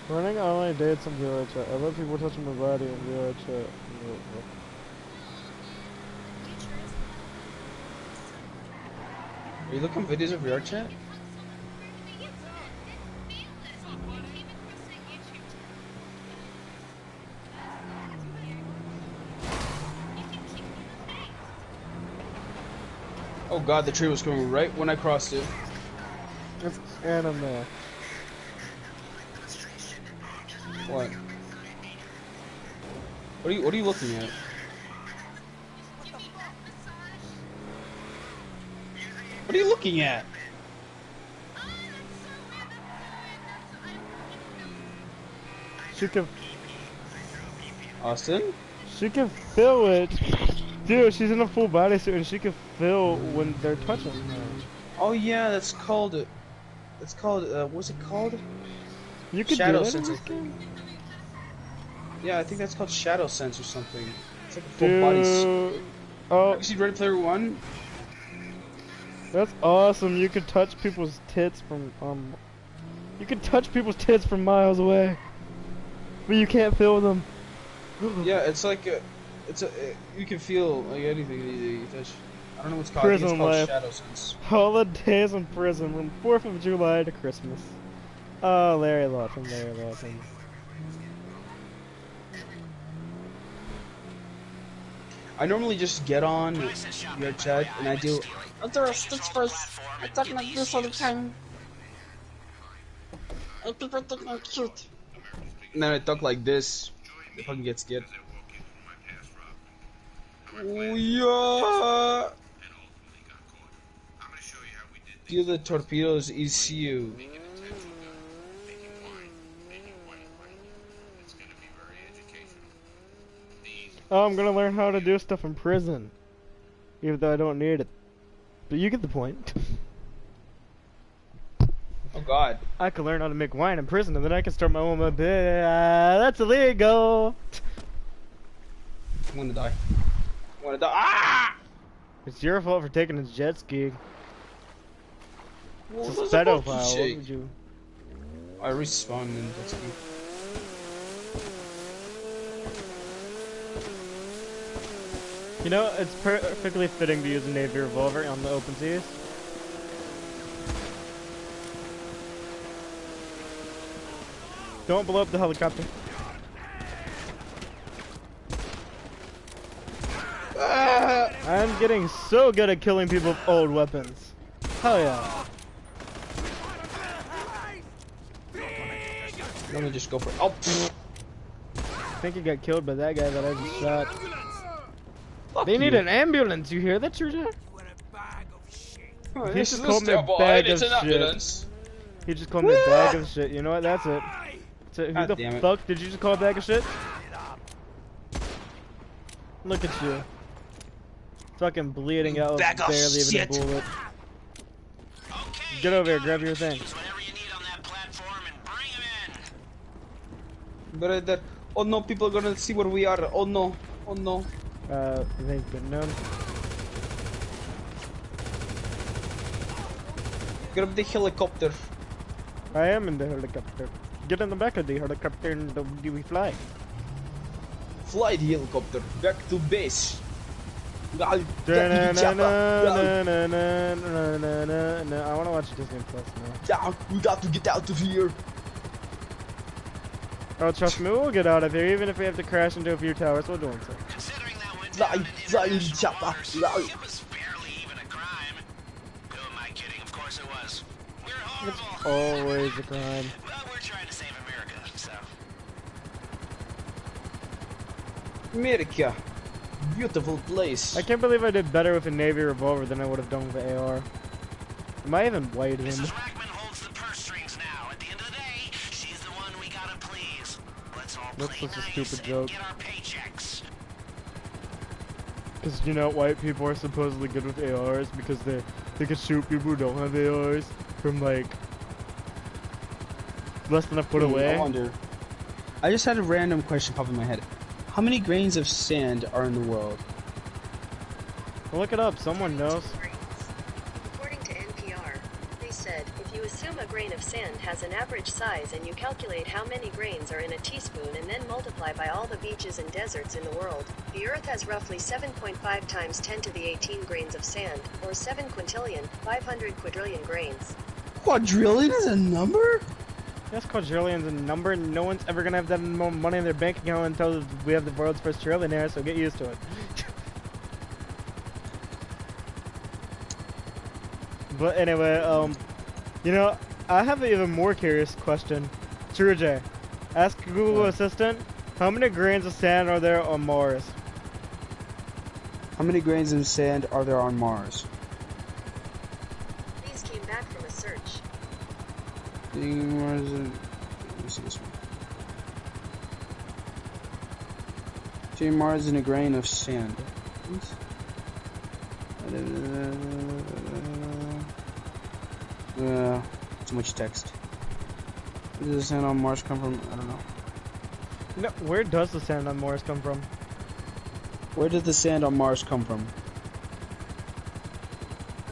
Running online dates on VR chat. I love people touching my body in VR chat. Are you looking at videos of VR chat? Oh god, the tree was coming right when I crossed it. It's anime. What? What are you looking at? What are you looking at? She can. Austin? She can feel it. Dude, she's in a full bodysuit and she can feel when they're touching her. Oh yeah, that's called. It's called. What's it called? You can Shadow do that sense. in this game? Yeah, I think that's called shadow sense or something. It's like a full Dude. body. Oh. Have you seen Ready Player One? That's awesome. You can touch people's tits from You can touch people's tits from miles away, but you can't feel them. Yeah, it's like you can feel like anything that you touch. I don't know what's called. Prison I think it's life. called shadow sense. Holidays in prison from 4th of July to Christmas. Oh, Larry Lawson, Larry Lawson. I normally just get on your chat and I do. That's first. I talk like this all the time. And people think I'm cute. And then I talk like this. They fucking get scared. Oh yeah. Deal the torpedoes ECU. Oh, I'm gonna learn how to do stuff in prison, even though I don't need it. But you get the point. Oh God. I can learn how to make wine in prison, and then I can start my own business. That's illegal. I'm gonna die. I'm gonna die. Ah! It's your fault for taking his jet ski. What It's a was that pedophile. fucking What shake? would you? I respawned in jet ski. You know, it's perfectly fitting to use a Navy revolver on the open seas. Don't blow up the helicopter. I'm getting so good at killing people with old weapons. Hell yeah. Let me just go for it. Oh, I think he got killed by that guy that I just shot. fuck They need you. an ambulance, you hear that, TrueJay? Oh, He this just is called me a terrible. bag It's of an shit. ambulance. He just called me a bag of shit. You know what? That's it. That's it. Who God the damn it. fuck did you just call a bag of shit? Look at you. Fucking bleeding out, Bag of barely even a shit. bullet. Get over here, grab your thing. But that. Oh no, people are gonna see where we are. Oh no. Oh no. They've been known. Grab the helicopter. I am in the helicopter. Get in the back of the helicopter and we fly. Fly the helicopter back to base. I wanna watch Disney Plus now. Yeah, we got to get out of here. Oh, trust me, we'll get out of here, even if we have to crash into a few towers. We're doing so. Fly the chopper. Fly. It's always a crime. America. Beautiful place. I can't believe I did better with a Navy revolver than I would have done with the AR. Am I even white him? That's just a stupid joke. Because, you know, white people are supposedly good with ARs because they can shoot people who don't have ARs from, like, less than a foot away. I wonder. I just had a random question pop in my head. How many grains of sand are in the world? Well, look it up. Someone knows. According to NPR, they said if you assume a grain of sand has an average size and you calculate how many grains are in a teaspoon and then multiply by all the beaches and deserts in the world, the Earth has roughly 7.5 times 10 to the 18 grains of sand, or 7 quintillion, 500 quadrillion grains. Quadrillion is a number? That's quadrillion's a number. No one's ever gonna have that money in their bank account until we have the world's first trillionaire, so get used to it. But anyway, You know, I have an even more curious question. TrueJay, ask Google Assistant, how many grains of sand are there on Mars? How many grains of sand are there on Mars? These came back from a search. Mars. Let me see this one. Team Mars in a grain of sand. Too much text. Where does the sand on Mars come from? I don't know. No, where does the sand on Mars come from? Where did the sand on Mars come from?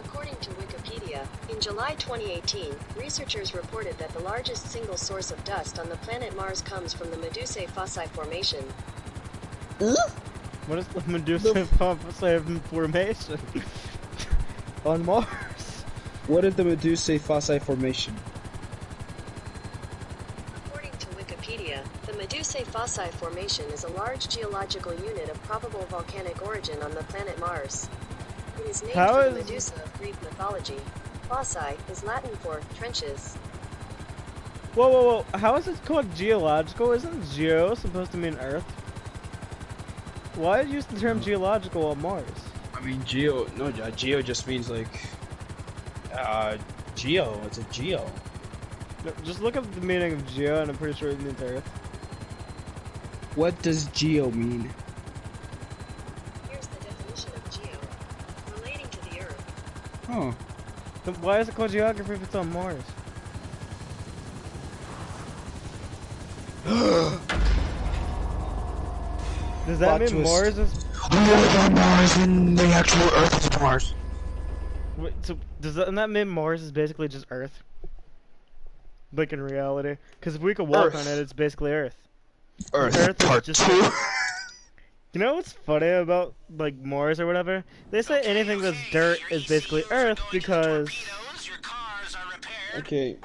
According to Wikipedia, in July 2018, researchers reported that the largest single source of dust on the planet Mars comes from the Medusae Fossae Formation. What is the Medusa Fossae Formation? On Mars? What is the Medusae Fossae Formation? According to Wikipedia, the Medusae Fossae Formation is a large geological unit of probable volcanic origin on the planet Mars. It is named for the Medusa of Greek mythology. Fossae is Latin for trenches. Whoa, whoa, whoa. How is it called geological? Isn't geo supposed to mean Earth? Why use the term geological on Mars? I mean, geo just means like, geo, it's a geo. No, just look up the meaning of geo and I'm pretty sure it means Earth. What does geo mean? Here's the definition of geo. Relating to the Earth. Oh. Then why is it called geography if it's on Mars? Does that mean Mars is... We live on Mars and the actual Earth is Mars. Wait, so doesn't that mean Mars is basically just Earth? Like in reality? Because if we could walk on it, it's basically Earth. Earth part is just... 2. You know what's funny about, like, Mars or whatever? They say anything that's dirt is basically Earth because... Okay.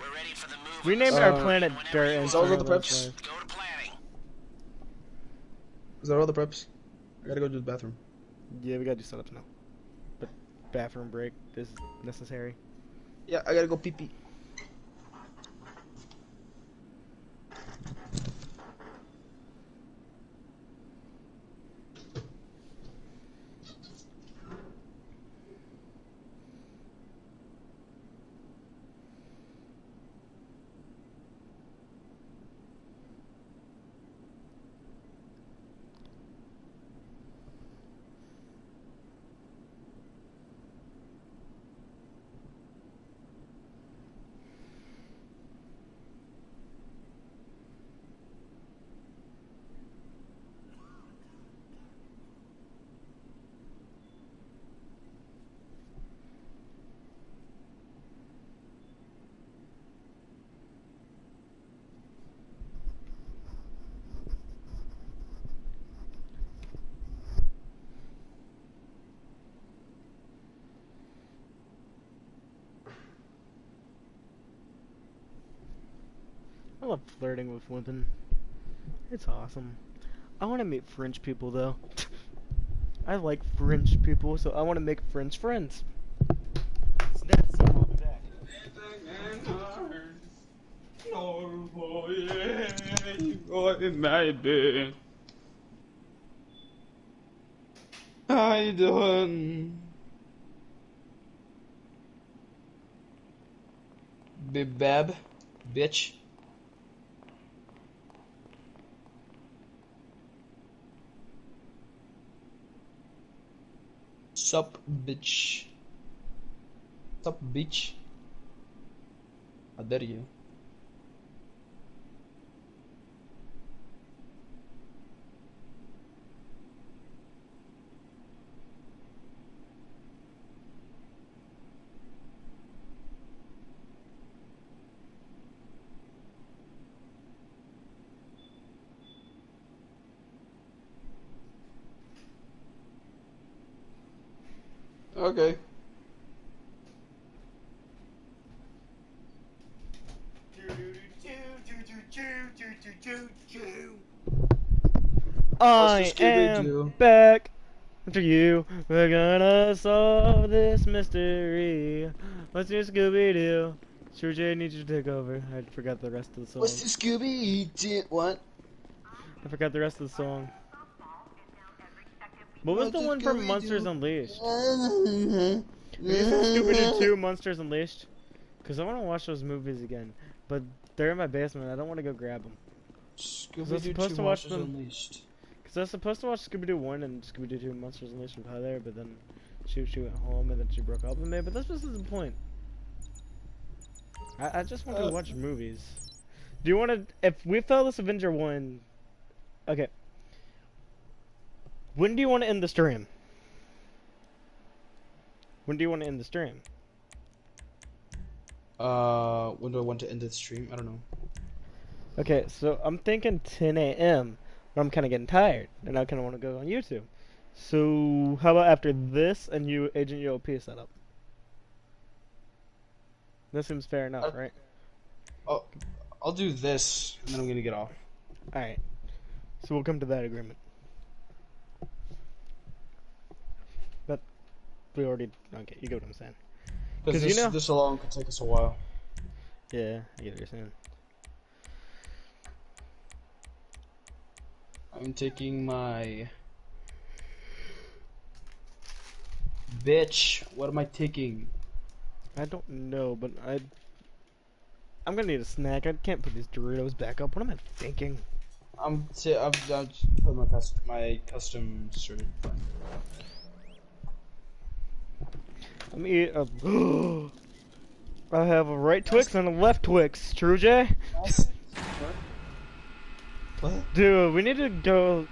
We named our planet Dirt and... Is all the preps? Is that all the preps? I gotta go to the bathroom. Yeah, we gotta do setups now. But bathroom break is necessary. Yeah, I gotta go pee pee. I love flirting with women. It's awesome. I want to meet French people though. I like French people, so I want to make French friends. It's that simple as that. How you doing? Bib bab, bitch. Sup, bitch. Sup, bitch. How dare you? Okay. I am back after you. We're gonna solve this mystery. What's your Scooby-Doo? TrueJay, I need you to take over. I forgot the rest of the song. What's the Scooby did what? I forgot the rest of the song. What was the one from Monsters Unleashed? Have you seen Scooby-Doo 2 Monsters Unleashed? Because I want to watch those movies again. But they're in my basement. I don't want to go grab them. Scooby-Doo 2 Monsters Unleashed. Because I was supposed to watch Scooby-Doo 1 and Scooby-Doo 2 Monsters Unleashed with Heather, but then she went home and then she broke up with me. But that's just the point. I just want to watch movies. Do you want to... If we fail this Avenger 1... Okay. When do you want to end the stream? When do you want to end the stream? When do I want to end the stream? I don't know. Okay, so I'm thinking 10 a.m. But I'm kind of getting tired, and I kind of want to go on YouTube. So, how about after this and you Agent UOP setup? That seems fair enough, right? Oh, I'll do this, and then I'm gonna get off. Alright. So we'll come to that agreement. But we already... Okay, you get what I'm saying. Because this, this alone could take us a while. Yeah, I get what you're saying. I'm taking my... Bitch, what am I taking? I don't know, but I'm gonna need a snack. I can't put these Doritos back up. What am I thinking? I'm putting my custom shirt. Let me eat a... I have a right Twix and a left Twix. TrueJay? What? Dude, we need to go...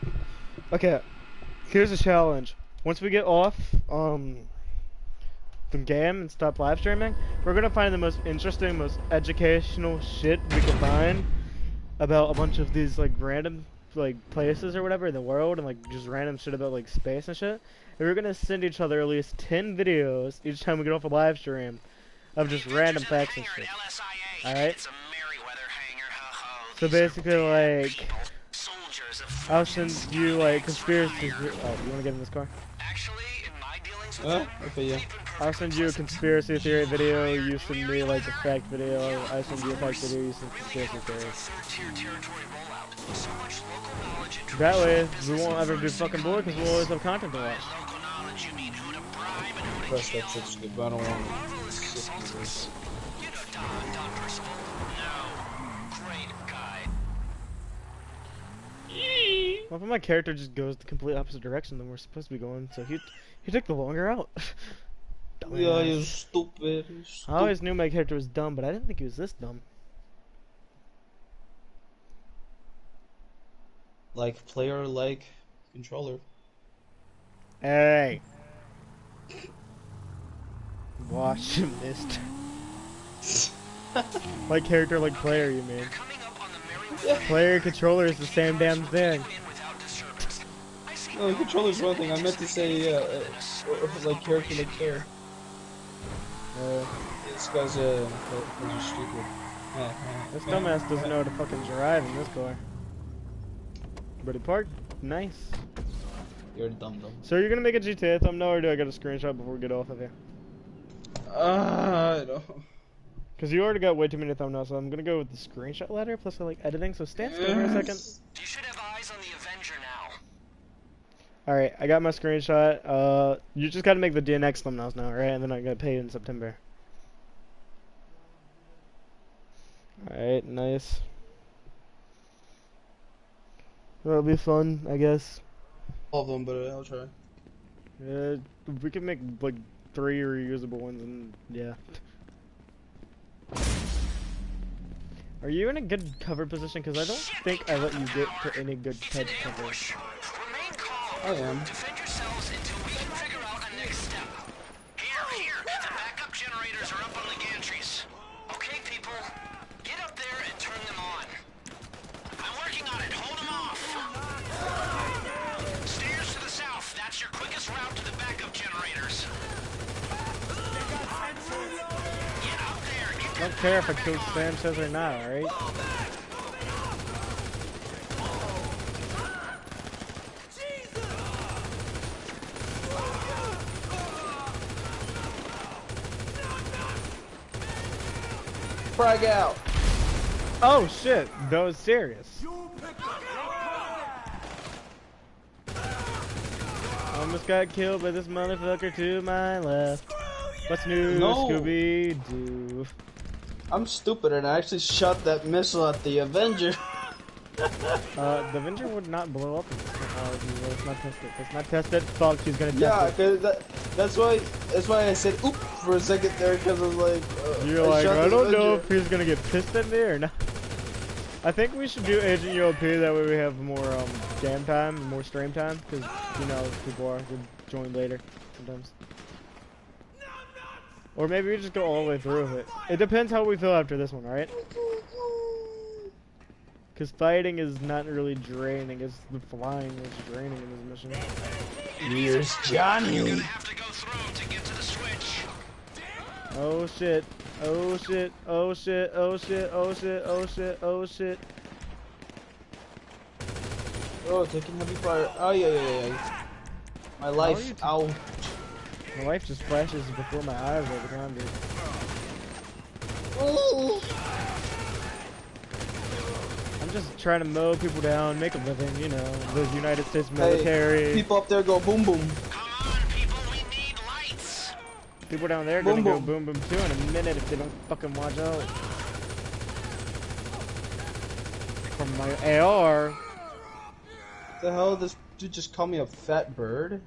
Okay, here's a challenge. Once we get off, the game and stop live streaming, we're gonna find the most interesting, most educational shit we can find about a bunch of these, like, random, like, places or whatever in the world, and, like, just random shit about, like, space and shit. And we're gonna send each other at least 10 videos each time we get off a live stream of just random facts and shit. Alright? So basically, like, I'll send you, like, conspiracy... Oh, you wanna get in this car? Okay, yeah. I'll send you a conspiracy theory video, you send me, like, a fact video, I send you a fact video, you send conspiracy theory. That way, we won't ever be fucking bored, because we'll always have content to watch. Press that subscribe, but I don't want to sit through this. Well, if my character just goes the complete opposite direction than we're supposed to be going, so he took the longer out. Yeah, you're stupid. I always knew my character was dumb, but I didn't think he was this dumb. Like player, like controller. Hey! Watch him, missed. Like character, like player, you mean? Player controller is the same damn thing. No, the controller's one thing. I meant to say, like character, like player. This guy's stupid. This dumbass doesn't know how to fucking drive in this car. But he parked nice. You're dumb. So you're gonna make a GTA thumbnail, or do I get a screenshot before we get off of here? I don't. Cause you already got way too many thumbnails, so I'm gonna go with the screenshot ladder plus I like editing. So stand still for a second. You should have eyes on the Avenger now. All right, I got my screenshot. You just gotta make the DNX thumbnails now, right? And then I gotta pay you in September. All right, nice. That'll be fun, I guess. All of them, but I'll try. Yeah, we can make like 3 reusable ones, and yeah. Are you in a good cover position? Because I don't think I let you get to any good head cover. I am. Defend yourselves until we can figure out a next step. Here, the backup generators are up on the gantries. Okay, people, get up there and turn them on. I'm working on it. Hold them off. Stairs to the south. That's your quickest route to the backup generators. Get up there. I don't care if I kill Sanchez or not, alright? frag out. Oh shit, that was serious. Almost got killed by this motherfucker to my left. What's new, No. Scooby-Doo? I'm stupid and I actually shot that missile at the Avenger. The Avenger would not blow up in this technology. Let's not test it. Let's not test it. Fuck, she's gonna test Yeah, it. cause that's why I said oop for a second there, cause I was like, You're like, I don't know if he's gonna get pissed at me or not. I think we should do Agent UOP, that way we have more game time, more stream time, because, you know, people would join later sometimes. Or maybe we just go all the way through with it. It depends how we feel after this one, alright? Because fighting is not really draining, it's the flying that's draining in this mission. Here's Johnny. Oh shit. Oh shit. Oh shit. Oh shit. Oh shit. Oh shit. Oh shit. Oh, taking heavy fire. Oh yeah. My life. Ow. My life just flashes before my eyes all the time, dude. Ooh. I'm just trying to mow people down, make a living, you know, the United States military. Hey, people up there go boom boom. People down there are gonna go boom boom too in a minute if they don't fucking watch out. From my AR. What the hell? This dude just called me a fat bird?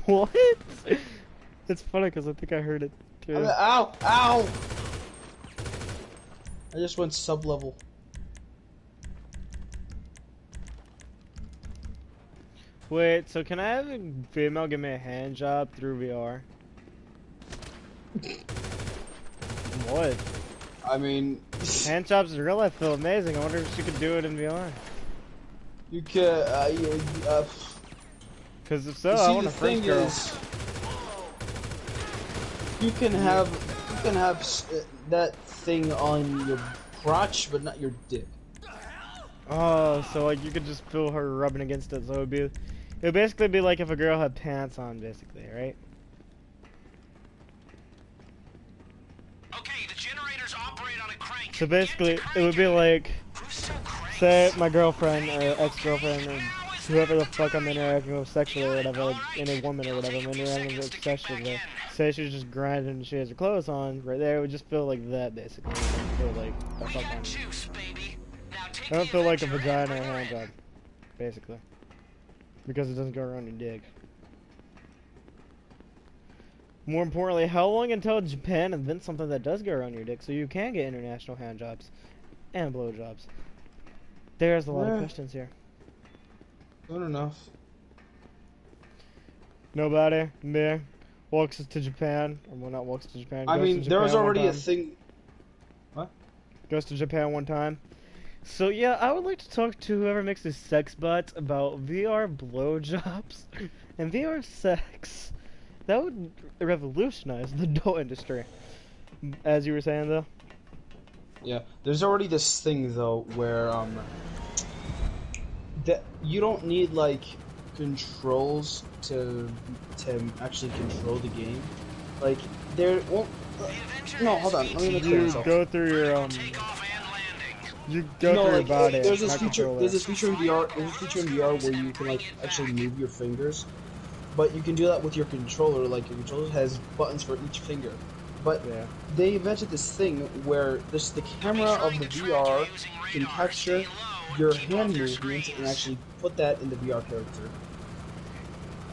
What? It's funny because I think I heard it too. Ow! Ow! I just went sub level. Wait, so can I have a female give me a hand job through VR? What? I mean, hand jobs in real life feel amazing. I wonder if she could do it in VR. You could, Because if so, I want a French girl. You can have that thing on your crotch, but not your dick. Oh, so like you could just feel her rubbing against it. So it would basically be like if a girl had pants on, basically, right? Okay, the generators operate on a crank. So basically, it would be like, say my girlfriend or ex-girlfriend or whoever the fuck I'm interacting with sexually or whatever, like any woman or whatever I'm interacting with sexually. Say she's just grinding and she has her clothes on, right there, it would just feel like that, basically. It would feel like a fuck on. I don't feel like a vagina or a hand job, basically. Because it doesn't go around your dick. More importantly, how long until Japan invents something that does go around your dick so you can get international hand jobs and blow jobs? There's a lot of questions here. Good enough. Nobody there walks to Japan, or well, not walks to Japan. I mean, there was already a thing. What? Goes to Japan one time. So yeah, I would like to talk to whoever makes these sex bots about VR blowjobs and VR sex. That would revolutionize the adult industry. As you were saying, though. Yeah, there's already this thing though where that you don't need like controls to actually control the game. Like there won't. No, hold on. Let me make you go through your You go through your body. There's this feature. There's this feature in VR. There's a feature in VR where you can like actually move your fingers, but you can do that with your controller. Like your controller has buttons for each finger. But they invented this thing where the camera of the VR can capture your hand movements and actually put that in the VR character.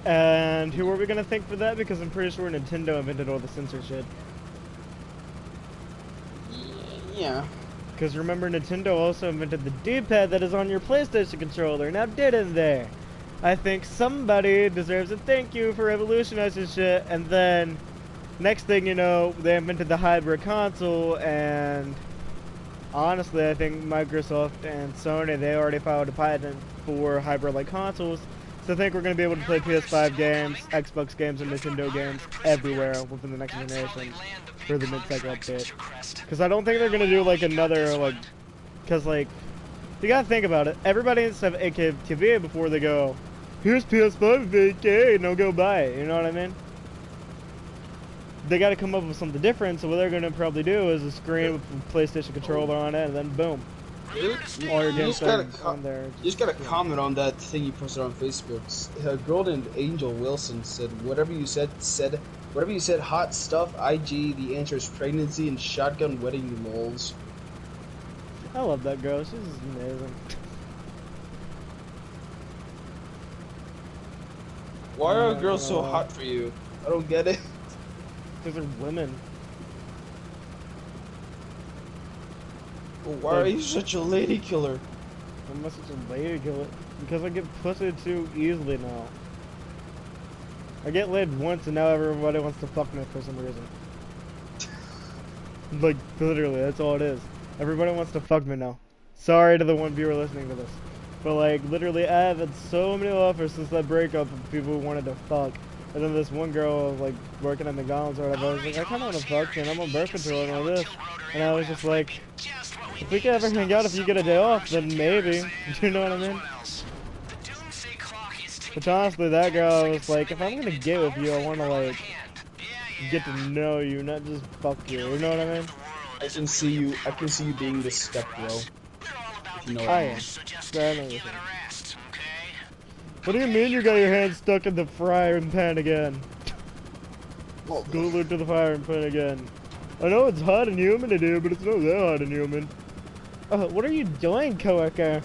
And who are we gonna thank for that? Because I'm pretty sure Nintendo invented all the sensor shit. Yeah. Because remember, Nintendo also invented the D-pad that is on your PlayStation controller. Now, didn't they? I think somebody deserves a thank you for revolutionizing shit. And then, next thing you know, they invented the hybrid console. And honestly, I think Microsoft and Sony, they already filed a patent for hybrid-like consoles. So I think we're going to be able to play PS5 games, Xbox games, and Nintendo games everywhere within the next generation for the mid-cycle update. Because I don't think they're going to do like another, like, because like, you got to think about it. Everybody needs to have 8K TV before they go, here's PS5 8K, and they'll go buy it, you know what I mean? they got to come up with something different. So what they're gonna probably do is a screen with a PlayStation controller on it, and then boom. Dude, All your you games on there. you just gotta comment on that thing you posted on Facebook. A girl named Angel Wilson said, "Whatever you said, whatever you said, hot stuff. IG. The answer is pregnancy and shotgun wedding lols." I love that girl. She's amazing. Why are girls so hot for you? I don't get it. Because they're women. Well, why are you such a lady killer? I'm not such a lady killer. Because I get pussy too easily now. I get laid once and now everybody wants to fuck me for some reason. Like, literally, that's all it is. Everybody wants to fuck me now. Sorry to the one viewer listening to this. But like, literally, I have had so many offers since that breakup of people who wanted to fuck. And then this one girl, like, working at McDonald's or whatever, I was like, I kinda wanna fuck you and I'm on birth control and all this. And I was just like, if we could ever hang out if you get a day off, then maybe. You know what I mean? But honestly, that girl, I was like, if I'm gonna get with you, I wanna, like, get to know you, not just fuck you. You know what I mean? I can see you being the step bro. You know I am. What do you mean you got your hand stuck in the frying pan again? Glued to the frying pan again. I know it's hot and humid in here, but it's not that hot and humid. What are you doing, coworker?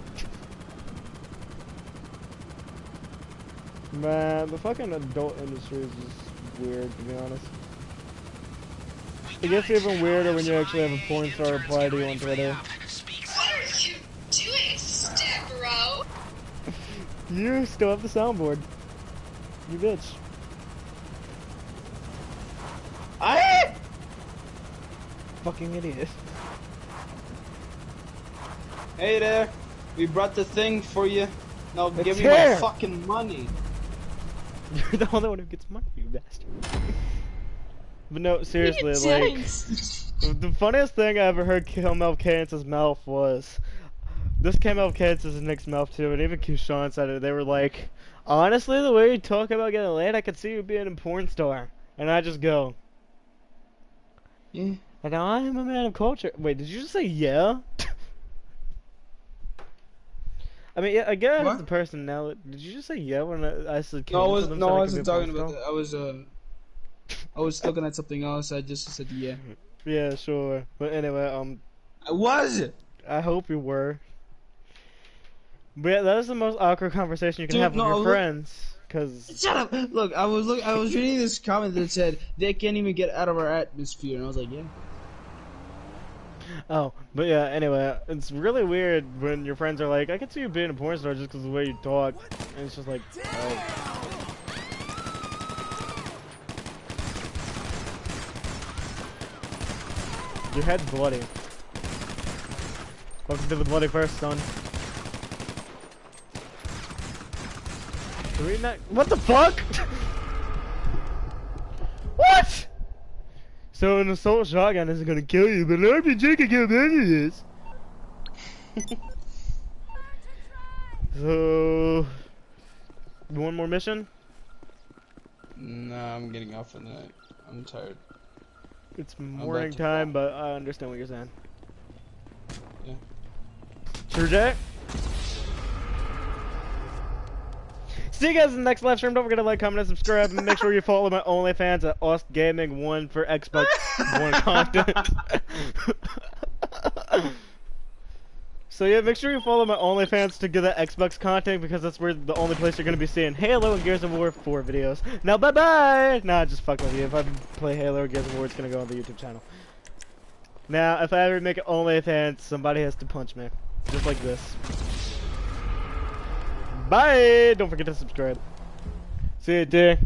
Man, the fucking adult industry is just weird, to be honest. It gets even weirder when you actually have a porn star reply to you on Twitter. What are you doing, step bro? You still have the soundboard. You bitch. I fucking idiot. Hey there, we brought the thing for you. Now give me here. my fucking money. You're the only one who gets money, you bastard. But no, seriously, like, the funniest thing I ever heard come out of Kansas' mouth was, this came out of Kansas' Nick's mouth too, and even Kushan said it. They were like, honestly, the way you talk about getting laid, I could see you being a porn star. And I just go, yeah. And I am a man of culture. Wait, did you just say yeah? I mean, yeah, I guess What? the person now. Did you just say yeah when I said? No, I wasn't talking about that. I was looking at something else. I just said yeah. Yeah, sure. But anyway, I was. I hope you were. But yeah, that is the most awkward conversation you can have with your friends. Cause shut up. Look, I was reading this comment that said they can't even get out of our atmosphere, and I was like, yeah. Oh, but yeah, anyway, it's really weird when your friends are like, I can see you being a porn star just because of the way you talk. And it's just like, oh. Your head's bloody. Welcome to the bloody first, son. Are we not? What the fuck? What? So an assault shotgun isn't gonna kill you, but an RPG can kill any of this. So, one more mission? Nah, I'm getting off in that. I'm tired. It's morning time, but I understand what you're saying. Yeah. TrueJay? See you guys in the next live stream. Don't forget to like, comment, and subscribe, and make sure you follow my OnlyFans at Aust Gaming 1 for Xbox One content. So yeah, make sure you follow my OnlyFans to get that Xbox content because that's where the only place you're gonna be seeing Halo and Gears of War 4 videos. Now bye bye. Nah, just fuck with you. If I play Halo or Gears of War, it's gonna go on the YouTube channel. Now, if I ever make an OnlyFans, somebody has to punch me, just like this. Bye! Don't forget to subscribe. See you, dear.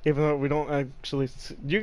Even though we don't actually... You can